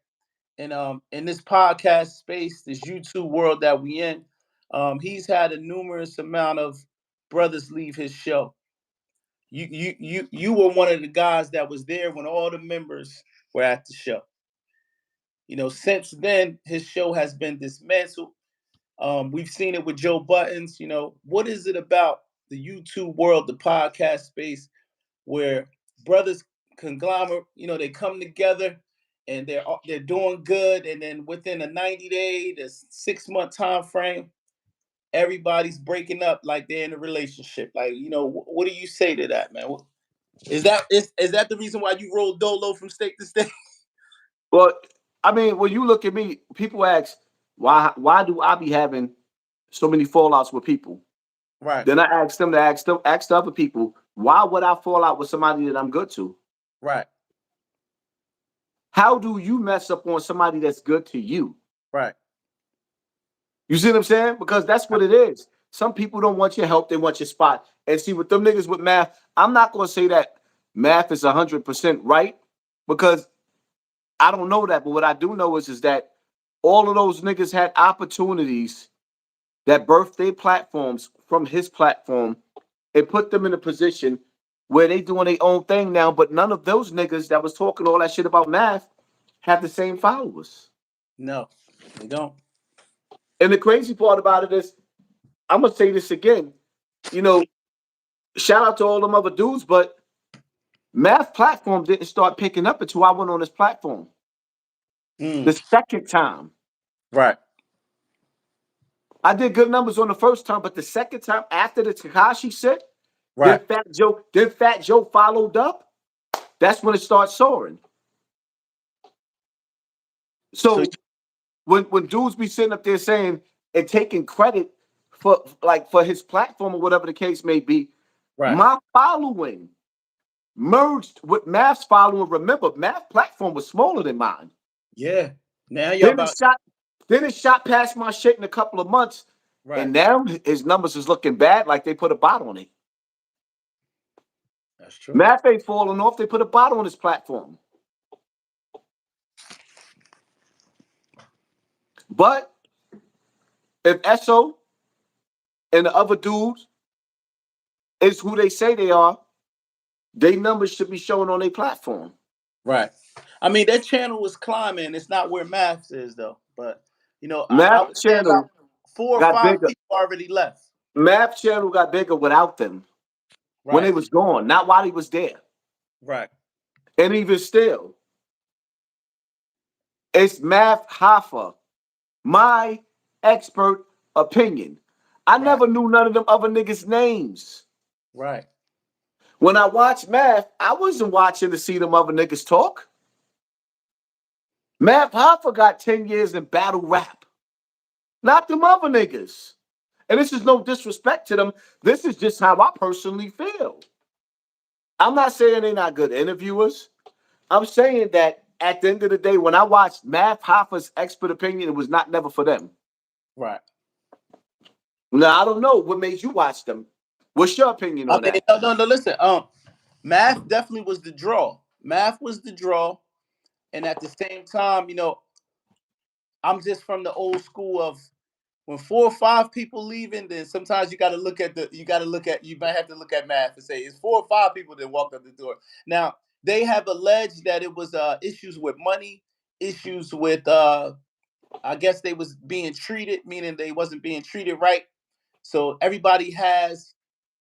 And in this podcast space, this YouTube world that we in, he's had a numerous amount of brothers leave his show. You were one of the guys that was there when all the members were at the show. You know, since then his show has been dismantled. We've seen it with Joe Buttons. You know, what is it about the YouTube world, the podcast space, where brothers conglomerate, you know, they come together and they're doing good, and then within a 90-day to 6-month time frame, everybody's breaking up like they're in a relationship. Like, you know, what do you say to that, man? Is that the reason why you roll dolo from state to state? Well, I mean, when you look at me, people ask why do I be having so many fallouts with people? Right, Then I ask them to ask the other people, why would I fall out with somebody that I'm good to? right, How do you mess up on somebody that's good to you? right. You see what I'm saying? Because that's what it is. Some people don't want your help, they want your spot. And see, with them niggas with math, I'm not gonna say that math is 100% right because I don't know that. But what I do know is that all of those niggas had opportunities that birthed their platforms from his platform and put them in a position where they doing their own thing now. But none of those niggas that was talking all that shit about math have the same followers. No, they don't. And the crazy part about it is, I'm gonna say this again. You know, shout out to all them other dudes, but math platform didn't start picking up until I went on this platform. Mm, The second time. right, I did good numbers on the first time, but the second time after the Takashi shit, right. Then Fat Joe followed up. That's when it starts soaring. So So when dudes be sitting up there saying and taking credit for his platform or whatever the case may be, right, my following merged with Math's following. Remember, Math platform was smaller than mine. yeah. Now y'all Then it about shot, then it shot past my shit in a couple of months, right. and now his numbers is looking bad, like they put a bot on it. That's true. Math ain't falling off; they put a bot on his platform. But if Esso and the other dudes is who they say they are, their numbers should be showing on their platform. Right. I mean, that channel was climbing. It's not where Maths is though. But you know, I Math would say about channel 4 or got 5 bigger. people already left. Math channel got bigger without them when Right. they was gone, not while he was there. Right. And even still, it's Math Hoffa, my expert opinion. I Right. never knew none of them other niggas' names. Right. When I watched Math, I wasn't watching to see them other niggas talk. Math Hoffa got 10 years in battle rap, not them other niggas. And this is no disrespect to them. This is just how I personally feel. I'm not saying they're not good interviewers. I'm saying that at the end of the day, when I watched Math Hoffa's expert opinion, it was not never for them. Right. Now, I don't know what made you watch them. What's your opinion I on mean, that? no. Listen. Math definitely was the draw. Math was the draw, and at the same time, you know, I'm just from the old school of when 4 or 5 people leaving, then sometimes you might have to look at Math and say it's 4 or 5 people that walked up the door. Now they have alleged that it was issues with money, issues with I guess they was being treated, meaning they wasn't being treated right. So everybody has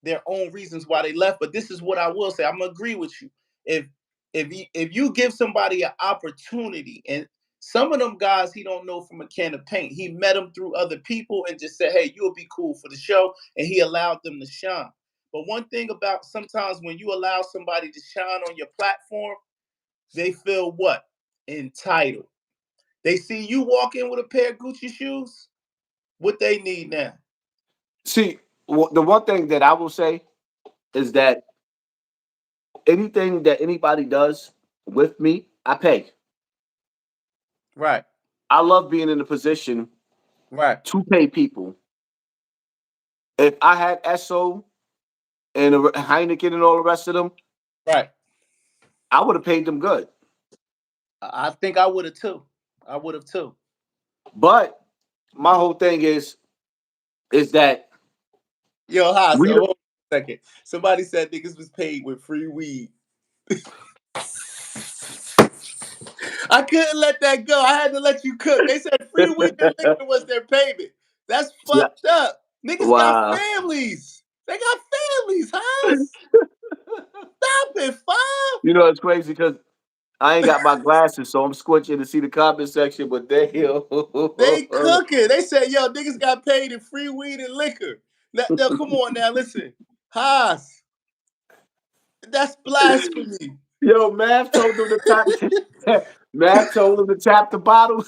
their own reasons why they left. But this is what I will say. I'm gonna agree with you. If you give somebody an opportunity, and some of them guys he don't know from a can of paint. He met them through other people and just said, "Hey, you'll be cool for the show," and he allowed them to shine. But one thing about sometimes when you allow somebody to shine on your platform, they feel what? Entitled. They see you walk in with a pair of Gucci shoes. What they need now? See, the one thing that I will say is that anything that anybody does with me, I pay. Right. I love being in a position Right. to pay people. If I had Esso and Heineken and all the rest of them, Right. I would have paid them good. I think I would have too. I would have too. But my whole thing is that Yo, Haas, we hold on a second. Somebody said niggas was paid with free weed. I couldn't let that go. I had to let you cook. They said free weed and liquor was their payment. That's yeah, fucked up. Niggas got wow. families. They got families, Haas. Stop it, Five. You know, it's crazy because I ain't got my glasses, so I'm squinching to see the comment section, but They damn. cooking. They said, yo, niggas got paid in free weed and liquor. Now come on now, listen. Haas. That's blasphemy. Yo, Mav told them to tap. Mav told them to tap the bottle.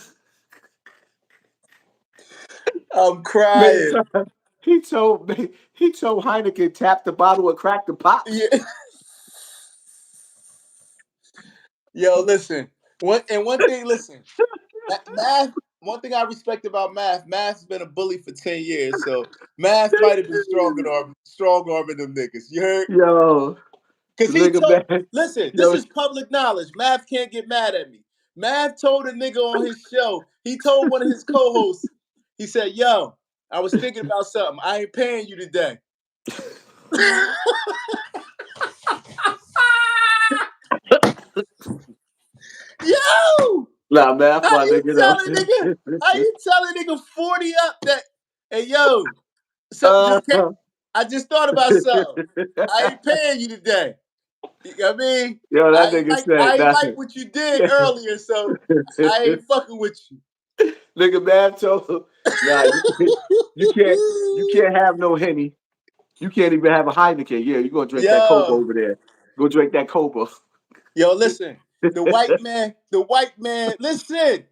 I'm Nigga, crying. he told Heineken tap the bottle and crack the pops. Yeah. Yo, listen. One thing, listen. Math. One thing I respect about Math's been a bully for 10 years, so Math might have been strong arming them niggas. You heard? Yo, Because he nigga, told, man. listen, this Yo, is public knowledge. Math can't get mad at me. Math told a nigga on his show, he told one of his co-hosts, he said, yo, I was thinking about something. I ain't paying you today. Yo! nah, Mav, How my you nigga, tell a nigga? How you tell a nigga 40 up that? Hey yo, something just came. I just thought about something. I ain't paying you today. You know what I mean? Yo, that nigga I said ain't that. like what you did earlier, so I ain't fucking with you. Nigga, Mav told him, nah, you can't have no Henny. You can't even have a Heineken. Yeah, you gonna drink that Coke Yo, over there. Go drink that Copa. yo, listen. The white man, listen.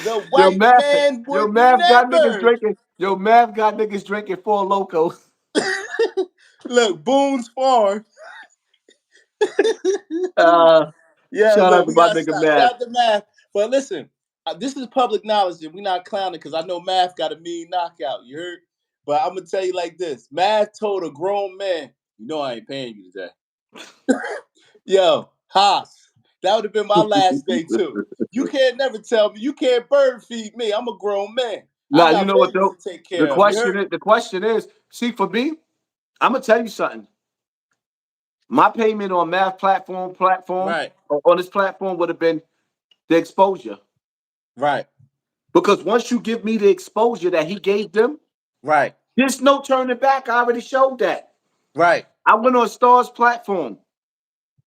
The Yo, white Mav, man yo, would Mav got niggas never. drinking. Yo, Mav got niggas drinking Four Loko. Look, Boone's Farm. Yeah, Shout out look, to we my gotta nigga stop. Mav. Shout out to Math. But listen, this is public knowledge, and we're not clowning because I know Math got a mean knockout. You heard? But I'm gonna tell you like this: Math told a grown man, "You know I ain't paying you today." Yo, Haas, that would have been my last day too. You can't never tell me you can't bird feed me. I'm a grown man. I Nah, you got know what babies though? to take care of. You heard? The question is, see, for me, I'm gonna tell you something. My payment on Mav platform Right, on this platform would have been the exposure. right, Because once you give me the exposure that he gave them, right, there's no turning back. I already showed that. right, I went on Star's platform,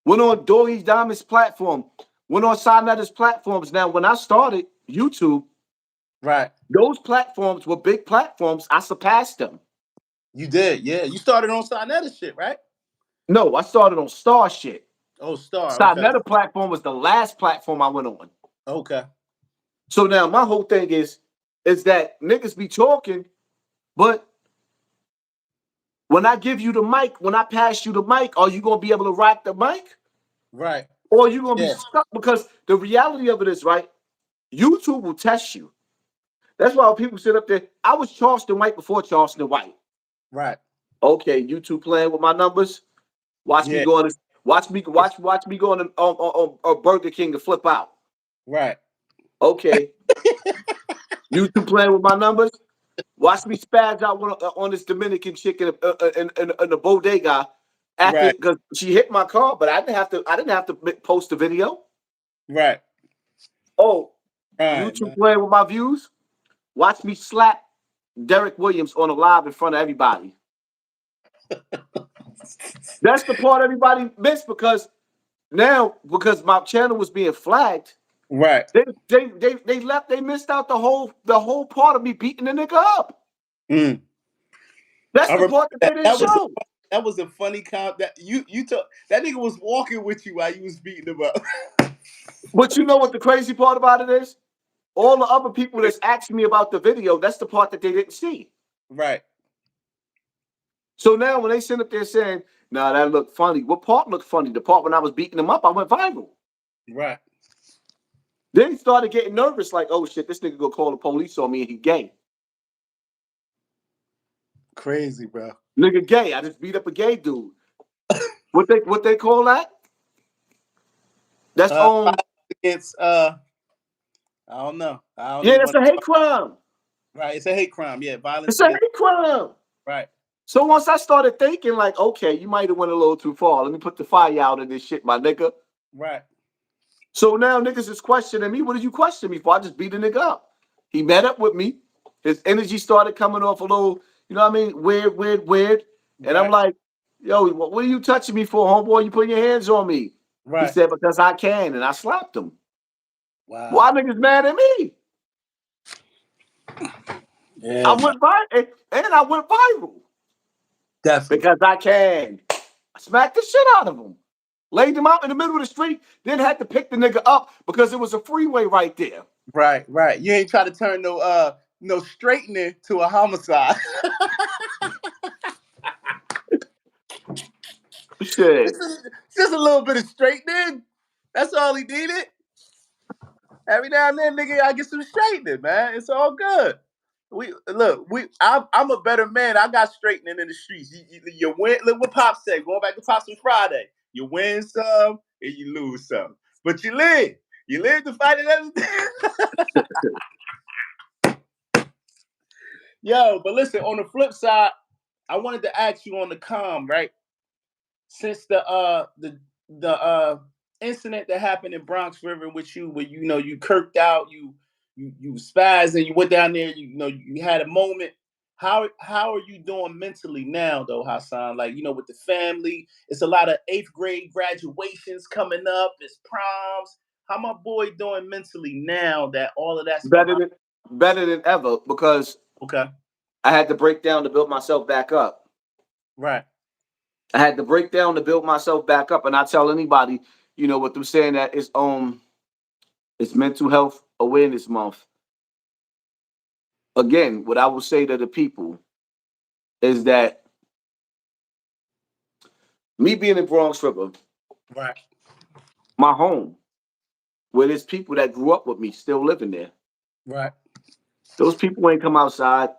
went on Dory's Diamond's platform, went on Sinetta's platforms. Now, when I started YouTube, right. those platforms were big platforms. I surpassed them. You did, yeah. You started on Sinetta shit, right? No, I started on Star shit. Oh, Star. Okay, Sinetta platform was the last platform I went on. okay. So now my whole thing is that niggas be talking, but when I give you the mic, when I pass you the mic, are you gonna be able to rock the mic? Right. Or are you gonna be Yeah. stuck? Because the reality of it is, right, YouTube will test you. That's why when people sit up there. I was Charleston White before Charleston White. Right. Okay, YouTube playing with my numbers. Watch me Yeah. go on this, watch me go on Burger King to flip out. Right. Okay. YouTube playing with my numbers. Watch me spaz out on this Dominican chick in the bodega after Right. because she hit my car, but I didn't have to post a video. Right. Oh, Right, YouTube man. playing with my views. Watch me slap Derek Williams on a live in front of everybody. That's the part everybody missed because my channel was being flagged, Right. they left, they missed out the whole part of me beating the nigga up. Mm. That's I the remember part that they didn't show. that was a funny count that you took. That nigga was walking with you while you was beating him up. But you know what the crazy part about it is? All the other people that's asking me about the video, that's the part that they didn't see. Right. So now when they sit up there saying, nah, that looked funny. What part looked funny? The part when I was beating him up, I went viral. Right. Then he started getting nervous, like, oh shit, this nigga gonna call the police on me and he gay. Crazy, bro. Nigga gay. I just beat up a gay dude. What they call that? That's It's I don't know. I don't yeah, even that's want a hate crime. Right. It's a hate crime. Yeah, violence It's a against. hate crime. Right. So once I started thinking, like, okay, you might have went a little too far. Let me put the fire out of this shit, my nigga. Right. So now niggas is questioning me. What did you question me for? I just beat a nigga up. He met up with me. His energy started coming off a little, you know what I mean? Weird. And I'm like, yo, what are you touching me for, homeboy? You putting your hands on me. He Right. said, because I can. And I slapped him. Wow. Why niggas mad at me? Yeah. I went viral. And I went viral. Definitely. Because I can. I smacked the shit out of him. Laid him out in the middle of the street, then had to pick the nigga up because it was a freeway right there. Right. Right. You ain't try to turn no straightening to a homicide. Shit. Just a little bit of straightening. That's all he needed. Every now and then, nigga, I get some straightening, man. It's all good. I'm a better man. I got straightening in the streets. You win. Look what Pop said. Going back to Pops on Friday, you win some and you lose some, but you live. You live to fight another day. Yo, but listen. On the flip side, I wanted to ask you on the calm, right? Since the incident that happened in Bronx River with you, where you kirked out, you spazzed, and you went down there. You had a moment. How are you doing mentally now, though, Hassan? Like with the family, it's a lot of 8th grade graduations coming up. It's proms. How my boy doing mentally now that all of that's better than ever because okay. I had to break down to build myself back up. Right. I had to break down to build myself back up, and I tell anybody, with them saying that it's Mental Health Awareness Month. Again, what I will say to the people is that me being in Bronx River, Right. my home, where there's people that grew up with me still living there. Right. Those people ain't come outside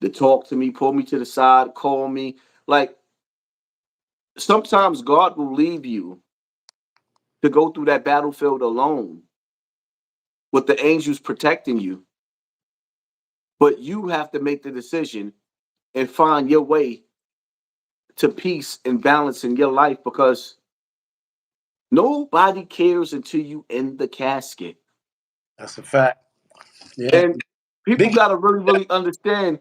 to talk to me, pull me to the side, call me. Like, sometimes God will leave you to go through that battlefield alone with the angels protecting you. But you have to make the decision and find your way to peace and balance in your life because nobody cares until you in the casket. That's a fact. Yeah. And people got to really, really understand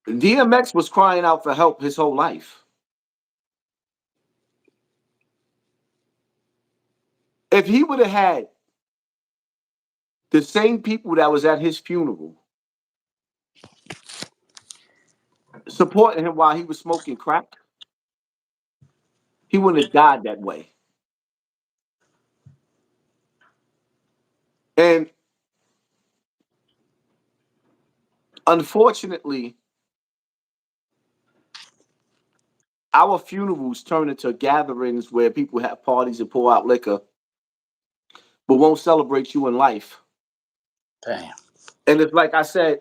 DMX was crying out for help his whole life. If he would have had the same people that was at his funeral supporting him while he was smoking crack, he wouldn't have died that way. And unfortunately, our funerals turn into gatherings where people have parties and pour out liquor, but won't celebrate you in life. Damn. And it's like I said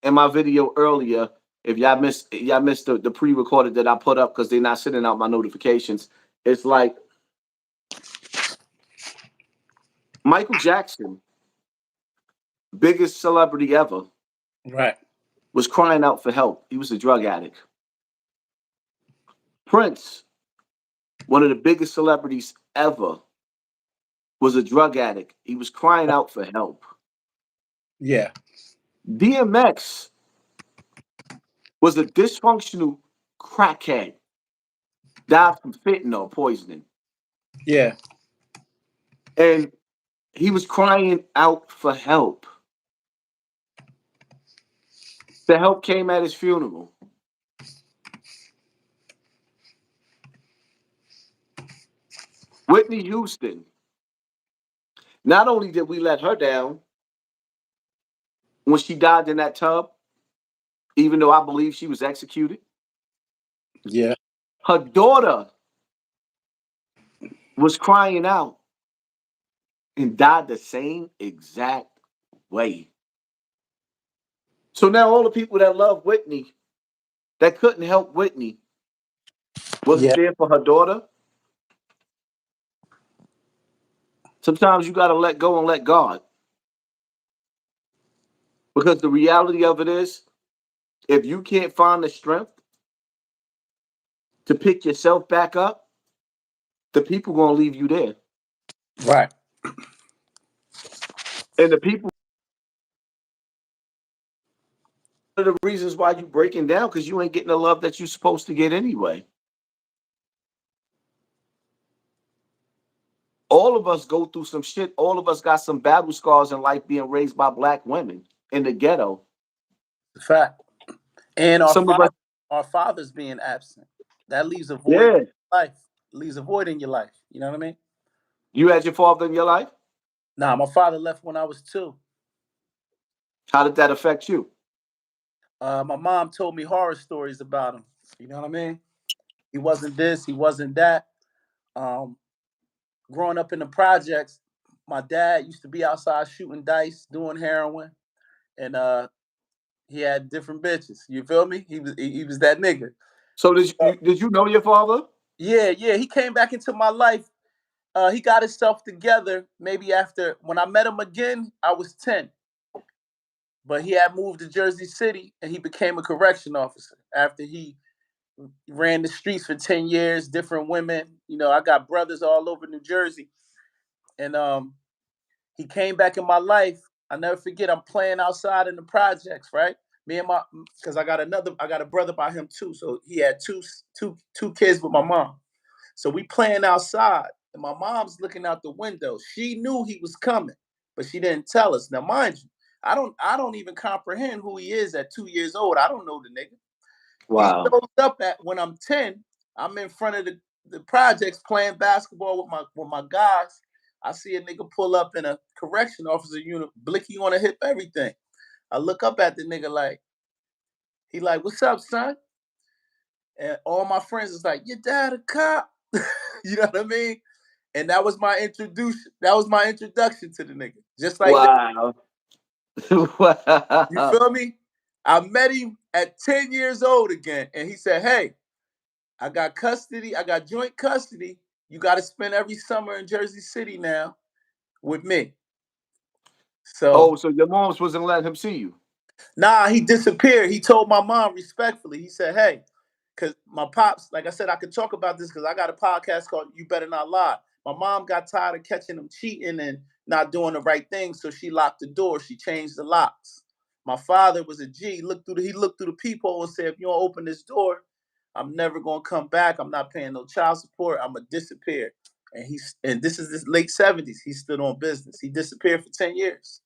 in my video earlier, if y'all missed the pre-recorded that I put up because they're not sending out my notifications, it's like Michael Jackson, biggest celebrity ever, Right. was crying out for help. He was a drug addict. Prince, one of the biggest celebrities ever, was a drug addict. He was crying out for help. Yeah. DMX was a dysfunctional crackhead, died from fentanyl poisoning. Yeah. And he was crying out for help. The help came at his funeral. Whitney Houston. Not only did we let her down when she died in that tub, even though I believe she was executed, Yeah. her daughter was crying out and died the same exact way. So now all the people that love Whitney, that couldn't help Whitney, wasn't Yeah. there for her daughter. Sometimes you got to let go and let God. Because the reality of it is, if you can't find the strength to pick yourself back up, the people going to leave you there. Right. And the people are the reasons why you breaking down, because you ain't getting the love that you're supposed to get anyway. All of us go through some shit. All of us got some battle scars in life being raised by black women in the ghetto. The fact. And Some of us, our fathers being absent. That leaves a void in yeah. your life. Leaves a void in your life. You know what I mean? You had your father in your life? Nah, my father left when I was 2. How did that affect you? My mom told me horror stories about him. You know what I mean? He wasn't this, he wasn't that. Growing up in the projects, my dad used to be outside shooting dice, doing heroin, and he had different bitches. You feel me? He was that nigga. So did you know your father? Yeah, yeah. He came back into my life. He got himself together maybe after when I met him again, I was 10. But he had moved to Jersey City and he became a correction officer after he ran the streets for 10 years, different women. You know, I got brothers all over New Jersey. And he came back in my life. I never forget, I'm playing outside in the projects, right? Me and my, because I got a brother by him too. So he had two kids with my mom. So we playing outside, and my mom's looking out the window. She knew he was coming, but she didn't tell us. Now, mind you, I don't even comprehend who he is at 2 years old. I don't know the nigga. He Wow. shows up at when I'm 10. I'm in front of the projects playing basketball with my guys. I see a nigga pull up in a correction officer unit, blicky on a hip, everything. I look up at the nigga like, he like, what's up, son? And all my friends is like, your dad a cop? You know what I mean? And that was my introduction. That was my introduction to the nigga. Just like that. Wow. Wow. You feel me? I met him at 10 years old again. And he said, hey, I got custody. I got joint custody. You got to spend every summer in Jersey City now with me. So, Oh, so your moms wasn't letting him see you? nah, he disappeared. He told my mom respectfully. He said, hey, because my pops, like I said, I could talk about this because I got a podcast called You Better Not Lie. My mom got tired of catching him cheating and not doing the right thing, so she locked the door. She changed the locks. My father was a G. He looked through the peephole and said, if you don't open this door, I'm never gonna come back. I'm not paying no child support. I'm gonna disappear. And this is this late 70s. He stood on business. He disappeared for 10 years.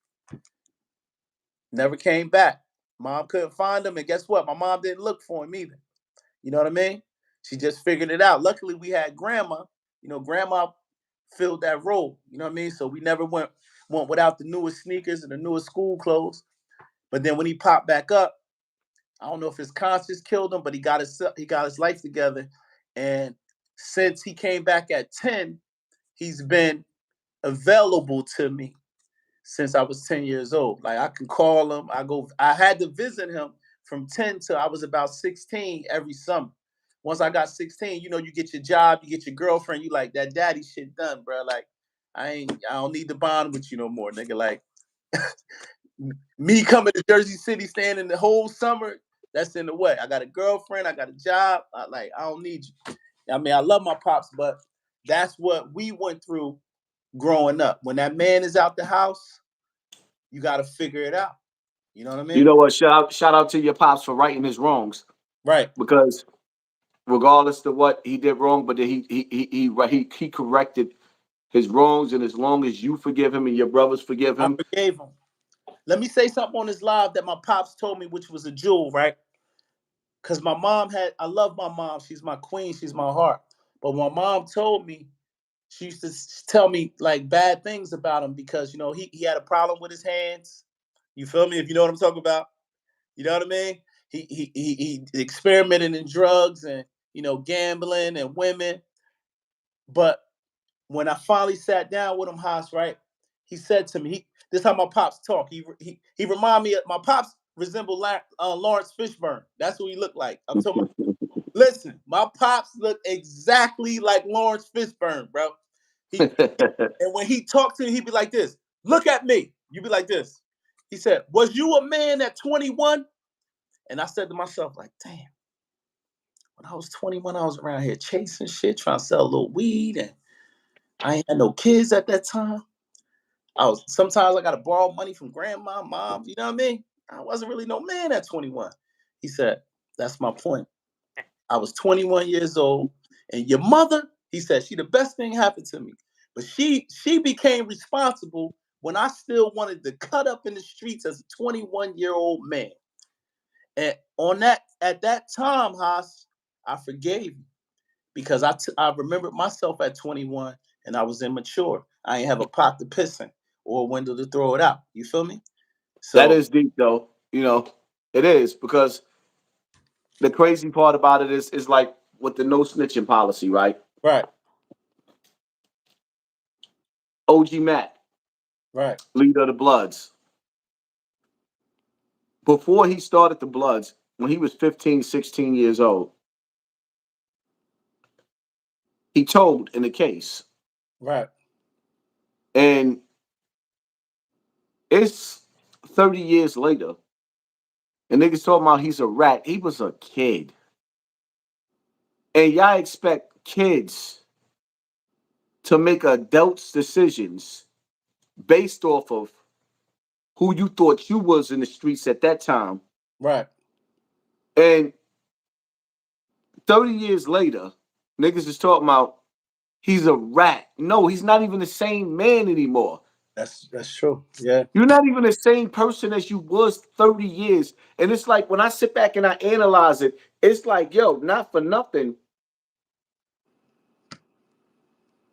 Never came back. Mom couldn't find him, and guess what? My mom didn't look for him either. You know what I mean? She just figured it out. Luckily, we had grandma. You know, grandma filled that role. You know what I mean? So we never went without the newest sneakers and the newest school clothes. But then when he popped back up, I don't know if his conscience killed him, but he got his life together. And since he came back at 10, he's been available to me since I was 10 years old. Like I can call him. I had to visit him from 10 till I was about 16 every summer. Once I got 16, you know, you get your job, you get your girlfriend, you like that daddy shit done, bro. Like I don't need to bond with you no more, nigga. Like me coming to Jersey City, staying in the whole summer, that's in the way. I got a girlfriend, I got a job. I don't need you. I mean, I love my pops, but that's what we went through growing up. When that man is out the house, you got to figure it out. You know what I You mean? know what? Shout out to your pops for righting his wrongs, Right. because regardless of what he did wrong, but then he corrected his wrongs, and as long as you forgive him and your brothers forgive I him. forgave him. Let me say something on this live that my pops told me, which was a jewel, right? Because my mom I love my mom. She's my queen. She's my heart. But my mom told me, she used to tell me like bad things about him because, you know, he had a problem with his hands. You feel me? If you know what I'm talking about. You know what I mean? He experimented in drugs and, you know, gambling and women. But when I finally sat down with him, Haas, right? He said to me, this is how my pops talk. He remind me of my pops resembled Lawrence Fishburne. That's what he looked like. I'm talking about, listen, my pops look exactly like Lawrence Fishburne, bro. And when he talked to me, he'd be like this. Look at me. You'd be like this. He said, was you a man at 21? And I said to myself, like, damn, when I was 21, I was around here chasing shit, trying to sell a little weed, and I ain't had no kids at that time. Sometimes I gotta borrow money from grandma, mom, you know what I mean? I wasn't really no man at 21. He said, that's my point. I was 21 years old, and your mother, he said, she the best thing happened to me. But she became responsible when I still wanted to cut up in the streets as a 21-year-old man. And at that time, Haas, I forgave you because I remembered myself at 21 and I was immature. I ain't have a pot to piss in or a window to throw it out. You feel me? That So is deep, though. You know, it is, because the crazy part about it is like with the no snitching policy, right? right, OG Mac, right, leader of the Bloods. Before he started the Bloods, when he was 15, 16 years old, he told in the case. right, And it's 30 years later, and niggas talking about he's a rat. He was a kid. And y'all expect kids to make adults' decisions based off of who you thought you was in the streets at that time. right. And 30 years later, niggas is talking about he's a rat. No, he's not even the same man anymore. That's true. Yeah. You're not even the same person as you was 30 years. And it's like when I sit back and I analyze it, it's like, yo, not for nothing.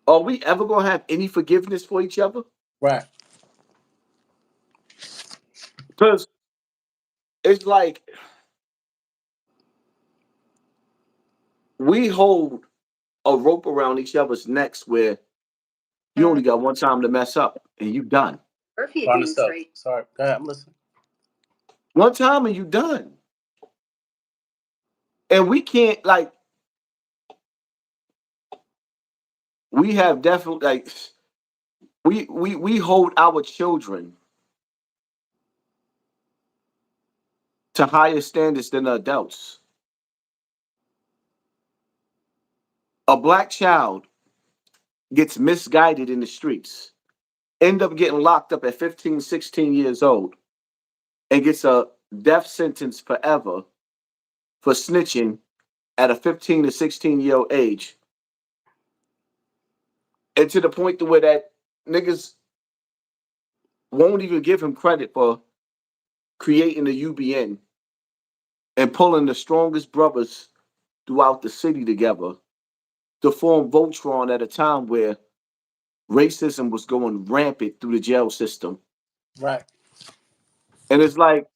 Are we ever gonna have any forgiveness for each other? Right, Because it's like we hold a rope around each other's necks where you only got one time to mess up and you done. find this out. Sorry. Go ahead, I'm listening. One time and you done. And we can't, like, we have definitely, like, we hold our children to higher standards than the adults. A black child gets misguided in the streets, end up getting locked up at 15, 16 years old, and gets a death sentence forever for snitching at a 15 to 16-year-old age. And to the point to where that niggas won't even give him credit for creating the UBN and pulling the strongest brothers throughout the city together to form Voltron at a time where racism was going rampant through the jail system. Right, And it's like,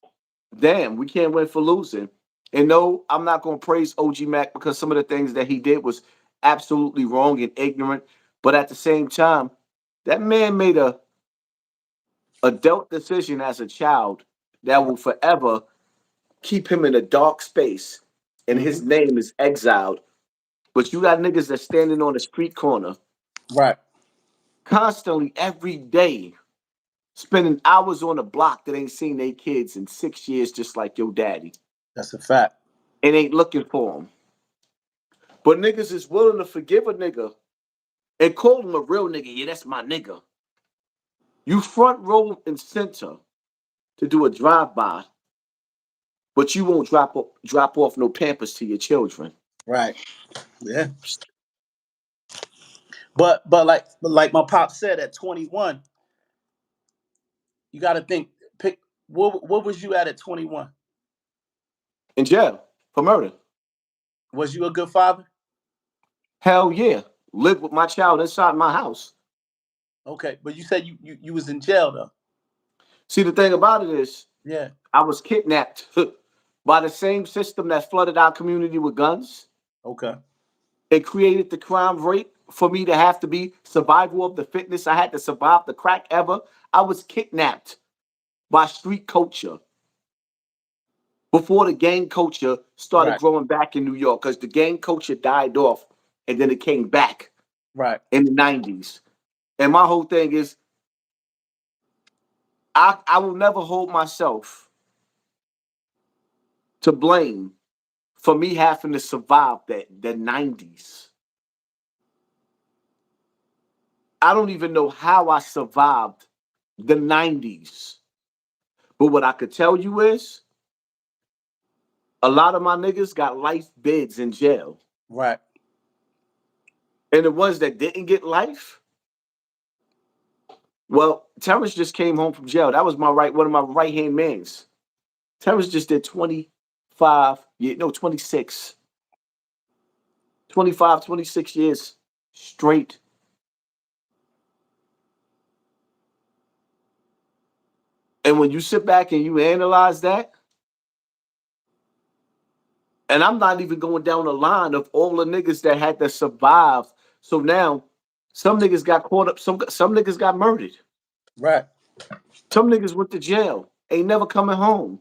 damn, we can't win for losing. And no, I'm not going to praise OG Mac because some of the things that he did was absolutely wrong and ignorant. But at the same time, that man made a adult decision as a child that will forever keep him in a dark space. And his hmm, name is exiled. But you got niggas that's standing on a street corner right. constantly every day, spending hours on the block that ain't seen their kids in 6 years, just like your daddy, That's a fact. and ain't looking for them. But niggas is willing to forgive a nigga and call him a real nigga. Yeah, that's my nigga. You front row and center to do a drive by, but you won't drop off no Pampers to your children. Right. Yeah. But like my pop said, at 21, you got to think. Pick what was you at 21? In jail for murder. Was you a good father? Hell yeah. Live with my child inside my house. Okay, but you said you was in jail though. See, the thing about it is, Yeah. I was kidnapped by the same system that flooded our community with guns. Okay. It created the crime rate for me to have to be survival of the fitness. I had to survive the crack ever. I was kidnapped by street culture before the gang culture started Right. growing back in New York, because the gang culture died off and then it came back Right. in the 90s. And my whole thing is, I will never hold myself to blame for me having to survive the 90s. I don't even know how I survived the 90s. But what I could tell you is, a lot of my niggas got life bids in jail. Right. And the ones that didn't get life, well, Terrence just came home from jail. That was one of my right-hand mans. Terrence just did 26. 25, 26 years straight. And when you sit back and you analyze that, and I'm not even going down the line of all the niggas that had to survive. So now, some niggas got caught up, some niggas got murdered. Right. Some niggas went to jail, ain't never coming home.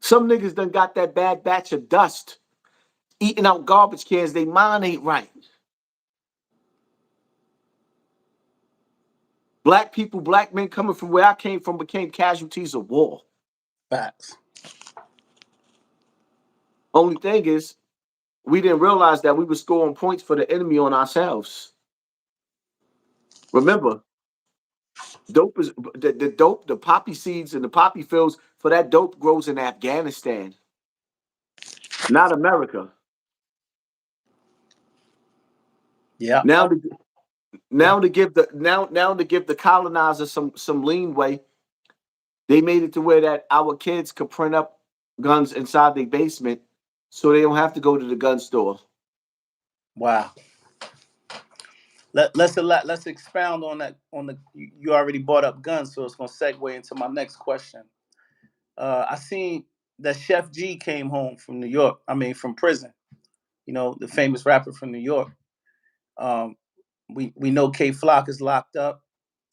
Some niggas done got that bad batch of dust, eating out garbage cans, they mind ain't right. Black people, black men coming from where I came from became casualties of war. Facts. Only thing is, we didn't realize that we were scoring points for the enemy on ourselves. Remember, dope is the dope, the poppy seeds and the poppy fields for that dope grows in Afghanistan, not America. Yeah. Now to now to give the now to give the colonizers some leeway, they made it to where that our kids could print up guns inside their basement, so they don't have to go to the gun store. Wow. Let's expound on that. You already brought up guns, so it's gonna segue into my next question. I seen that Chef G came home from New York. I mean, from prison. You know, the famous rapper from New York. Um, we know K Flock is locked up.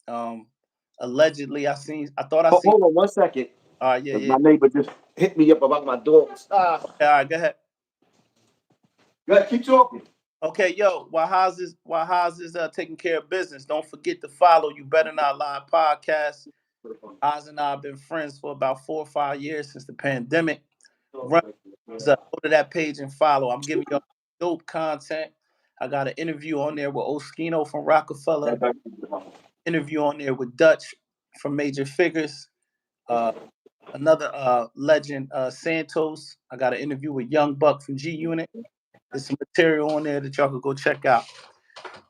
Um, allegedly, I thought I seen. Hold on 1 second. Yeah, 'Cause yeah. my neighbor just hit me up about my dogs. Okay, all right, go ahead. Go ahead, keep talking. Okay, yo, while Haas is taking care of business, don't forget to follow You Better Not Lie podcast. Haas and I have been friends for about 4 or 5 years since the pandemic. Run, go to that page and follow. I'm giving y'all dope content. I got an interview on there with Oskino from Rockefeller. Interview on there with Dutch from Major Figures. Another legend, Santos. I got an interview with Young Buck from G Unit. There's some material on there that y'all could go check out.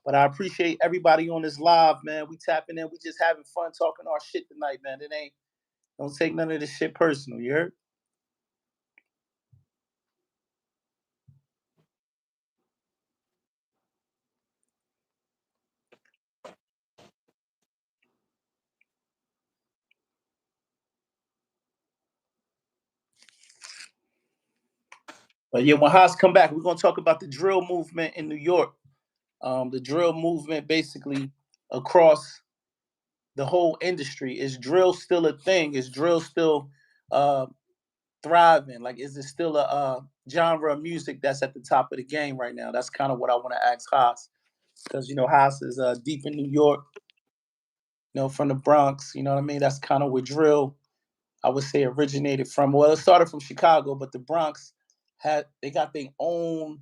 But I appreciate everybody on this live, man. We tapping in. We just having fun talking our shit tonight, man. Don't take none of this shit personal, you heard? But yeah, when Haas come back, we're gonna talk about the drill movement in New York. The drill movement basically across the whole industry. Is drill still a thing? Is drill still uh, thriving? Like, is it still a genre of music that's at the top of the game right now? That's kind of what I want to ask Haas, because Haas is deep in New York, from the Bronx. You know what I mean? That's kind of where drill, I would say, originated from. Well, it started from Chicago, but the Bronx they got their own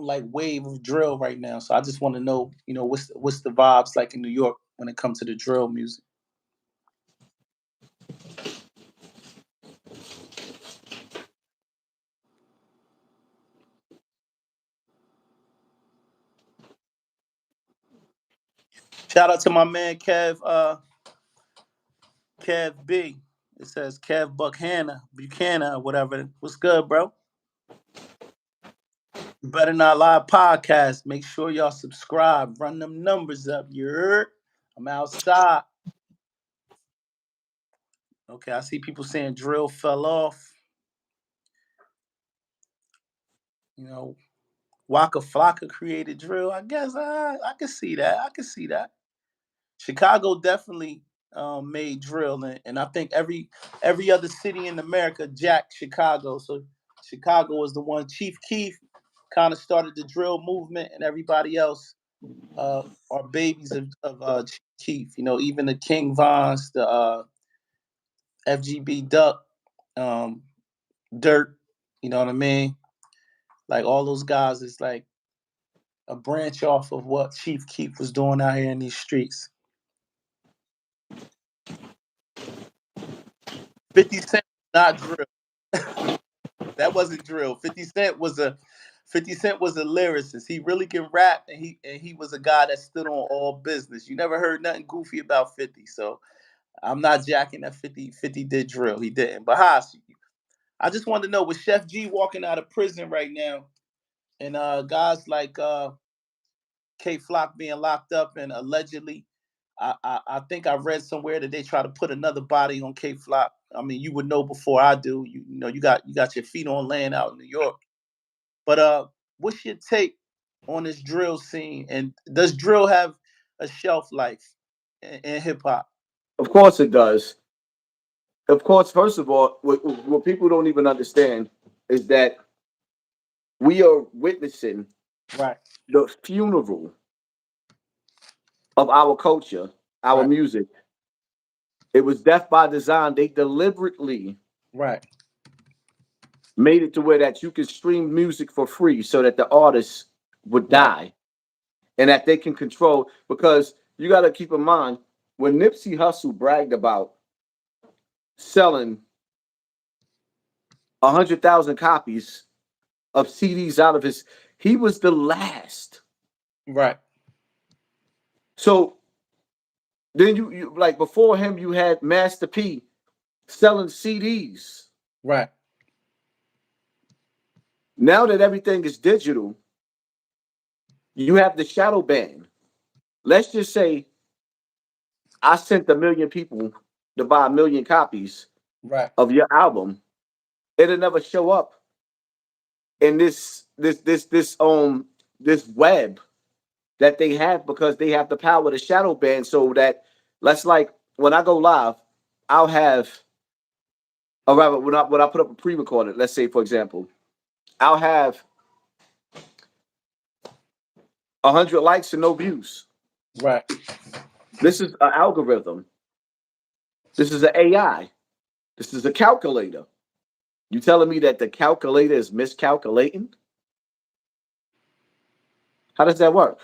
like wave of drill right now. So I just want to know, what's the vibes like in New York when it comes to the drill music. Shout out to my man Kev B. It says Kev Buchanan, whatever. What's good, bro? Better Not Lie podcast. Make sure y'all subscribe. Run them numbers up. You heard? I'm outside. Okay, I see people saying drill fell off. You know, Waka Flocka created drill. I guess I can see that. I can see that. Chicago definitely made drill, and I think every other city in America jacked Chicago. So Chicago was the one. Chief Keef kind of started the drill movement, and everybody else are babies of Chief Keef. You know, even the King Vons, the FGB Duck, Dirt. You know what I mean? Like all those guys is like a branch off of what Chief Keef was doing out here in these streets. 50 Cent, not drill. That wasn't drill. 50 Cent was a lyricist. He really can rap, and he was a guy that stood on all business. You never heard nothing goofy about 50. So I'm not jacking that 50 did drill. He didn't. But Haas, I just wanted to know, with Chef G walking out of prison right now, and guys like K Flock being locked up, and allegedly, I think I read somewhere that they try to put another body on K Flock. I mean, you would know before I do. You know, you got your feet on land out in New York. But what's your take on this drill scene? And does drill have a shelf life in hip hop? Of course it does. Of course, first of all, what people don't even understand is that we are witnessing Right, the funeral of our culture, our right, music. It was death by design. They deliberately right, made it to where that you can stream music for free so that the artists would right, die and that they can control. Because you got to keep in mind, when Nipsey Hussle bragged about selling 100,000 copies of CDs out of his, he was the last. right, So then you like before him, you had Master P selling CDs. right, Now that everything is digital, you have the shadow ban. Let's just say I sent 1 million people to buy 1 million copies right, of your album. It'll never show up in this web that they have, because they have the power to shadow ban, so that let's, like, when I go live, I'll have, or rather when I put up a pre-recorded, let's say for example, I'll have 100 likes and no views. right. This is an algorithm. This is an AI. This is a calculator. You telling me that the calculator is miscalculating? How does that work?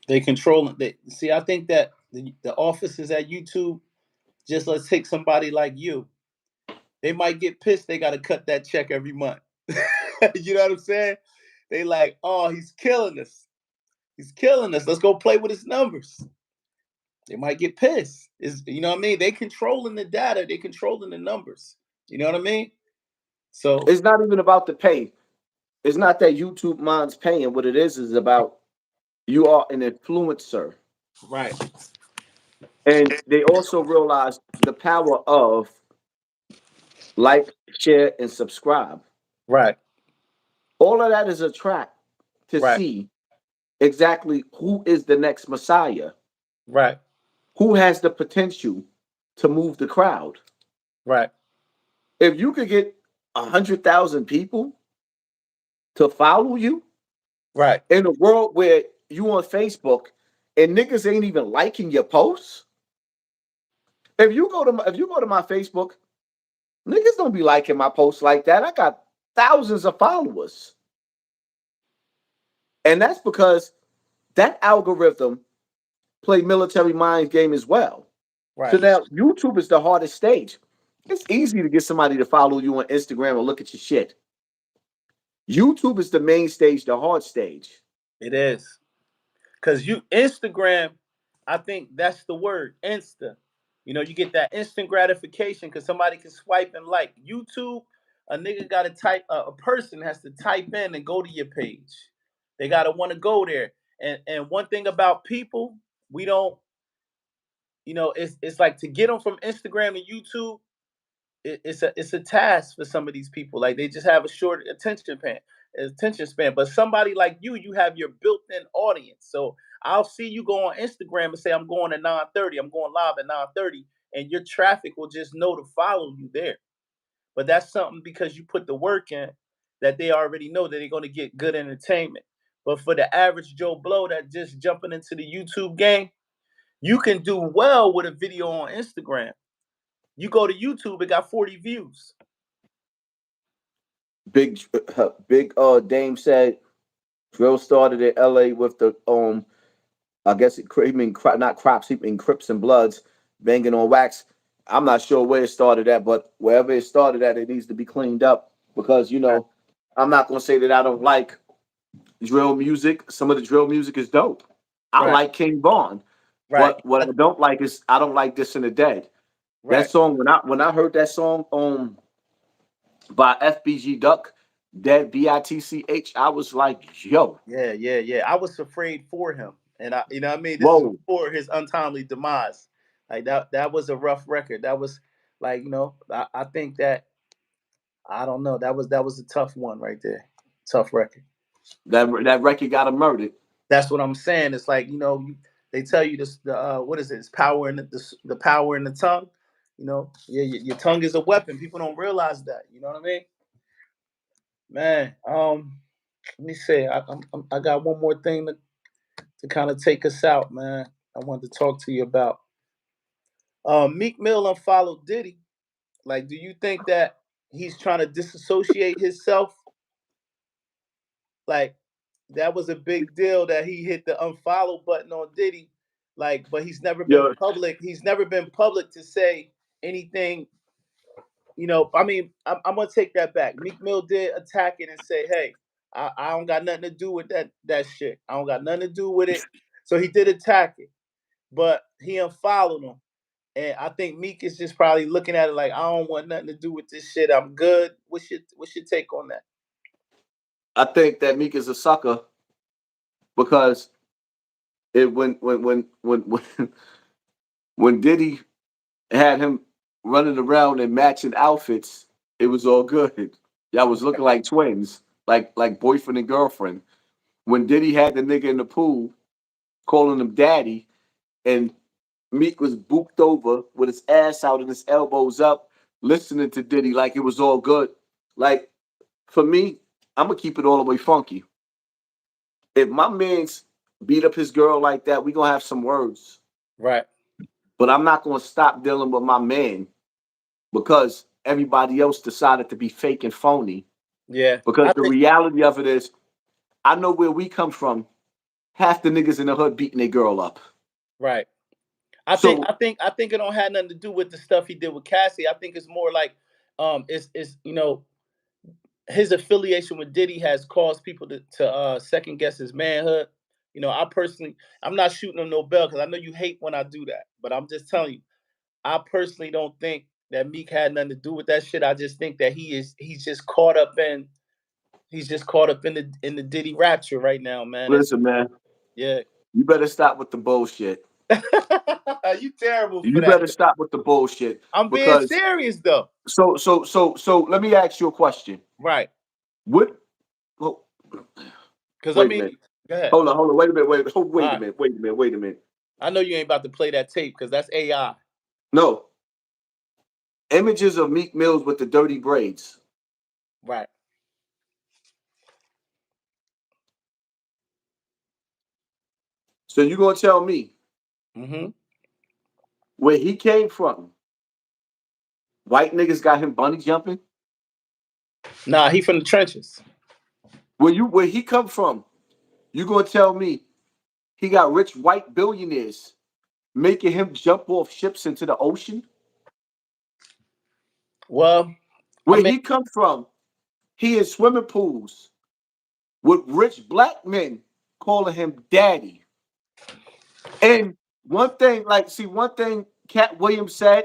They control it. See, I think that the offices at YouTube, just let's take somebody like you. They might get pissed. They got to cut that check every month. You know what I'm saying? They like, oh, he's killing us. He's killing us. Let's go play with his numbers. They might get pissed. You know what I mean? They controlling the data. They controlling the numbers. You know what I mean? So It's not even about the pay. It's not that YouTube minds paying. What it is about you are an influencer. right, And they also realize the power of like, share, and subscribe. right, All of that is a track to right, see exactly who is the next Messiah, right, who has the potential to move the crowd. right, If you could get 100,000 people to follow you right, in a world where you on Facebook and niggas ain't even liking your posts, if you go to my Facebook, niggas don't be liking my posts like that. I got thousands of followers. And that's because that algorithm play military mind game as well. So right. now YouTube is the hardest stage. It's easy to get somebody to follow you on Instagram or look at your shit. YouTube is the main stage, the hard stage. It is. Because Instagram, I think that's the word, Insta. You get that instant gratification because somebody can swipe and like. YouTube, a nigga got to type, a person has to type in and go to your page. They got to want to go there. And one thing about people, we don't, it's like to get them from Instagram to YouTube, it's a task for some of these people. Like they just have a short attention span. But somebody like you have your built-in audience. So I'll see you go on Instagram and say, I'm going at 9:30, I'm going live at 9:30, and your traffic will just know to follow you there. But that's something because you put the work in that they already know that they're going to get good entertainment. But for the average Joe Blow that just jumping into the YouTube game, you can do well with a video on Instagram. You go to YouTube, it got 40 views. Big Dame said drill started in L.A. with the I guess not crops, he mean Crips and Bloods banging on wax. I'm not sure where it started at, but wherever it started at, it needs to be cleaned up because I'm not gonna say that I don't like drill music. Some of the drill music is dope. I Right. like King Von, Right. but what I don't like is I don't like This and the Dead. Right. That song when I heard that song by FBG Duck, Dead Bitch, I was like, yo, Yeah. I was afraid for him. And what I mean? This is whoa. before his untimely demise. Like that was a rough record. That was like, I think that I don't know. That was a tough one right there. Tough record. That record got him murdered. That's what I'm saying. It's like, they tell you this what is it? It's power in the power in the tongue. Yeah, your tongue is a weapon. People don't realize that. You know what I mean? Man, let me say, I got one more thing to kind of take us out, man. I wanted to talk to you about. Meek Mill unfollowed Diddy. Like, do you think that he's trying to disassociate himself? Like, that was a big deal that he hit the unfollow button on Diddy. Like, but he's never been Yo, public. He's never been public to say anything. I mean, I'm gonna take that back. Meek Mill did attack it and say, "Hey, I don't got nothing to do with that shit. I don't got nothing to do with it." So he did attack it, but he unfollowed him. And I think Meek is just probably looking at it like, I don't want nothing to do with this shit. I'm good. What's your take on that? I think that Meek is a sucker because it when Diddy had him running around in matching outfits, it was all good. Y'all was looking like twins, like boyfriend and girlfriend. When Diddy had the nigga in the pool calling him daddy, and Meek was booped over with his ass out and his elbows up, listening to Diddy like it was all good. Like for me, I'm gonna keep it all the way funky. If my man's beat up his girl like that, we gonna have some words. Right. But I'm not gonna stop dealing with my man because everybody else decided to be fake and phony. Yeah. Because I the think reality of it is, I know where we come from. Half the niggas in the hood beating their girl up. right. I think So I think I think it don't have nothing to do with the stuff he did with Cassie. I think it's more like it's his affiliation with Diddy has caused people to second guess his manhood. I'm not shooting him no bell because I know you hate when I do that, but I'm just telling you, I personally don't think that Meek had nothing to do with that shit. I just think that he's just caught up in the Diddy rapture right now, man. And listen, man, yeah, you better stop with the bullshit. you terrible for You that. better stop with the bullshit I'm being because serious though. so let me ask you a question. Right. What oh, Because I wait a mean, minute. go ahead. Hold on, wait a minute, All right. wait a minute. I know you ain't about to play that tape because that's AI. No. Images of Meek Mills with the dirty braids. Right. So you gonna tell me Mm-hmm. where he came from? White niggas got him bunny jumping? Nah, he from the trenches. Where he come from? You gonna tell me he got rich white billionaires making him jump off ships into the ocean? Well, I Where mean, he come from? He in swimming pools with rich black men calling him daddy. And one thing, one thing Cat Williams said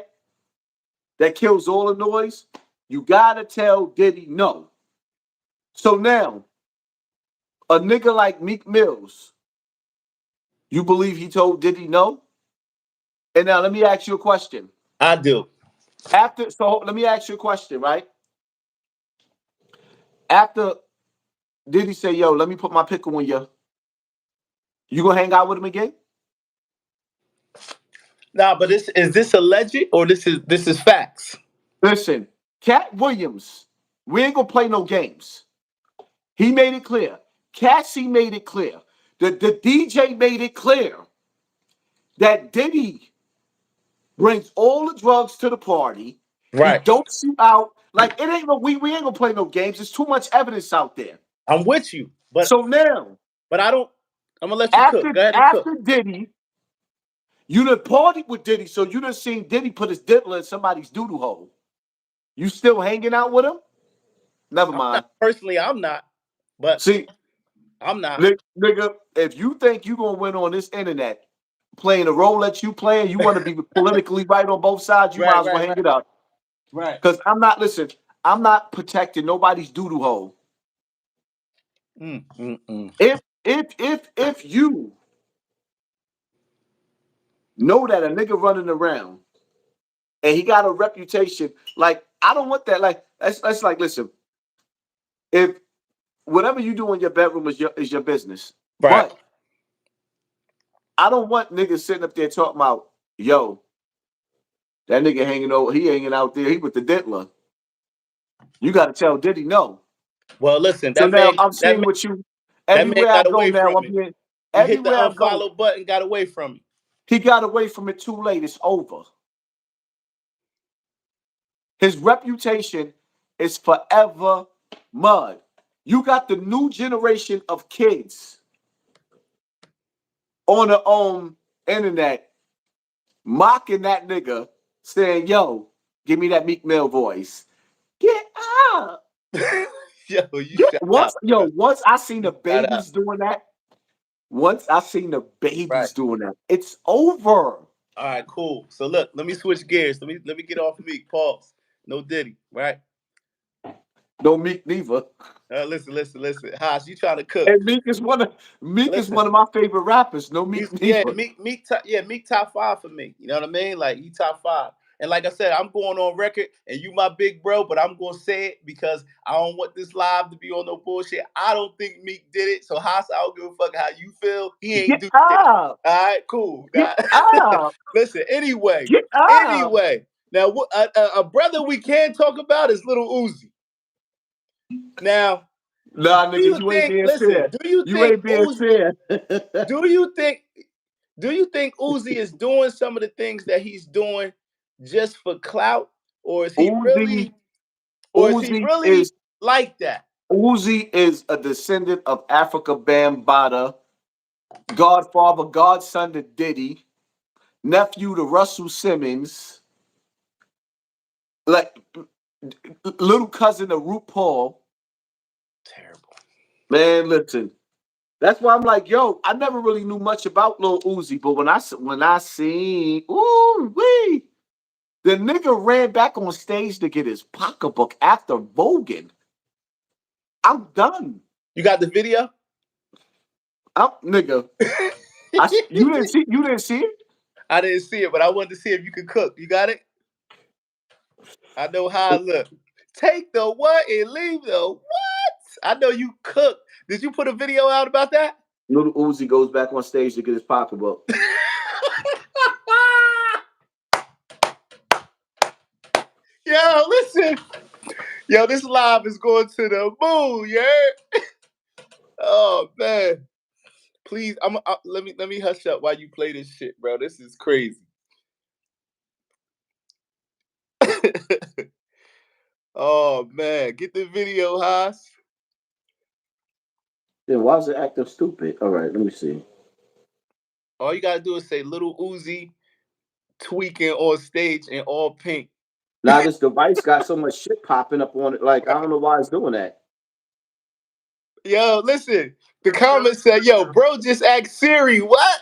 that kills all the noise, you gotta tell Diddy no. So now, a nigga like Meek Mills, you believe he told Diddy no? And now let me ask you a question. I do. Let me ask you a question, right? After Diddy say, yo, let me put my pickle on you gonna hang out with him again? Nah, but is this alleged or this is facts? Listen, Cat Williams, we ain't gonna play no games. He made it clear. Cassie made it clear. The DJ made it clear that Diddy brings all the drugs to the party. He Right. don't shoot out. Like it ain't no we ain't gonna play no games. There's too much evidence out there. I'm with you, but So now, I don't. I'm gonna let you cook. Go ahead and cook. after Diddy, you done partied with Diddy, so you done seen Diddy put his diddler in somebody's doodle hole. You still hanging out with him? Never mind. Personally, I'm not. But See, I'm not. nigga, if you think you gonna win on this internet playing the role that you playing, you want to be politically right on both sides, you might as well hang it up. Right. Because I'm not protecting nobody's doodle hole. If you know that a nigga running around and he got a reputation, like I don't want that. Like that's like listen, if whatever you do in your bedroom is your business. Right. But I don't want niggas sitting up there talking about, yo, that nigga he hanging out there, he with the diddler. You gotta tell Diddy no. Well, listen, So that now man I'm that seeing man what you that man everywhere I got go away now, from I'm me. being He hit the everywhere I go, unfollow button, got away from me. he got away from it too late. It's over. His reputation is forever mud. You got the new generation of kids on the internet mocking that nigga, saying, yo, give me that Meek Mill voice. Get up. Yo, you shut up. Once I seen the Shut up. babies doing that, once I seen the Right. babies doing that, it's over. All right, cool. So look, let me switch gears. Let me get off Meek. Pause. No Diddy, right? No Meek neither. Listen. Haas, you trying to cook. And Meek is one of Listen. my favorite rappers. No Meek neither. Meek top five for me. You know what I mean? Like he top five. And like I said, I'm going on record, and you my big bro, but I'm gonna say it because I don't want this live to be on no bullshit. I don't think Meek did it. So Haas, I don't give a fuck how you feel. He ain't Get do shit. up. All right, cool. Get up. Listen. Anyway. Get up. Now a brother we can talk about is Little Uzi. Now, Nah, do nigga, you you ain't think? being Listen. fair. You ain't being fair. Do you think? Do you think Uzi is doing some of the things that he's doing just for clout, or is he Uzi, really, Uzi is like that? Uzi is a descendant of Africa Bambaataa, godfather, godson to Diddy, nephew to Russell Simmons, like little cousin to RuPaul. Terrible. Man, listen. That's why I'm like, yo, I never really knew much about Lil Uzi, but when I seen, ooh wee, the nigga ran back on stage to get his pocketbook after voguing. I'm done. You got the video? Nigga. You didn't see it? I didn't see it, but I wanted to see if you could cook. You got it? I know how I look. Take the what and leave the what? I know you cook. Did you put a video out about that? Little Uzi goes back on stage to get his pocketbook. Yo, listen. Yo, this live is going to the moon, yeah. Oh man. Please, let me hush up while you play this shit, bro. This is crazy. Oh man, get the video, Haas. Then why is it acting stupid? All right, let me see. All you gotta do is say Little Uzi tweaking on stage in all pink. Now this device got so much shit popping up on it. Like I don't know why it's doing that. Yo, listen. The comments said, "Yo, bro, just asked Siri what."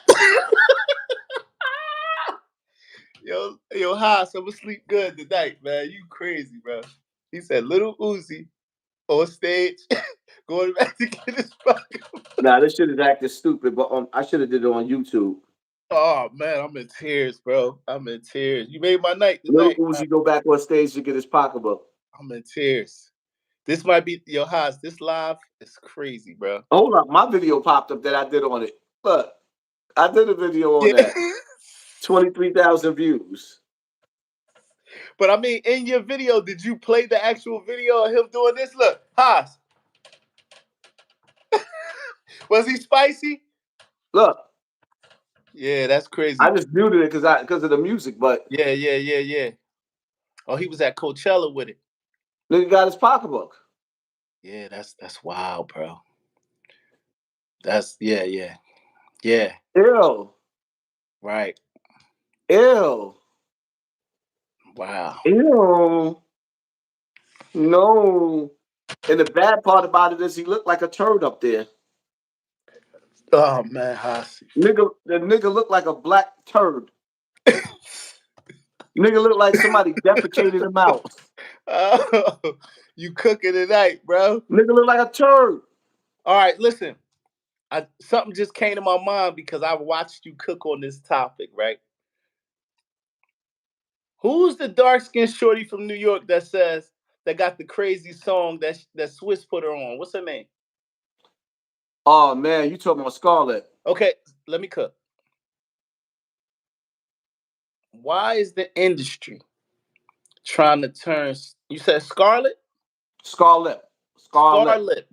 Yo, Haas, I'm gonna sleep good tonight, man. You crazy, bro. He said, Little Uzi on stage, going back to get his pocket. Nah, this shit is acting stupid, but I should have did it on YouTube. Oh man, I'm in tears, bro. I'm in tears. You made my night Little tonight. Uzi go back on stage to get his pocketbook. I'm in tears. This might be yo, Haas. This live is crazy, bro. Hold up, my video popped up that I did on it. Look, I did a video on Yeah. that. 23,000 views. But I mean, in your video, did you play the actual video of him doing this? Look, Haas. Was he spicy? Look, Yeah, that's crazy. I just muted it because of the music, but Yeah. Oh, he was at Coachella with it. nigga got his pocketbook. Yeah, that's wild, bro. That's yeah. Ew. Right. Ew. Wow. Ew. No. And the bad part about it is he looked like a turd up there. Oh man, Haas. The nigga looked like a black turd. Nigga looked like somebody defecated him out. Oh, you cooking tonight, bro. Nigga looked like a turd. All right, listen. Something just came to my mind because I watched you cook on this topic, right? Who's the dark-skinned shorty from New York that got the crazy song that Swiss put her on? What's her name? Oh man, you talking about Scarlett. Okay, let me cook. Why is the industry trying to turn? You said Scarlet? Scarlett.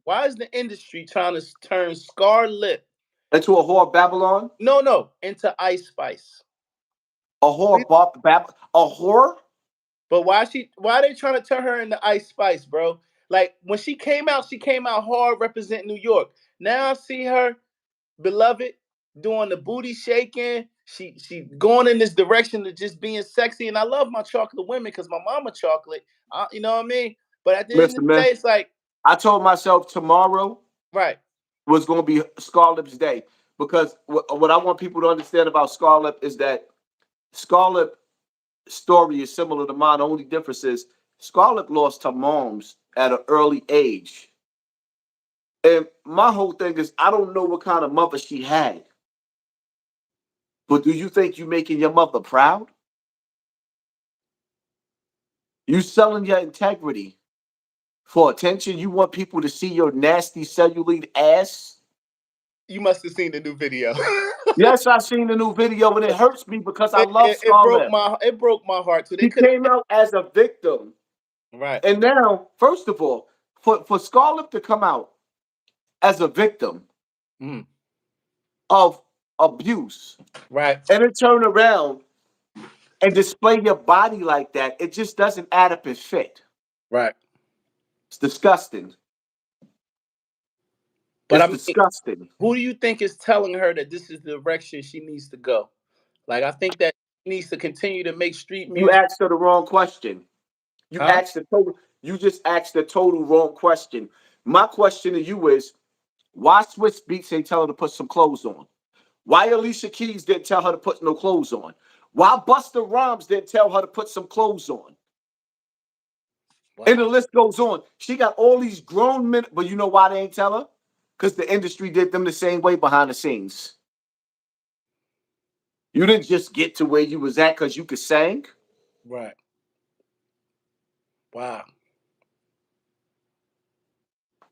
Why is the industry trying to turn Scarlet Into a whore Babylon? No, into Ice Spice? A whore a whore? But why are they trying to turn her into Ice Spice, bro? Like when she came out hard representing New York. Now I see her, beloved, doing the booty shaking. She going in this direction of just being sexy. And I love my chocolate women because my mama chocolate. You know what I mean? But at the end of the day, it's like I told myself tomorrow right was going to be Scarlett's day because what I want people to understand about Scarlett is that Scarlett's story is similar to mine. The only difference is Scarlett lost her moms at an early age. And my whole thing is I don't know what kind of mother she had. But do you think you're making your mother proud? You selling your integrity for attention? You want people to see your nasty cellulite ass? You must have seen the new video. Yes, I seen the new video, and it hurts me because I love Scarlett. It broke my heart. So She came out as a victim. Right. And now, first of all, for Scarlett to come out as a victim of abuse, right, and then turn around and display your body like that, it just doesn't add up and fit. Right. It's disgusting. But it's disgusting. Who do you think is telling her that this is the direction she needs to go? Like, I think that she needs to continue to make street music. You asked her the wrong question. You just asked the total wrong question. My question to you is, why Swiss Beats ain't tell her to put some clothes on? Why Alicia Keys didn't tell her to put no clothes on? Why Busta Rhymes didn't tell her to put some clothes on? Wow. And the list goes on. She got all these grown men, but you know why they ain't tell her? Because the industry did them the same way behind the scenes. You didn't just get to where you was at because you could sing. Right. Wow.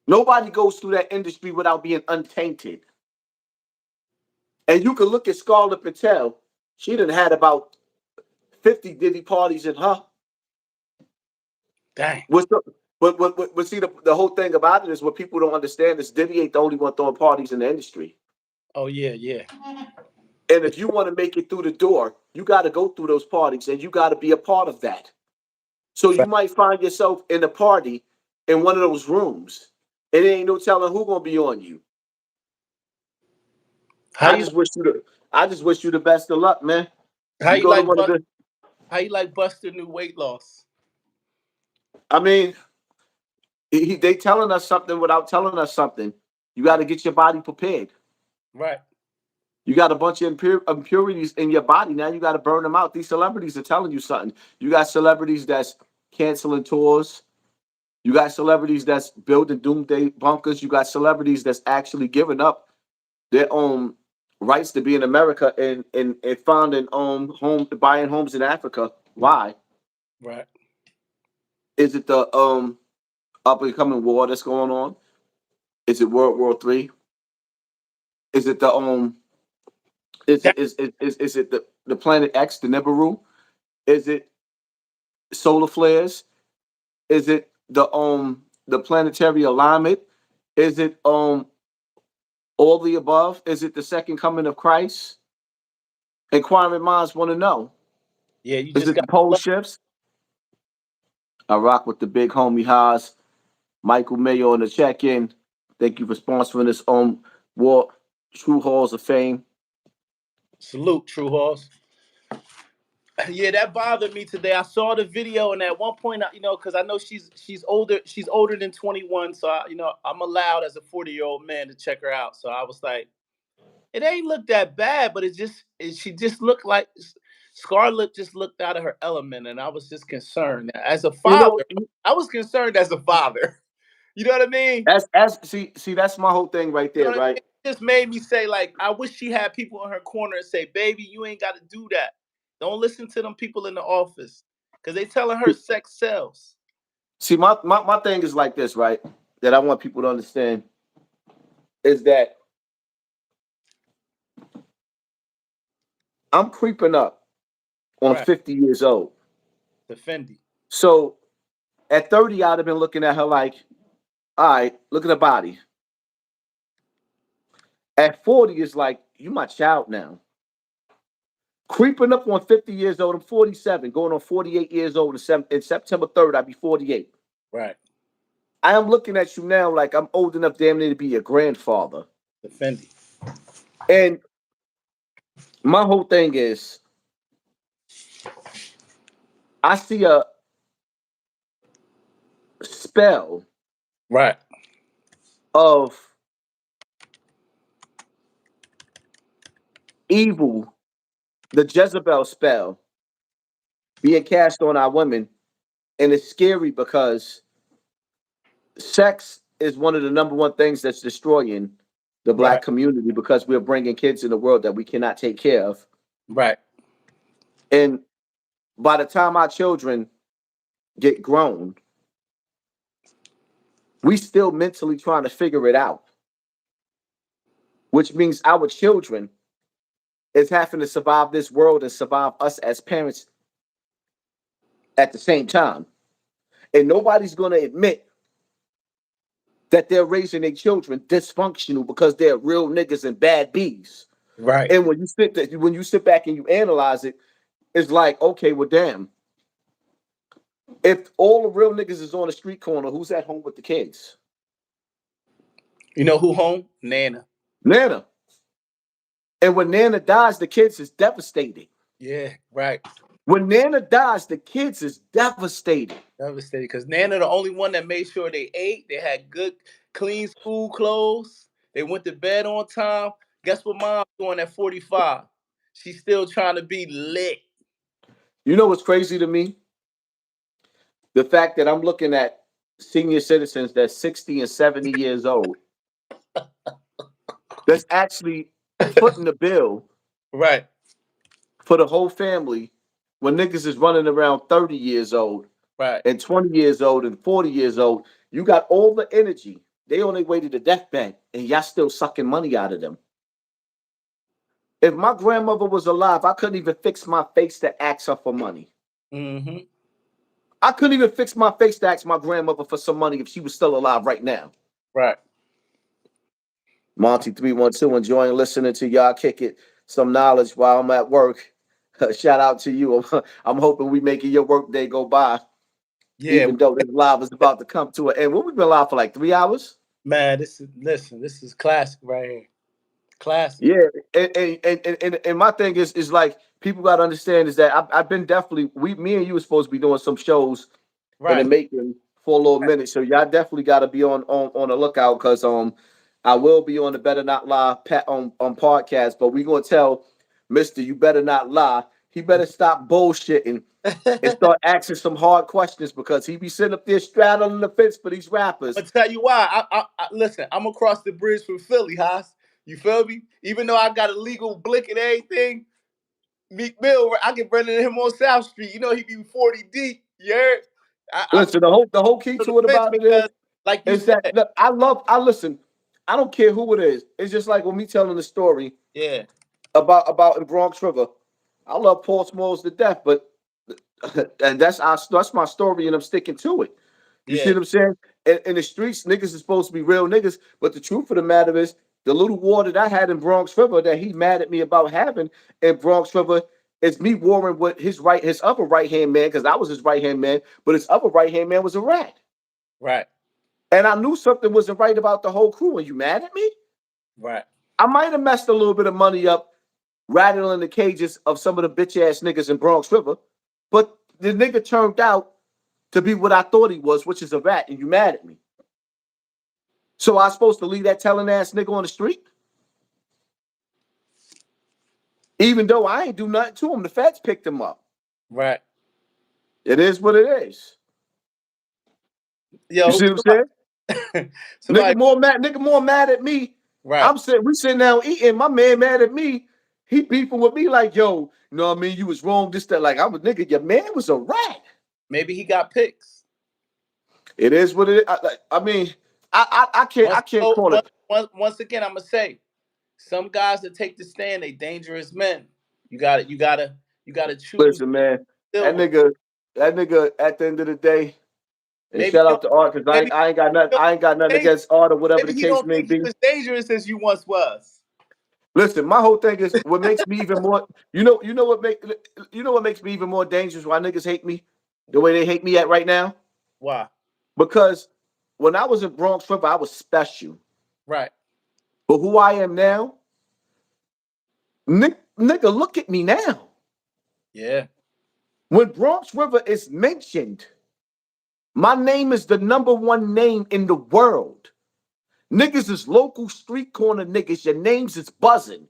Nobody goes through that industry without being untainted. And you can look at Scarlett Patel. She done had about 50 Diddy parties in her. Dang. But see, the whole thing about it is what people don't understand is Diddy ain't the only one throwing parties in the industry. Oh, yeah. And if you want to make it through the door, you got to go through those parties and you got to be a part of that. So you might find yourself in a party in one of those rooms. And there ain't no telling who gonna be on you. I just wish you the best of luck, man. How you like Buster new weight loss? I mean, they telling us something without telling us something. You got to get your body prepared. Right. You got a bunch of impurities in your body. Now you got to burn them out. These celebrities are telling you something. You got celebrities that's canceling tours. You got celebrities that's building doomsday bunkers. You got celebrities that's actually giving up their own rights to be in America and founding buying homes in Africa. Why? Right. Is it the up and coming war that's going on? Is it World War III? Is it the That, is it the Planet X, the Nibiru? Is it solar flares? Is it the planetary alignment? Is it all the above? Is it the second coming of Christ? Inquiring minds want to know. yeah, you Is just it the got pole shifts? I rock with the big homie Haas, Michael Mayo on the check-in. Thank you for sponsoring this War True Halls of Fame. salute, True Horse. Yeah, that bothered me today. I saw the video, and at one point, because I know she's older. She's older than 21, so I'm allowed as a 40-year-old man to check her out. So I was like, it ain't look that bad, but she just looked like Scarlett just looked out of her element, and I was just concerned. As a You know, father, I was concerned as a father. You know what I mean? see, that's my whole thing right You know there, what I right? mean? It just made me say, like, I wish she had people in her corner and say, baby, you ain't got to do that. Don't listen to them people in the office because they telling her sex sells. See, my thing is like this, right? That I want people to understand is that I'm creeping up on Right. 50 years old. Defendi. So at 30, I'd have been looking at her like, all right, look at her body. At 40, it's like, you my child now. Creeping up on 50 years old, I'm 47, going on 48 years old. In September 3rd, I'll be 48. Right. I am looking at you now like I'm old enough damn near to be your grandfather. Defendi. And my whole thing is, I see a spell Right. of evil, the Jezebel spell being cast on our women. And it's scary because sex is one of the number one things that's destroying the black Right. community because we're bringing kids in the world that we cannot take care of. Right. And by the time our children get grown, we still mentally trying to figure it out, which means our children is having to survive this world and survive us as parents at the same time. And nobody's going to admit that they're raising their children dysfunctional because they're real niggas and bad bees. Right. And when you sit back and you analyze it, it's like, okay, well, damn. If all the real niggas is on the street corner, who's at home with the kids? You know who home? Nana. Nana. And when Nana dies, the kids is devastated. Yeah. Right. When Nana dies, the kids is devastated. Devastated because Nana the only one that made sure they ate. They had good, clean school clothes. They went to bed on time. Guess what mom's doing at 45? She's still trying to be lit. You know what's crazy to me? The fact that I'm looking at senior citizens that's 60 and 70 years old that's actually footing the bill Right. for the whole family when niggas is running around 30 years old Right. and 20 years old and 40 years old. You got all the energy. They on their way to the deathbed and y'all still sucking money out of them. If my grandmother was alive, I couldn't even fix my face to ask her for money. Mm-hmm. I couldn't even fix my face to ask my grandmother for some money if she was still alive right now. Right. Monty 312, enjoying listening to y'all kick it some knowledge while I'm at work. Shout out to you. I'm hoping we making your work day go by, Yeah, even though this live is about to come to an end. Well, we've been live for like 3 hours. man. This is classic right here. Classic. Yeah, and my thing is like people got to understand is that I've been definitely me and you were supposed to be doing some shows in the Right. making for a little minute, so y'all definitely got to be on the lookout because I will be on the Better Not Lie on podcast, but we're gonna tell Mr. You better not lie. He better stop bullshitting and start asking some hard questions because he be sitting up there straddling the fence for these rappers. I'll tell you why. Listen, I'm across the bridge from Philly, Haas. You feel me? Even though I got a legal blick and everything, Meek Mill, I can run into him on South Street. You know he be 40 deep. You heard? Listen, the whole key to it about it because, like you is that said, look, I listen. I don't care who it is. It's just like when me telling the story yeah, about in Bronx River. I love Paul Smalls to death, but and that's my story, and I'm sticking to it. You see yeah, what I'm saying? In the streets, niggas is supposed to be real niggas, but the truth of the matter is, the little war that I had in Bronx River that he mad at me about having in Bronx River is me warring with his other right hand man, because I was his right hand man, but his other right hand man was a rat, right, and I knew something wasn't right about the whole crew. And you mad at me? right. I might have messed a little bit of money up rattling the cages of some of the bitch ass niggas in Bronx River, but the nigga turned out to be what I thought he was, which is a rat, and you mad at me. So I supposed to leave that telling ass nigga on the street? Even though I ain't do nothing to him, the feds picked him up. Right. It is what it is. Yo, You see what I'm saying? somebody, Nigga more mad at me. right. We sitting down eating, my man mad at me. He beefing with me like, yo, you know what I mean? You was wrong, this, that. Like, I'm a nigga, your man was a rat. Maybe he got picks. It is what it is. I mean, I can't call it. Once again, I'm gonna say, some guys that take the stand, they dangerous men. You gotta choose. Listen, man, that nigga, at the end of the day, and Maybe shout you out to Art, because maybe I ain't got nothing, you don't against Art or whatever maybe the he case don't may think you be. as dangerous as you once was. Listen, my whole thing is what makes me even more, you know what makes me even more dangerous, why niggas hate me the way they hate me at right now? Why? Because when I was in Bronx River, I was special. Right. But who I am now, nigga, look at me now. Yeah. When Bronx River is mentioned, my name is the #1 name in the world. Niggas is local street corner niggas. Your names is buzzing.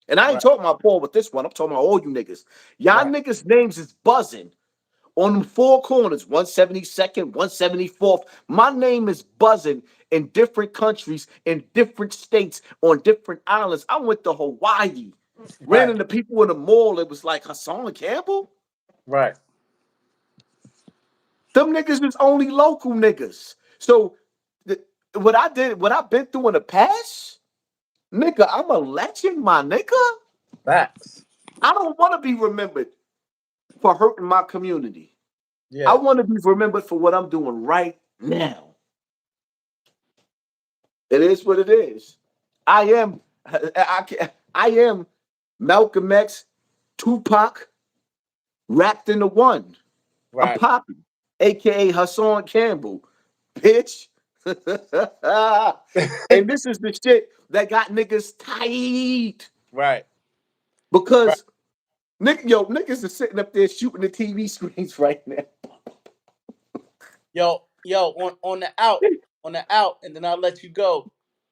And I ain't Right. talking about Paul with this one. I'm talking about all you niggas. Y'all Right. niggas' names is buzzing on them four corners, 172nd, 174th. My name is buzzing in different countries, in different states, on different islands. I went to Hawaii, ran Right. into people in the mall. It was like HASSAN Campbell. Right. Them niggas is only local niggas. So what I've been through in the past, nigga, I'm a legend, my nigga. Facts. I don't want to be remembered for hurting my community. I Yeah. want to be remembered for what I'm doing right now. It is what it is. I am Malcolm X, Tupac, wrapped into one. I'm Right. Poppy, aka HASSAN Campbell, bitch. And this is the shit that got niggas tight. Right. Right. Because niggas are sitting up there shooting the TV screens right now. Yo, on the out, and then I'll let you go.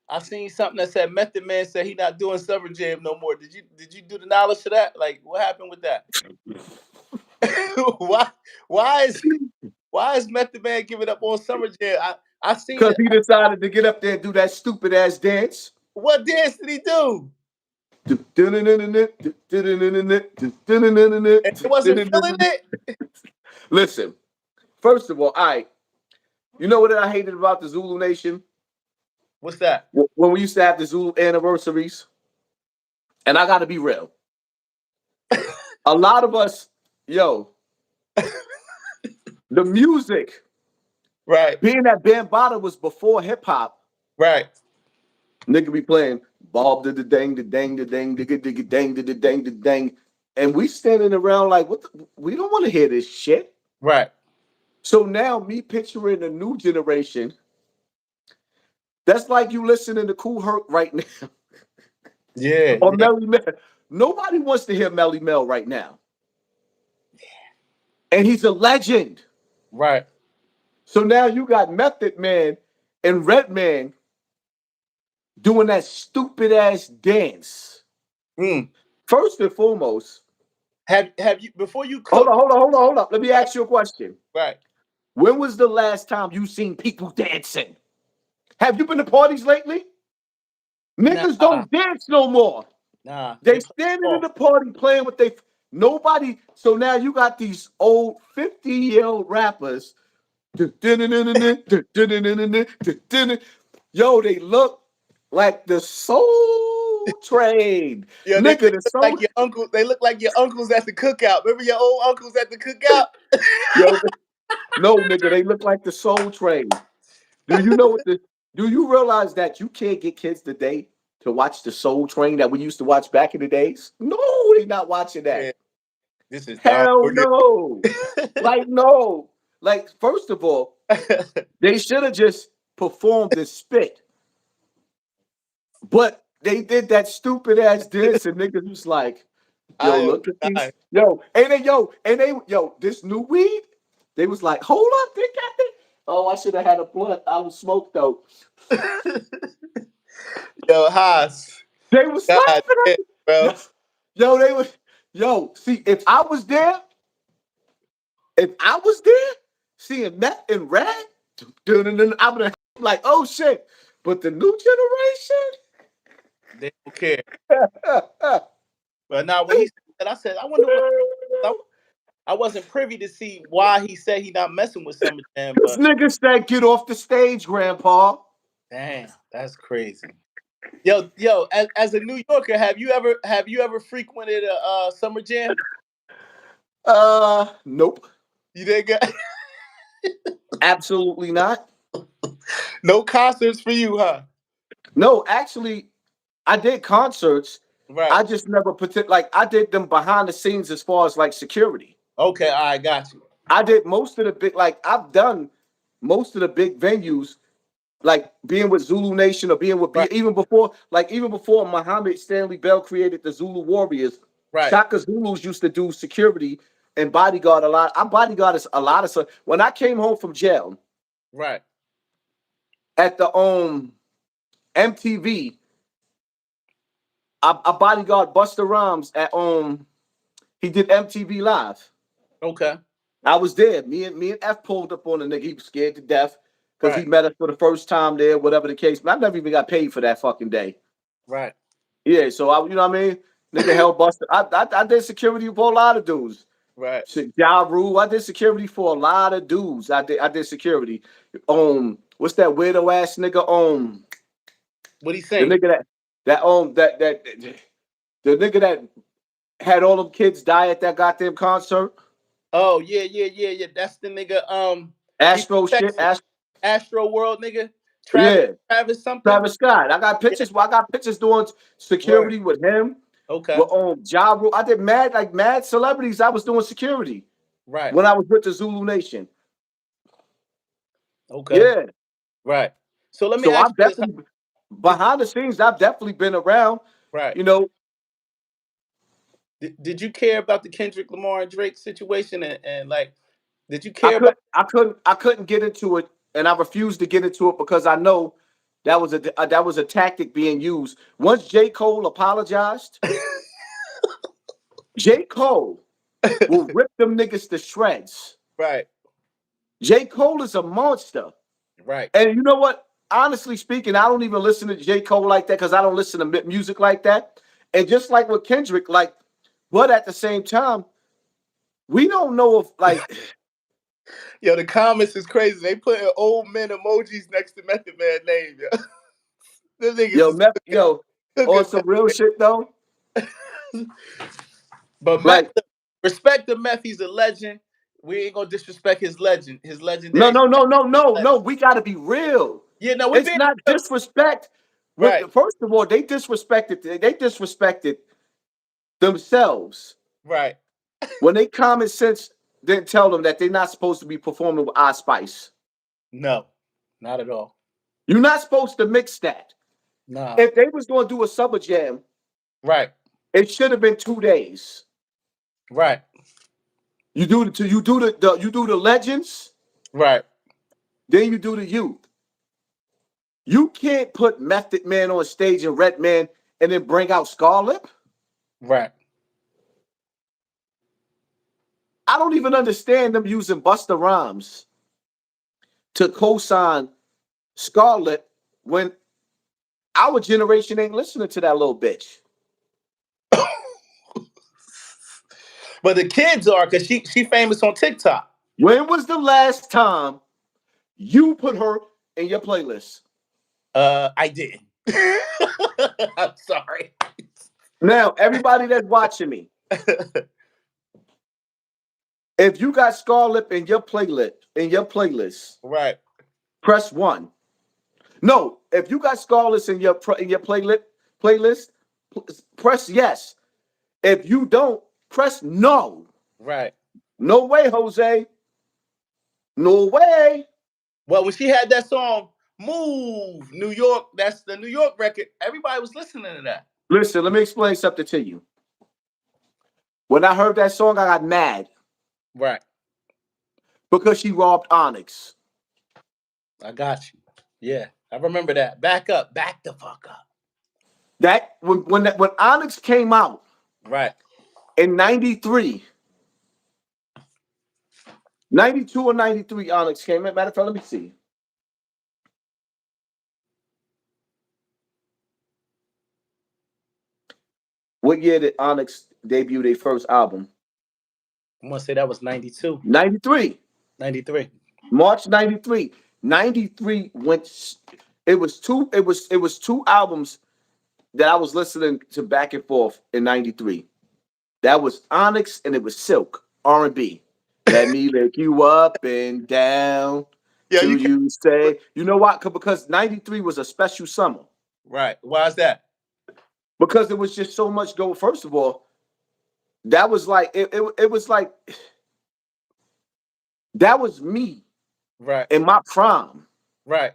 I seen something that said Method Man said he not doing Summer Jam no more. Did you do the knowledge of that? Like, what happened with that? why why is Method Man giving up on Summer Jam? I seen Because it. he decided to get up there and do that stupid ass dance. What dance did he do? And And he wasn't feeling it. listen, first of all, you know what I hated about the Zulu Nation? What's that? When we used to have the Zulu anniversaries, and I gotta be real. A lot of us, the music, Right. being that Bambaataa was before hip hop, Right. nigga be playing Bob the dang, the dang, the dang, digga digga dang, the dang, the dang. And we standing around like, we don't want to hear this shit. Right. So now me picturing a new generation, that's like you listening to Cool Herc right now. Yeah. Or Yeah. Melly Mel. Nobody wants to hear Melly Mel right now. And he's a legend. Right. So now you got Method Man and Redman doing that stupid ass dance. Mm. First and foremost, Have you before you hold cook? on. Let me Right, ask you a question. right. When was the last time you seen people dancing? Have you been to parties lately? Niggas Nah, don't dance no more. nah. They They play standing in ball. the party playing with they nobody. So now you got these old 50-year-old rappers. Yo, they look like the Soul Train. Yeah, they Nigga, the look Soul. like your uncle. They look like your uncles at the cookout. Remember your old uncles at the cookout? Yo, no, nigga, they look like the Soul Train. Do you know what the do you realize that you can't get kids today to watch the Soul Train that we used to watch back in the days? No, they're not watching that. Man, this is dumb. Hell no. Like, no. Like, first of all, they should have just performed the spit. But they did that stupid ass dance, and niggas was like, yo, I am look at these. dying. Yo, this new weed. They was like, hold up, they got it. Oh, I should have had a blunt. I was smoked though. Yo, Haas. They was God laughing damn, at me. bro. They was, see, if I was there, seeing meth and rag, I would have like, oh shit. But the new They don't care. generation, But now when he said that, I said, I wonder what. I wasn't privy to see why he said he not messing with some of them. this But nigga said, get off the stage, grandpa. damn, that's crazy. Yo, as a New Yorker, have you ever frequented a summer jam? Nope. You didn't get Absolutely not. no concerts for you, huh? No, actually, I did concerts. Right. I just never put like I did them behind the scenes as far as like security. Okay, I got you. I did most of the big like I've done most of the big venues, like being with Zulu Nation or being with Right, even before Muhammad Stanley Bell created the Zulu Warriors, right, Shaka Zulus used to do security and bodyguard a lot. I bodyguarded a lot of stuff. When I came home from jail right. at the MTV, I bodyguard Busta Rhymes at he did MTV Live. Okay, I was there. Me and F pulled up on the nigga. He was scared to death because he right, met us for the first time there, whatever the case. I never even got paid for that fucking day. right, Yeah, so you know what I mean? Nigga held Buster. I did security for a lot of dudes. right. Shit, Ja Rule. I did security for a lot of dudes. I did security. What's that weirdo ass nigga? What he The saying? nigga that the nigga that had all them kids die at that goddamn concert. Oh yeah. That's the nigga. He from Astro shit. Texas. Astro World nigga. Travis Yeah. Travis something. Travis Scott. I got Yeah. pictures. Well, I got pictures doing Word. security with him. Okay. With Ja Rule. I did mad celebrities. I was doing security Right. when I was with the Zulu Nation. Okay. Yeah. Right. So let me So ask I've you this. definitely behind the scenes, I've definitely been around. Right. You know, Did you care about the Kendrick Lamar and Drake situation and like did you I care about could I couldn't get into it, and I refused to get into it because I know that was a tactic being used. Once J. Cole apologized, J. Cole will rip them niggas to shreds. right, J. Cole is a monster. right. And you know what? Honestly speaking, I don't even listen to J. Cole like that because I don't listen to music like that. And just like with Kendrick, like, but at the same time, we don't know if like Yo, the comments is crazy. They putting old men emojis next to Method Man name, yo. Them niggas is on cooking some real shit though. Meth. But Meth, Like, respect the Meth, he's a legend. We ain't gonna disrespect his legend, his no, legendary no, no, no, no, legend. no. We gotta be real. Yeah, no, we It's been not disrespect. right, First of all, they disrespected themselves right. when they common sense didn't tell them that they're not supposed to be performing with Ice Spice. No, not at all. You're not supposed to mix that. Nah. If they was going to do a summer jam, Right, it should have been 2 days. right, You do the legends, right. then you do the youth. You can't put Method Man on stage and Redman and then bring out Scarlett. Right. I don't even understand them using Busta Rhymes to co-sign Scarlett when our generation ain't listening to that little bitch. But the kids are, because she famous on TikTok. When was the last time you put her in your playlist? I didn't. I'm sorry. Now, everybody that's watching me, if you got Scarlett in your playlist, Right. press 1. No, if you got Scarlett in your playlist, press yes. If you don't, press no. Right. No way, Jose. No way. Well, when she had that song, Move, New York, that's the New York record, everybody was listening to that. Listen, let me explain something to you. When I heard that song, I got mad. Right. Because she robbed Onyx. I got you. Yeah, I remember that. Back up. Back the fuck up. That when Onyx came out, right, in 93, 92 or 93, Onyx came out. Matter of fact, let me see. What year did Onyx debut their first album? I'm gonna say that was 92. 93. 93. March 93. 93 went. It was two albums that I was listening to back and forth in 93. That was Onyx and it was Silk, R&B. Let me lick you up and down. Yeah, till you say, you know what? Because 93 was a special summer. Right. Why is that? Because there was just so much going. First of all, that was like it was like that was me. Right. In my prime. Right.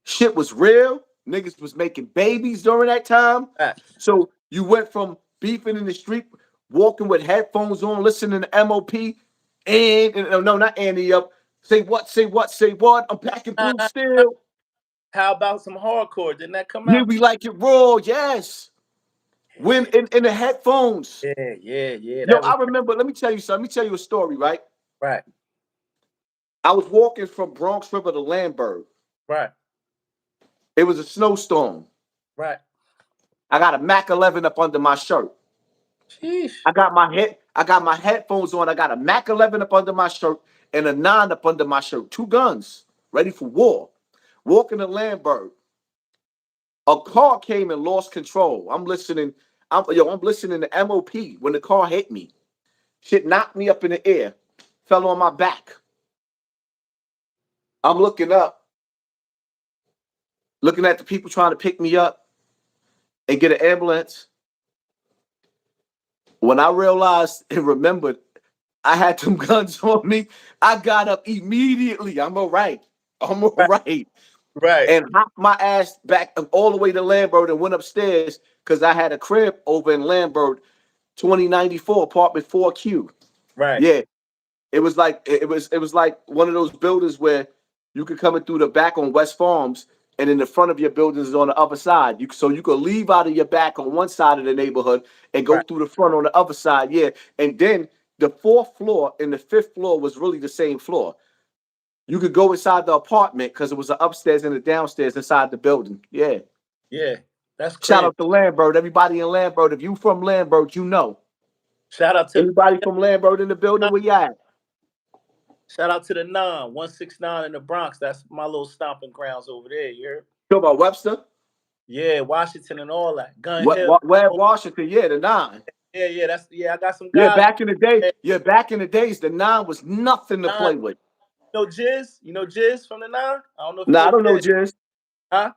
Shit was real. Niggas was making babies during that time. Right. So you went from beefing in the street, walking with headphones on, listening to MOP, and no, not Andy up. Say what, say what, say what. I'm packing through still. How about some hardcore? Didn't that come Yeah, out? we like it raw, yes. When in the headphones. Yeah. Yo, I remember, let me tell you something. Let me tell you a story, right? Right. I was walking from Bronx River to Landberg. Right. It was a snowstorm. Right. I got a Mac 11 up under my shirt. Sheesh. I got my headphones on. I got a Mac 11 up under my shirt and a 9 up under my shirt. 2 guns, ready for war. Walking to Landberg. A car came and lost control. I'm listening to MOP when the car hit me. Shit knocked me up in the air. Fell on my back. I'm looking up. Looking at the people trying to pick me up and get an ambulance. When I realized and remembered I had them guns on me, I got up immediately. I'm all right. Right. And hopped my ass back all the way to Lambert and went upstairs because I had a crib over in Lambert, 2094, apartment 4Q. Right. Yeah. It was like one of those buildings where you could come in through the back on West Farms, and in the front of your buildings is on the other side. So you could leave out of your back on one side of the neighborhood and go through the front on the other side. Yeah. And then the 4th floor and the 5th floor was really the same floor. You could go inside the apartment because it was an upstairs and a downstairs inside the building. Yeah. Yeah. That's crazy. Shout out to Lambert. Everybody in Lambert. If you from Lambert, you know. Shout out to anybody from Lambert in the building, where you at? Shout out to the 169 in the Bronx. That's my little stomping grounds over there. You heard? Talk about Webster? Yeah, Washington and all that. Gun Hill. Where Washington? Yeah, the 9. Yeah, I got some Yeah, guys. back in the day. Yeah, back in the days, the 9 was nothing to play with. You know Jizz? You know Jizz from the 9? I don't know if Nah, I don't know Jizz. Huh?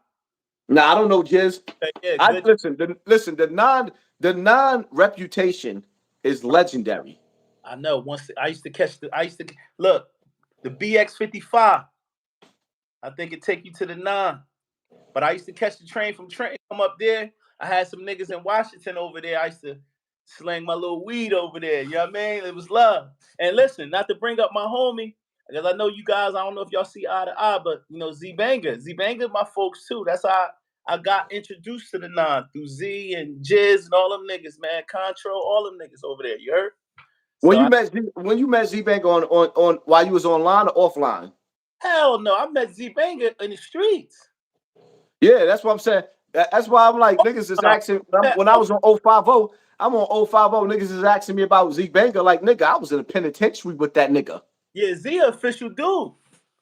Nah, I don't know Jizz. Yeah, good. Listen, the 9 reputation is legendary. I know. Once I used to look, the BX55. I think it take you to the 9. But I used to catch the train from Trenton, come up there. I had some niggas in Washington over there. I used to slang my little weed over there. You know what I mean? It was love. And listen, not to bring up my homie, Because I know you guys, I don't know if y'all see eye to eye, but you know, Z Banger my folks too. That's how I got introduced to the Nine through Z and Jizz and all them niggas, man. Control, all them niggas over there. You heard? When So you met Z Bank on while you was online or offline? hell no, I met Z Banger in the streets. Yeah, that's what I'm saying. That's why I'm like, niggas is asking when I was on 050, I'm on 050, niggas is asking me about Z Banger. Like, nigga, I was in a penitentiary with that nigga. Yeah, Z official dude.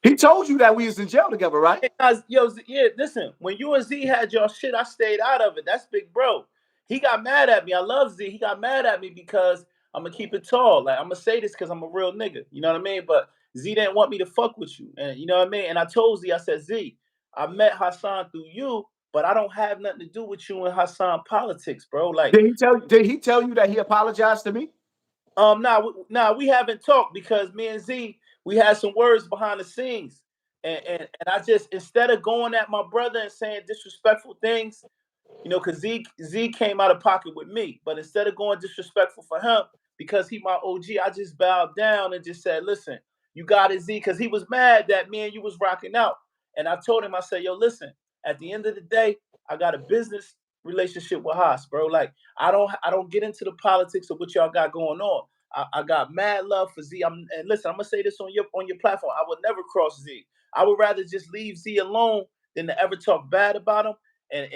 He told you that we was in jail together, right? Yo, yeah, listen, when you and Z had your shit, I stayed out of it. That's big bro. He got mad at me. I love Z. He got mad at me because I'm gonna keep it tall. Like I'm gonna say this because I'm a real nigga. You know what I mean? But Z didn't want me to fuck with you. And you know what I mean? And I told Z, I said, Z, I met HASSAN through you, but I don't have nothing to do with you and HASSAN politics, bro. Like, Did he tell you that he apologized to me? nah, we haven't talked because me and Z, we had some words behind the scenes. And I just, instead of going at my brother and saying disrespectful things, you know, because Z came out of pocket with me. But instead of going disrespectful for him, because he my OG, I just bowed down and just said, listen, you got it, Z, because he was mad that me and you was rocking out. And I told him, I said, yo, listen, at the end of the day, I got a business relationship with Haas, bro. Like, I don't get into the politics of what y'all got going on. I got mad love for Z. And listen, I'm gonna say this on your platform. I would never cross Z. I would rather just leave Z alone than to ever talk bad about him. And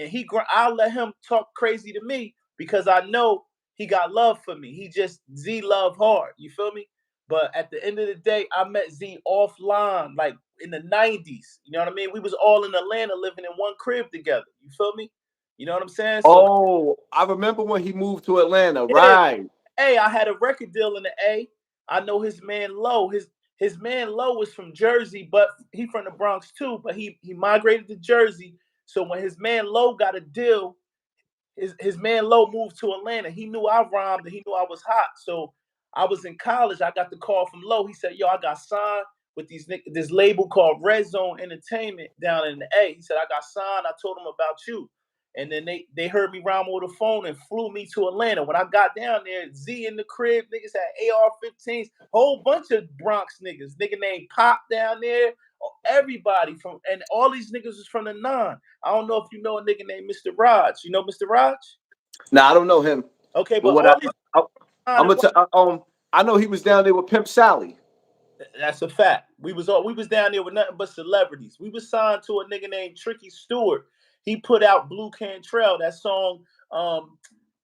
I'll let him talk crazy to me because I know he got love for me. He just Z love hard. You feel me? But at the end of the day, I met Z offline, like in the 90s. You know what I mean? We was all in Atlanta living in one crib together. You feel me? You know what I'm saying? So Oh, I remember when he moved to Atlanta, yeah, right? hey, I had a record deal in the A. I know his man Low. His man Low was from Jersey, but he from the Bronx too. But he migrated to Jersey. So when his man Low got a deal, his man Low moved to Atlanta. He knew I rhymed and he knew I was hot. So I was in college. I got the call from Low. He said, "Yo, I got signed with this label called Red Zone Entertainment down in the A." He said, "I got signed. I told him about you." And then they heard me rhyme over the phone and flew me to Atlanta. When I got down there, Z in the crib, niggas had AR-15s, whole bunch of Bronx niggas. Nigga named Pop down there. Everybody and all these niggas was from the Nine. I don't know if you know a nigga named Mr. Raj. You know Mr. Raj? Now I don't know him, Okay, but but what all these I'm gonna I know he was down there with Pimp Sally. that's a fact. We was down there with nothing but celebrities. We was signed to a nigga named Tricky Stewart. He put out Blue Cantrell, that song.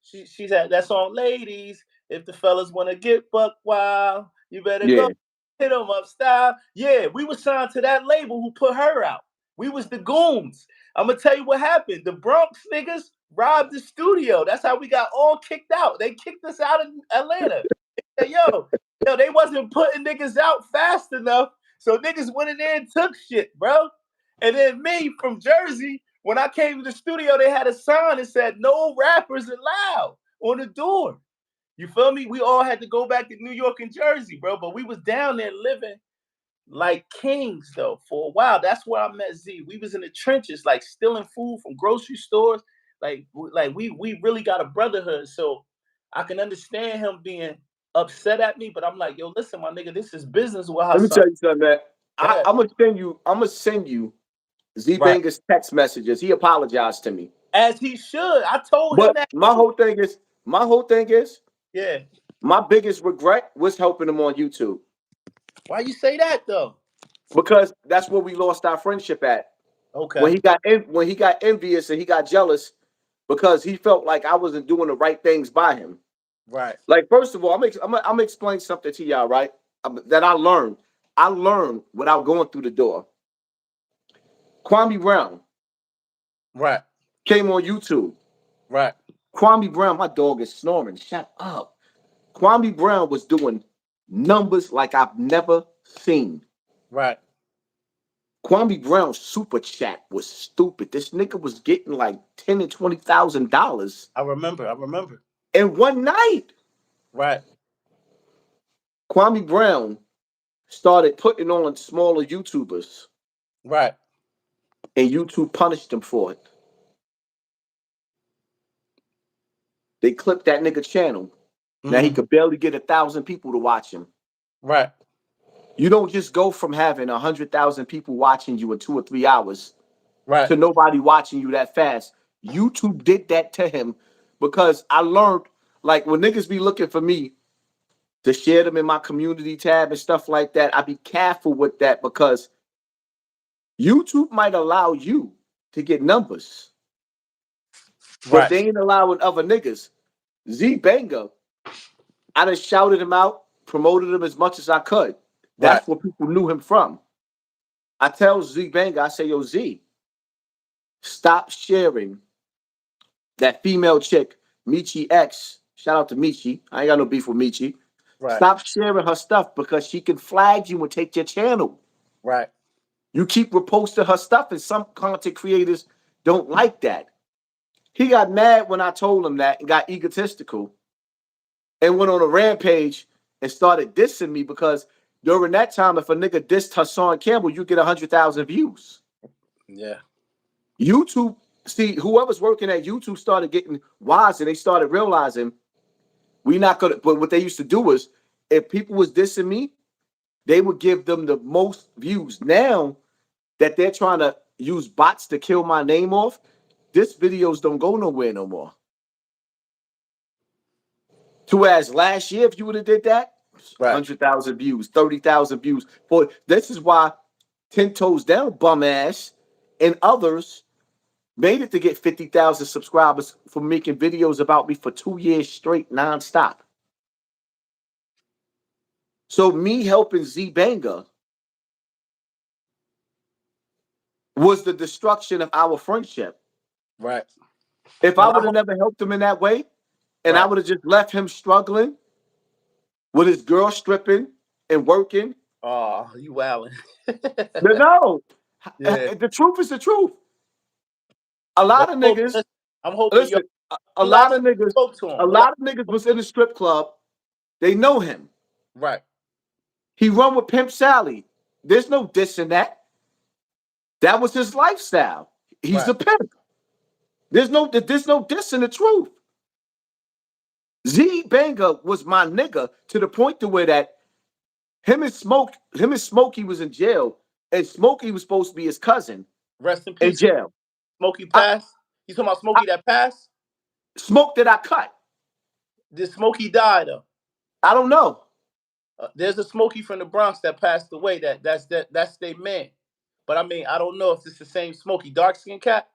She's had that song, Ladies. If the fellas want to get buck wild, you better go Yeah. hit them up style. Yeah, we was signed to that label who put her out. We was the goons. I'm gonna tell you what happened. The Bronx niggas robbed the studio. That's how we got all kicked out. They kicked us out of Atlanta. They said, yo, they wasn't putting niggas out fast enough. So niggas went in there and took shit, bro. And then me from Jersey, when I came to the studio, they had a sign that said no rappers allowed on the door. You feel me? We all had to go back to New York and Jersey, bro. But we was down there living like kings though for a while. That's where I met Z. We was in the trenches, like stealing food from grocery stores. Like we really got a brotherhood. So I can understand him being upset at me, but I'm like, yo, listen, my nigga, this is business with Let me HASSAN. tell you something, man. Yeah, I'm gonna send you Z right. Banger's text messages. He apologized to me. As he should. I told him But that my too. whole thing is Yeah. my biggest regret was helping him on YouTube. Why you say that though? Because that's where we lost our friendship at. Okay. When he got envious and he got jealous because he felt like I wasn't doing the right things by him. Right. Like, first of all, I'm gonna explain something to y'all, right? That I learned. I learned without going through the door. Kwame Brown Right. came on YouTube. Right. Kwame Brown, my dog is snoring. Shut up. Kwame Brown was doing numbers like I've never seen. Right. Kwame Brown's super chat was stupid. This nigga was getting like $10,000 and $20,000 I remember. in one night. Right. Kwame Brown started putting on smaller YouTubers, Right. and YouTube punished him for it. They clipped that nigga channel. Now he could barely get 1,000 people to watch him. Right. You don't just go from having 100,000 people watching you in 2 or 3 hours Right. to nobody watching you that fast. YouTube did that to him because I learned, like, when niggas be looking for me to share them in my community tab and stuff like that, I be careful with that because YouTube might allow you to get numbers, but Right. they ain't allowing other niggas. Z Banger, I just shouted him out, promoted him as much as I could. Right. That's where people knew him from. I tell Z Banger, I say, yo, Z, stop sharing that female chick, Michi X. Shout out to Michi. I ain't got no beef with Michi. Right. Stop sharing her stuff because she can flag you and take your channel. Right. You keep reposting her stuff, and some content creators don't like that. He got mad when I told him that and got egotistical and went on a rampage and started dissing me because during that time, if a nigga dissed Hassan Campbell, you get 100,000 views. Yeah. YouTube, see, whoever's working at YouTube started getting wise and they started realizing we not gonna. But what they used to do was, if people was dissing me, they would give them the most views. Now that they're trying to use bots to kill my name off, this videos don't go nowhere no more. Whereas last year, if you would have did that, Right. 100,000 views, 30,000 views. For this is why 10 Toes Down, bum ass, and others made it to get 50,000 subscribers for making videos about me for 2 years straight, nonstop. So me helping Z Banger was the destruction of our friendship. Right. If I Well, I would have hope. never helped him in that way, and I Right. would have just left him struggling with his girl stripping and working. Oh, you wilding. No, Yeah. the truth is the truth. A Well, lot of niggas, I'm hoping yo. listen, a lot Last of time niggas, I spoke to him. a lot of niggas was in the strip club. They know him. Right. He run with Pimp Sally. There's no diss in that. That was his lifestyle. He's Right. a pimp. There's no diss in the truth. Z Banger was my nigga to the point to where that him and Smokey was in jail, and Smokey was supposed to be his cousin Rest in in peace, jail. Smokey I, passed. You talking about I Smokey that passed? Smoke that I cut. Did Smokey die though? I don't know. There's a Smokey from the Bronx that passed away. That's their man. But I mean, I don't know if it's the same Smokey, dark skin cat.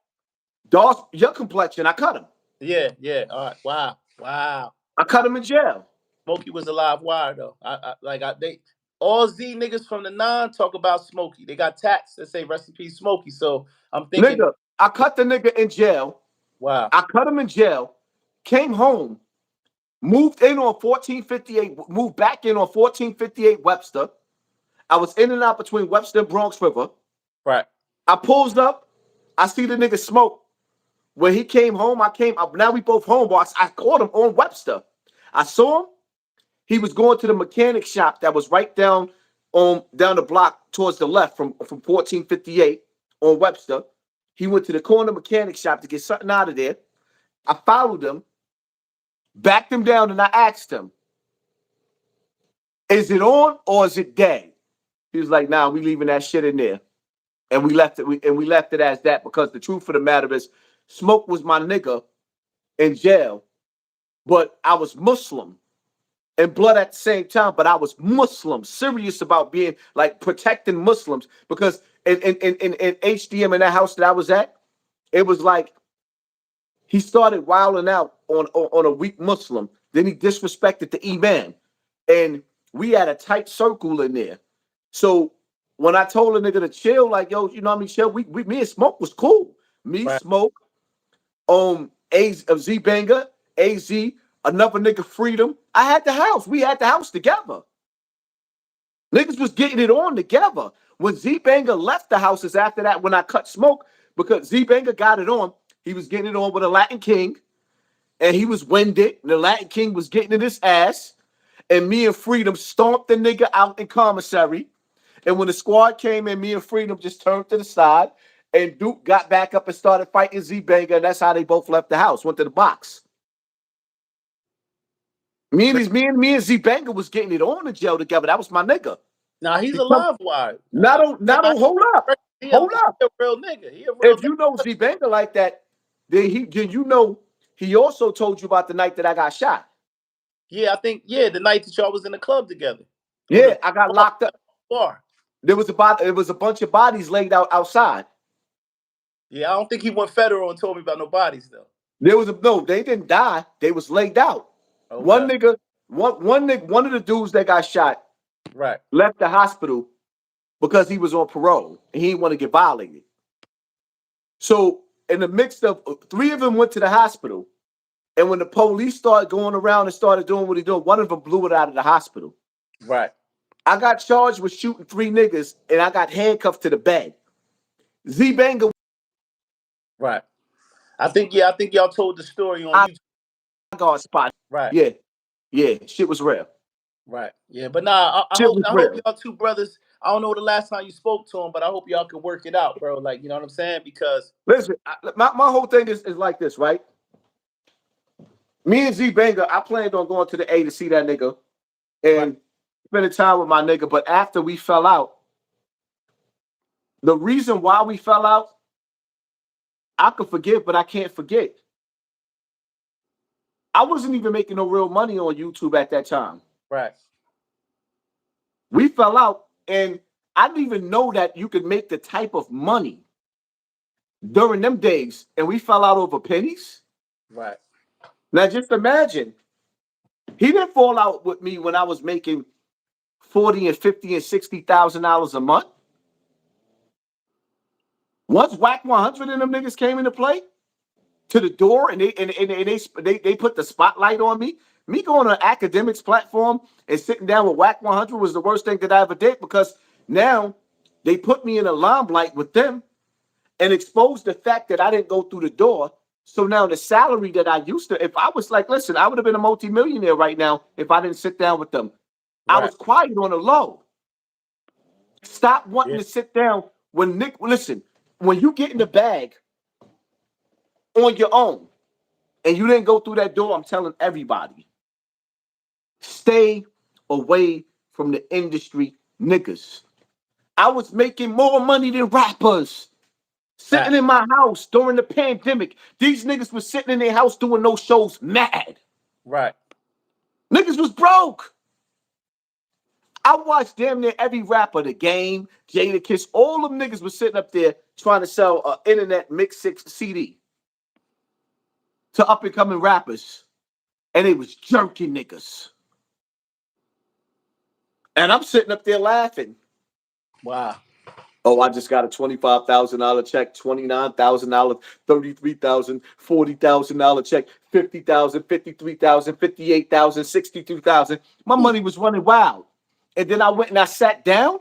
Dawes, your complexion, I cut him. Yeah, yeah. All right. Wow, wow, I cut wow. him in jail. Smokey was a live wire though. They all Z niggas from the nine talk about Smokey. They got tats that say rest in peace Smokey. So I'm thinking, Nigga, I cut the nigga in jail. wow. I cut him in jail, came home, moved in on 1458, moved back in on 1458 Webster. I was in and out between Webster and Bronx River. Right. I pulls up. I see the nigga Smoke. When he came home, I came up. Now we both home, boss. I caught him on Webster. I saw him. He was going to the mechanic shop that was right down the block towards the left from 1458 on Webster. He went to the corner mechanic shop to get something out of there. I followed him, backed him down, and I asked him, "Is it on or is it dead?" He was like, "Nah, we leaving that shit in there." And we left it, we left it as that because the truth of the matter is, Smoke was my nigga in jail, but I was Muslim and blood at the same time. But I was Muslim, serious about being like protecting Muslims because in HDM in that house that I was at, it was like he started wilding out on a weak Muslim. Then he disrespected the imam, and we had a tight circle in there. So when I told a nigga to chill, like, yo, you know what I mean, chill, me and Smoke was cool. Me, Right. Smoke, Z Banger, AZ, another nigga Freedom. I had the house. We had the house together. Niggas was getting it on together. When Z Banger left the houses after that, when I cut Smoke, because Z Banger got it on, he was getting it on with a Latin King, and he was winded, and the Latin King was getting in his ass, and me and Freedom stomped the nigga out in commissary. And when the squad came in, me and Freedom just turned to the side, and Duke got back up and started fighting Z Banger, and that's how they both left the house, went to the box. Me and Z Banger was getting it on in jail together. That was my nigga. Now he's He come, alive. Why? not on, hold up. Hold up. He a real nigga. He a real If nigga. you know Z Banger like that, then you know he also told you about the night that I got shot. Yeah, I think the night that y'all was in the club together. Or Yeah, the I got locked up. bar. There was a bunch of bodies laid out outside. Yeah, I don't think he went federal and told me about no bodies though. They didn't die. They was laid out. Okay. One nigga, one of the dudes that got shot Right. left the hospital because he was on parole and he didn't want to get violated. So in the mix of three of them went to the hospital, and when the police started going around and started doing what he doing, one of them blew it out of the hospital. Right. I got charged with shooting three niggas, and I got handcuffed to the bed. Z Banger. Right. I think y'all told the story on I YouTube. got spot. Right. Yeah, shit was real. Right. Yeah. But nah, I Shit hope was I hope real. y'all two brothers. I don't know the last time you spoke to him, but I hope y'all can work it out, bro. Like, you know what I'm saying? Because Listen, my whole thing is like this, right? Me and Z Banger, I planned on going to the A to see that nigga and spending time with my nigga. But after we fell out, the reason why we fell out, I could forgive, but I can't forget. I wasn't even making no real money on YouTube at that time. right. We fell out, and I didn't even know that you could make the type of money during them days, and we fell out over pennies. Right. Now just imagine, he didn't fall out with me when I was making $40 and $50 and $60,000 a month. Once Whack 100 and them niggas came into play to the door, and they put the spotlight on me. Me going on an academics platform and sitting down with Whack 100 was the worst thing that I ever did, because now they put me in a limelight with them and exposed the fact that I didn't go through the door. So now the salary that I used to, if I was like, listen, I would have been a multimillionaire right now if I didn't sit down with them. I Right. was quiet on the low. Stop wanting Yeah. to sit down when listen, when you get in the bag on your own and you didn't go through that door, I'm telling everybody, stay away from the industry niggas. I was making more money than rappers. Sitting in my house during the pandemic. These niggas was sitting in their house doing no shows mad. Right. Niggas was broke. I watched damn near every rapper, The Game, Jada Kiss, all them niggas was sitting up there trying to sell an internet mix 6 CD to up and coming rappers. And they was jerking niggas. And I'm sitting up there laughing. Wow. Oh, I just got a $25,000 check, $29,000, $33,000, $40,000 check, $50,000, $53,000, $58,000, $62,000. My money was running wild. And then I went and I sat down.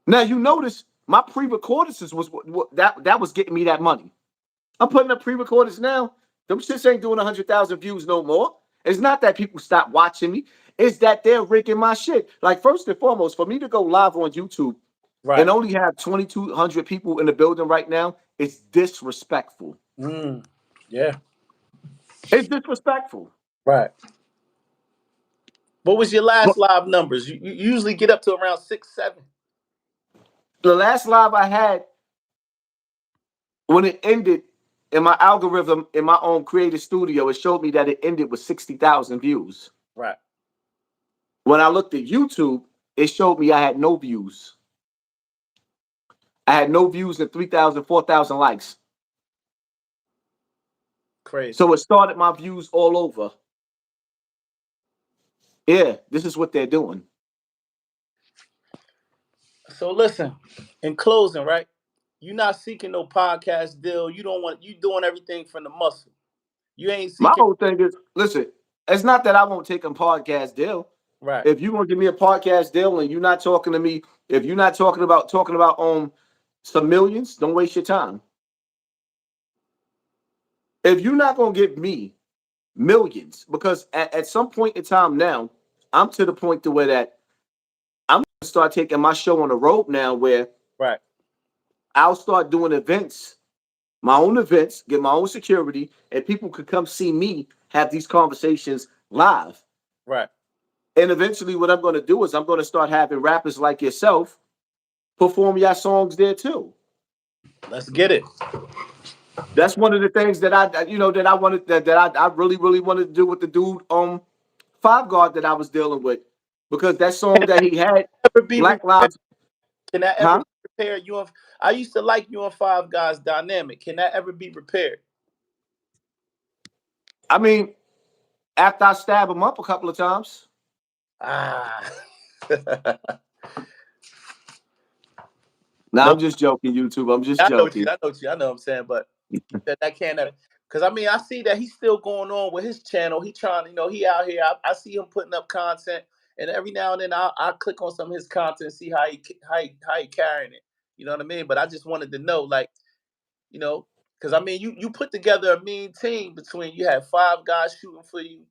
Now you notice my pre-recordings was that was getting me that money. I'm putting up pre-recordings now. Them shits ain't doing 100,000 views no more. It's not that people stop watching me. It's that they're rigging my shit. Like, first and foremost, for me to go live on YouTube and only have 2,200 people in the building right now, it's disrespectful. Yeah. It's disrespectful. Right. What was your last live numbers? You usually get up to around 6, 7. The last live I had, when it ended in my algorithm in my own creative studio, it showed me that it ended with 60,000 views. Right. When I looked at YouTube, it showed me I had no views. I had no views and 3,000, 4,000 likes. Crazy. So it started my views all over. Yeah, this is what they're doing. So listen, in closing, right? You're not seeking no podcast deal. You doing everything from the muscle. You ain't My seeking. whole thing is, listen, it's not that I won't take a podcast deal. Right. If you want to give me a podcast deal and you're not talking to me, if you're not talking about some millions, don't waste your time. If you're not going to give me millions, because at some point in time now, I'm to the point to where that I'm going to start taking my show on the road now, where Right. I'll start doing events, my own events, get my own security, and people could come see me have these conversations live. Right. And eventually what I'm going to do is I'm going to start having rappers like yourself perform your songs there too. Let's get it. That's one of the things that that I wanted I really, really wanted to do with the dude Five Guard that I was dealing with. Because that song Can that he had, that ever be Black repaired? Lives, Can that ever huh? be repaired? I used to like you and Five Guys dynamic. Can that ever be repaired? I mean, after I stab him up a couple of times. Ah. Now No, I'm just joking, YouTube. I'm just I know you. joking. I know you. I know what I'm saying, but that can't ever. Because I mean, I see that he's still going on with his channel. He trying, he out here. I see him putting up content, and every now and then I click on some of his content and see how he carrying it. You know what I mean? But I just wanted to know, like, because I mean, you put together a mean team between you had Five Guys shooting for you,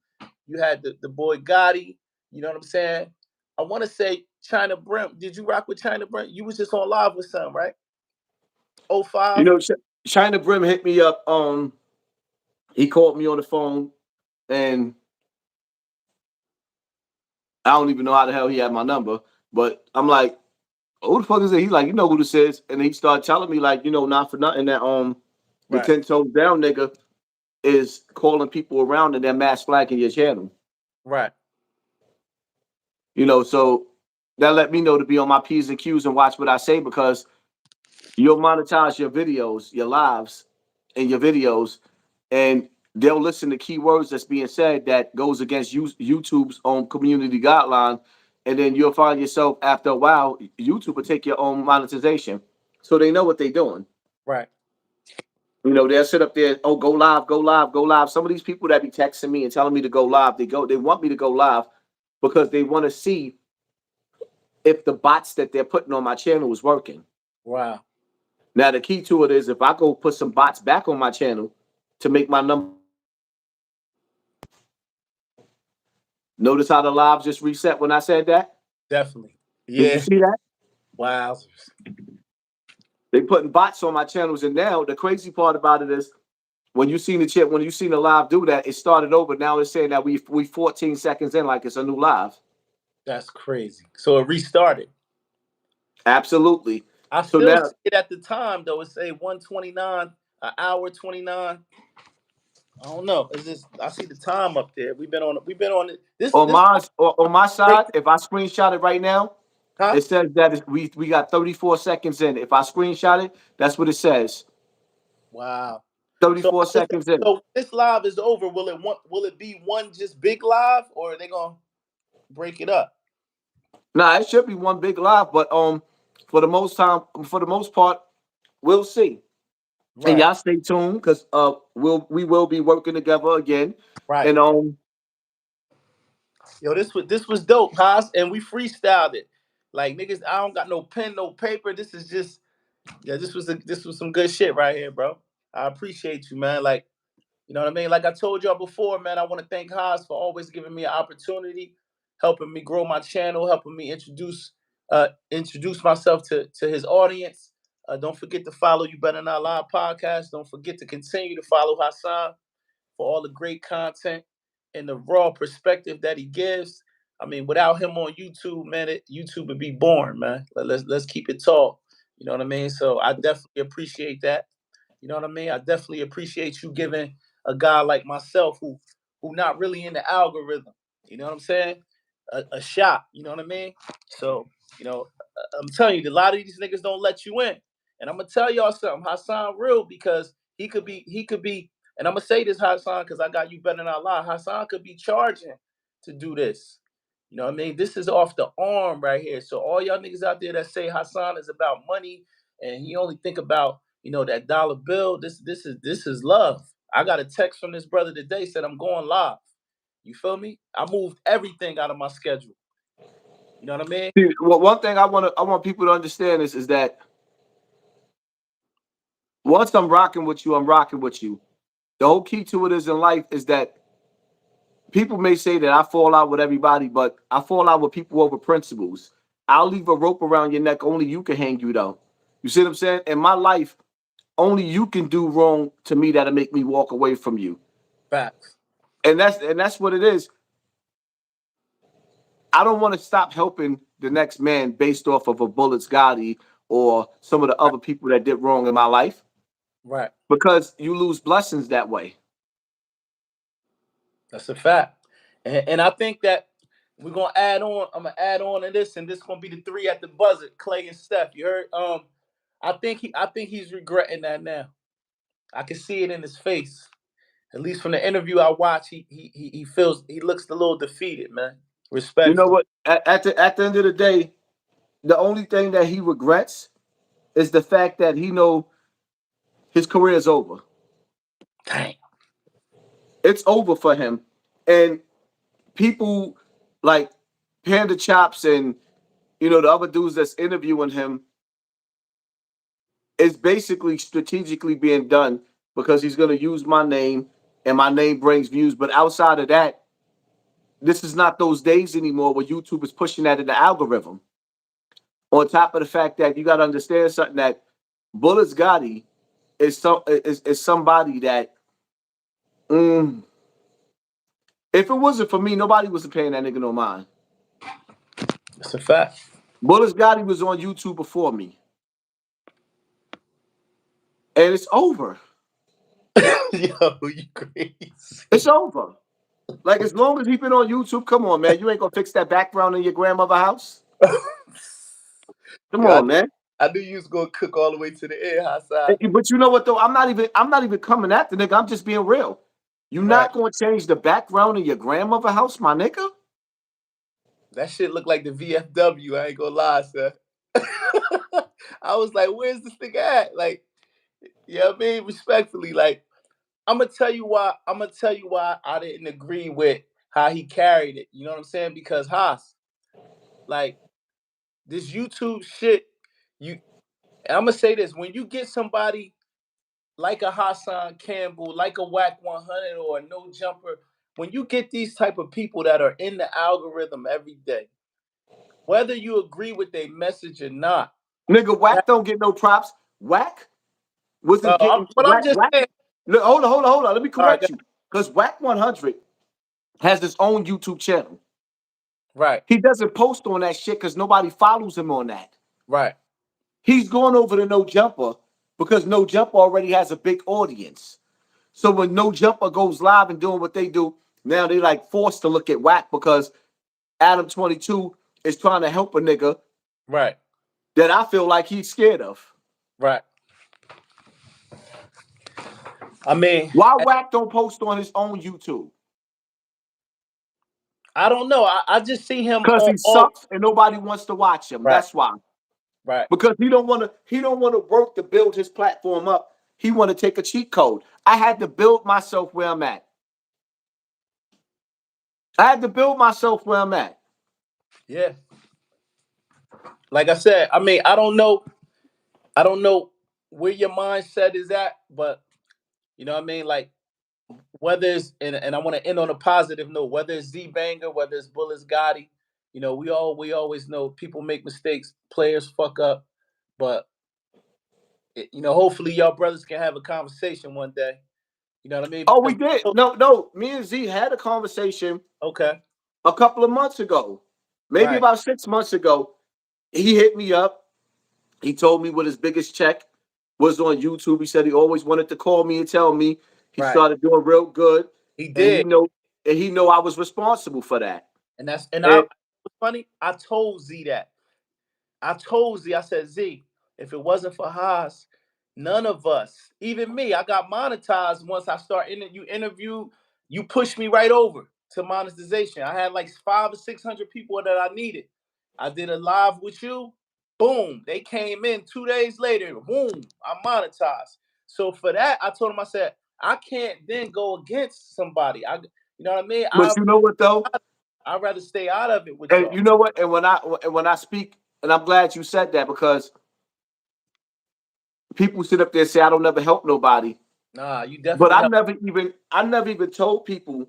you had the boy Gotti. You know what I'm saying? I want to say China Brim. Did you rock with China Brim? You was just on live with some, right? Oh You five. know, China Brim hit me up. He called me on the phone, and I don't even know how the hell he had my number. But I'm like, who the fuck is it? He's like, you know who this is? And he started telling me, like, not for nothing that the Right, 10 toes down nigga is calling people around and they're mass flagging your channel. right, So that let me know to be on my P's and Q's and watch what I say, because you'll monetize your videos, your lives, and your videos, and they'll listen to keywords that's being said that goes against YouTube's own community guideline, and then you'll find yourself after a while, YouTube will take your own monetization, so they know what they're doing. right. They'll sit up there, oh, go live, go live, go live. Some of these people that be texting me and telling me to go live, they want me to go live because they want to see if the bots that they're putting on my channel is working. Wow. Now, the key to it is if I go put some bots back on my channel to make my number. Notice how the live just reset when I said that? Definitely. Did you Yeah. see that? Wow. They putting bots on my channels, and now the crazy part about it is when you seen the live do that, it started over. Now it's saying that we 14 seconds in, like it's a new live. That's crazy. So it restarted. Absolutely. I So still now see it at the time though. It say 129, an hour 29. I don't know. It's just I see the time up there. We've been on it. on my Break, side, if I screenshot it right now, huh? it says that we got 34 seconds in. If I screenshot it, that's what it says. Wow. So 34 seconds in. so this live is over. Will it be one just big live or are they gonna break it up? Nah, it should be one big live, but for the most part, we'll see. And Right. y'all stay tuned because we will be working together again. Right. And Yo, this was dope, Haas, and we freestyled it. Like niggas, I don't got no pen, no paper. This is just this was some good shit right here, bro. I appreciate you, man. Like, you know what I mean? Like I told y'all before, man, I want to thank Haas for always giving me an opportunity, helping me grow my channel, helping me introduce myself to his audience. Don't forget to follow You Better Not Lie podcast. Don't forget to continue to follow Hassan for all the great content and the raw perspective that he gives. I mean, without him on YouTube, man, YouTube would be boring, man. Let's keep it tall. You know what I mean? So I definitely appreciate that. You know what I mean? I definitely appreciate you giving a guy like myself who not really in the algorithm. You know what I'm saying? A shot. You know what I mean? So I'm telling you, a lot of these niggas don't let you in. And I'm gonna tell y'all something. Hassan real because he could be. And I'm gonna say this, Hassan, because I got You Better Not Lie. Hassan could be charging to do this. You know what I mean? This is off the arm right here. So all y'all niggas out there that say Hassan is about money and he only think about that dollar bill. This is love. I got a text from this brother today said I'm going live. You feel me? I moved everything out of my schedule. You know what I mean? see, one thing I want people to understand is that once I'm rocking with you, I'm rocking with you. The whole key to it is in life is that people may say that I fall out with everybody, but I fall out with people over principles. I'll leave a rope around your neck. Only you can hang you down. You see what I'm saying? In my life, only you can do wrong to me that'll make me walk away from you. Facts. And that's what it is. I don't want to stop helping the next man based off of a Bullets Gotti or some of the other people that did wrong in my life. Right. Because you lose blessings that way. That's a fact. And I think that we're gonna add on. I'm gonna add on to this, and this gonna be the three at the buzzer, Clay and Steph. You heard? I think he's regretting that now. I can see it in his face. At least from the interview I watched, he feels he looks a little defeated, man. You know Respectfully. what? At the end of the day, the only thing that he regrets is the fact that he know his career is over. Dang. It's over for him. And people like Panda Chops and the other dudes that's interviewing him is basically strategically being done because he's going to use my name and my name brings views. But outside of that, this is not those days anymore where YouTube is pushing that in the algorithm. On top of the fact that you got to understand something that Bullets Gotti is somebody that if it wasn't for me, nobody was paying that nigga no mind. That's a fact. Bullets Gotti was on YouTube before me. And it's over. Yo, you crazy. It's over. Like, as long as he been on YouTube, come on, man. You ain't gonna fix that background in your grandmother's house? Come Yo, on, man. I knew you was gonna cook all the way to the end, Hassan. But you know what though? I'm not even coming at the nigga. I'm just being real. You're Right. not gonna change the background in your grandmother's house, my nigga? That shit looked like the VFW. I ain't gonna lie, sir. I was like, where's this nigga at? Like, you know what I mean? Respectfully, like, I'm gonna tell you why I didn't agree with how he carried it. You know what I'm saying? Because Haas, like, this YouTube shit, and I'm gonna say this: when you get somebody like a Hassan Campbell, like a Whack 100 or a No Jumper, when you get these type of people that are in the algorithm every day, whether you agree with their message or not, Nigga, Whack don't get no props. Whack wasn't getting but I'm just Whack. saying. Look, hold on. Let me All right, correct you. Because Whack 100 has his own YouTube channel. right, He doesn't post on that shit because nobody follows him on that. right. He's going over to No Jumper because No Jumper already has a big audience. So when No Jumper goes live and doing what they do, now they like forced to look at Whack because Adam 22 is trying to help a nigga Right. that I feel like he's scared of. Right. I mean, Why Whack don't post on his own YouTube? I don't know. I just see him Because on he all. sucks and nobody wants to watch him. Right. That's why. Right. Because he don't want to work to build his platform up. He want to take a cheat code. I had to build myself where I'm at. Yeah. Like I said, I mean, I don't know where your mindset is at, but you know what I mean? Like, whether it's and I want to end on a positive note, whether it's Z Banger, whether it's Bullets Gotti, we always know people make mistakes, players fuck up, but hopefully y'all brothers can have a conversation one day. You know what I mean? Oh, we Because did. No. Me and Z had a conversation okay, a couple of months ago, maybe right, about 6 months ago. He hit me up. He told me what his biggest check was on YouTube. He said he always wanted to call me and tell me he right. started doing real good, He and did, he know I was responsible for that. and And what's funny, I told Z that. I told Z, I said, Z, if it wasn't for Haas, none of us, even me, I got monetized once I started. You interviewed, you pushed me right over to monetization. I had like 500 or 600 people that I needed. I did a live with you. Boom, they came in 2 days later. Boom, I monetized. So for that, I told him, I said, I can't then go against somebody. You know what I mean? but you know what though? I'd rather stay out of it with And y'all. you know what? And when I speak, and I'm glad you said that because people sit up there and say I don't never help nobody. Nah, you But definitely help. I never even told people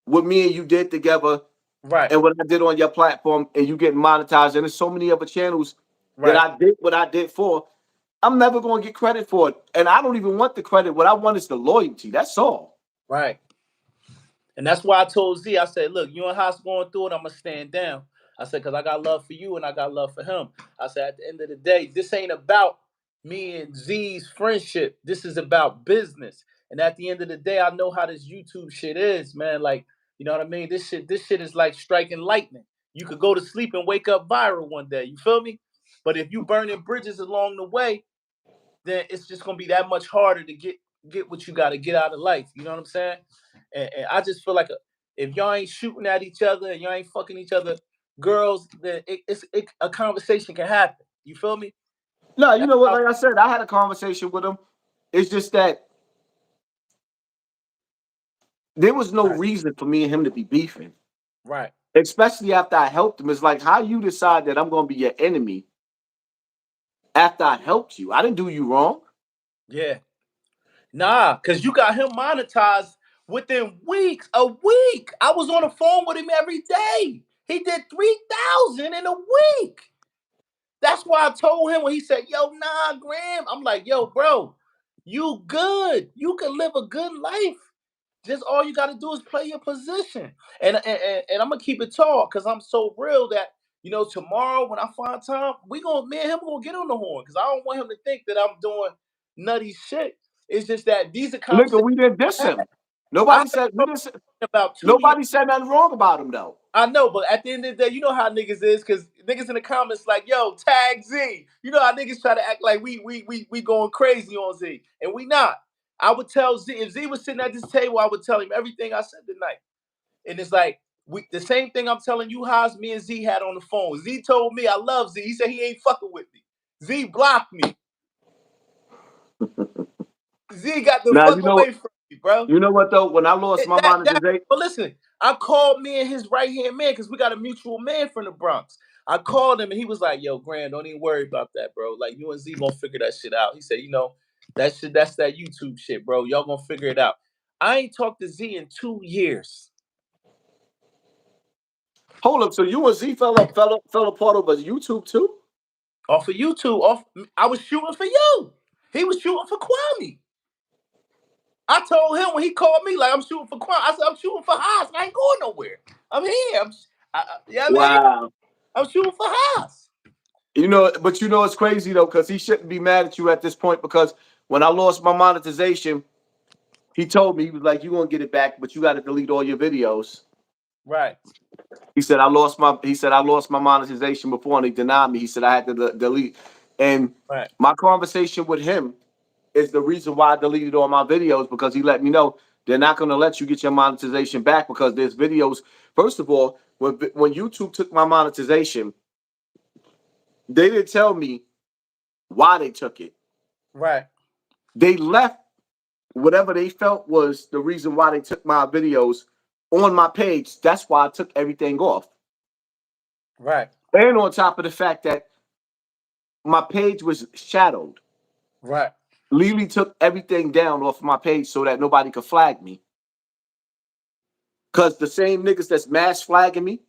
what me and you did together Right, and what I did on your platform and you getting monetized. And there's so many other channels that right. I did what I did for. I'm never going to get credit for it. And I don't even want the credit. What I want is the loyalty. That's all. Right. And that's why I told Z, I said, look, you and Haas going through it, I'm going to stand down. I said, because I got love for you and I got love for him. I said, at the end of the day, this ain't about me and Z's friendship. This is about business. And at the end of the day, I know how this YouTube shit is, man. Like, you know what I mean? This shit is like striking lightning. You could go to sleep and wake up viral one day. You feel me? But if you burning bridges along the way, then it's just gonna be that much harder to get what you got to get out of life. You know what I'm saying? And I just feel like if y'all ain't shooting at each other and y'all ain't fucking each other girls, then a conversation can happen. You feel me? No, you That's know what? how, Like I said, I had a conversation with him. It's just that there was no right, reason for me and him to be beefing, right. especially after I helped him. It's like how you decide that I'm going to be your enemy after I helped you. I didn't do you wrong. Yeah. Nah, because you got him monetized within weeks. A week. I was on the phone with him every day. He did 3,000 in a week. That's why I told him when he said, yo, nah, Graham. I'm like, yo, bro, you good. You can live a good life. Just all you got to do is play your position. And I'm going to keep it tall because I'm so real that, you know, tomorrow when I find time, me and him going to get on the horn because I don't want him to think that I'm doing nutty shit. It's just that these are Nigga, conversations we didn't diss I him. had Nobody said we didn't. about 2 years. Nobody said nothing wrong about him though. I know, but at the end of the day, you know how niggas is, because niggas in the comments like, yo, tag Z. You know how niggas try to act like we going crazy on Z. And we not. I would tell Z, if Z was sitting at this table, I would tell him everything I said tonight. And it's like, the same thing I'm telling you, Haas, me and Z had on the phone. Z told me I love Z. He said he ain't fucking with me. Z blocked me. Z got the Now fuck away from me, bro. you know what though? When I lost my monetization, But listen, I called me and his right hand man because we got a mutual man from the Bronx. I called him and he was like, "Yo, Grand, don't even worry about that, bro. Like you and Z gonna figure that shit out." He said, "You know, that's that YouTube shit, bro. Y'all gonna figure it out." I ain't talked to Z in 2 years. hold up. So you and Z fell apart over YouTube too? Off of YouTube, I was shooting for you. He was shooting for Kwame. I told him when he called me, like I'm shooting for Kwame. I said I'm shooting for Haas. I ain't going nowhere. I'm here. You know what I mean? Wow. I'm shooting for Haas. You know, but you know it's crazy though, because he shouldn't be mad at you at this point because when I lost my monetization, he told me, he was like, "You gonna get it back, but you got to delete all your videos." Right. He said, I lost my monetization before and he denied me. He said I had to delete. And Right. my conversation with him is the reason why I deleted all my videos because he let me know they're not going to let you get your monetization back because there's videos. First of all, when YouTube took my monetization, they didn't tell me why they took it. Right. They left whatever they felt was the reason why they took my videos on my page. That's why I took everything off. Right. And on top of the fact that my page was shadowed. Right. Lily took everything down off my page so that nobody could flag me. Because the same niggas that's mass flagging me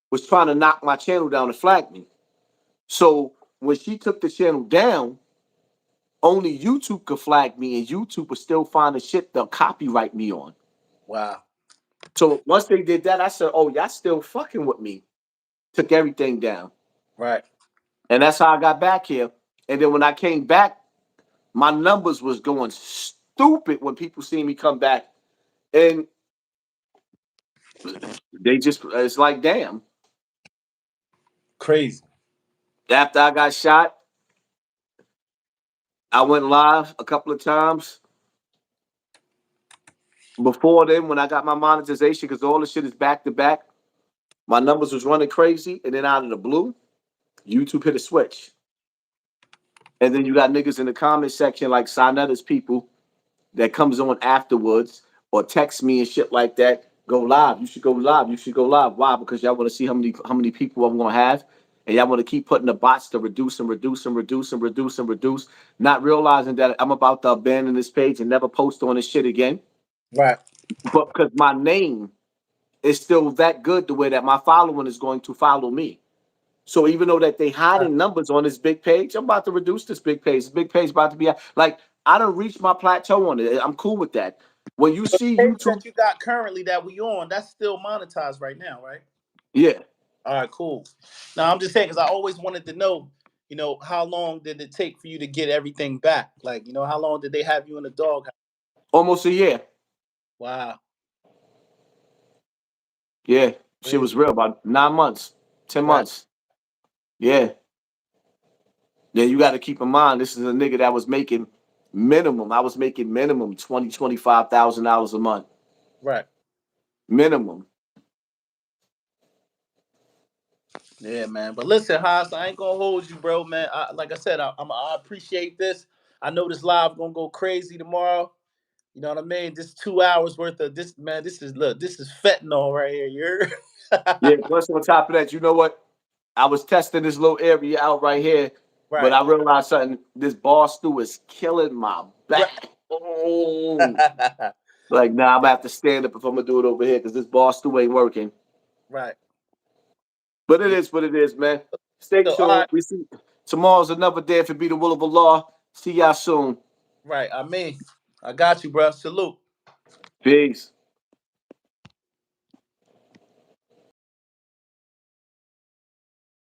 was trying to knock my channel down and flag me. So when she took the channel down, only YouTube could flag me and YouTube was still finding shit they'll copyright me on. Wow. So once they did that, I said, oh, y'all still fucking with me. Took everything down. Right. And that's how I got back here. And then when I came back, my numbers was going stupid when people see me come back. And it's like, damn. Crazy. After I got shot, I went live a couple of times. Before then, when I got my monetization, because all the shit is back to back, my numbers was running crazy. And then out of the blue, YouTube hit a switch. And then you got niggas in the comment section like Sonetta's people that comes on afterwards or text me and shit like that. Go live. You should go live. You should go live. Why? Because y'all want to see how many people I'm gonna have, and y'all want to keep putting the bots to reduce and reduce and reduce and reduce and reduce, not realizing that I'm about to abandon this page and never post on this shit again. Right. But because my name is still that good, the way that my following is going to follow me. So even though that they hiding numbers on this big page, I'm about to reduce this big page. This big page about to be like I don't reach my plateau on it. I'm cool with that. when you see Page YouTube, that you got currently that we on, that's still monetized right now, right? yeah, All right, cool. Now I'm just saying because I always wanted to know, how long did it take for you to get everything back? Like, how long did they have you in the dog? almost a year. Wow, Yeah, shit was crazy. real. About 9 months, 10 Right, months. Yeah. Then you got to keep in mind, this is a nigga that was making minimum. I was making minimum $25,000 a month. right. Minimum. Yeah, man. But listen, Haas, I ain't gonna hold you, bro, man. Like I said, I appreciate this. I know this live gonna go crazy tomorrow. You know what I mean? This 2 hours worth of this, man. This is fentanyl right here. You're Yeah, plus on top of that, you know what? I was testing this little area out right here, but right. I realized something. This bar stool is killing my Right. back. Oh. Like, nah, I'm gonna have to stand up if I'm gonna do it over here because this bar stool ain't working. Right. But it Yeah. is what it is, man. Stay So, all tuned. right. We see tomorrow's another day if it be the will of Allah. See y'all soon. Right. I got you, bro. Salute. Peace.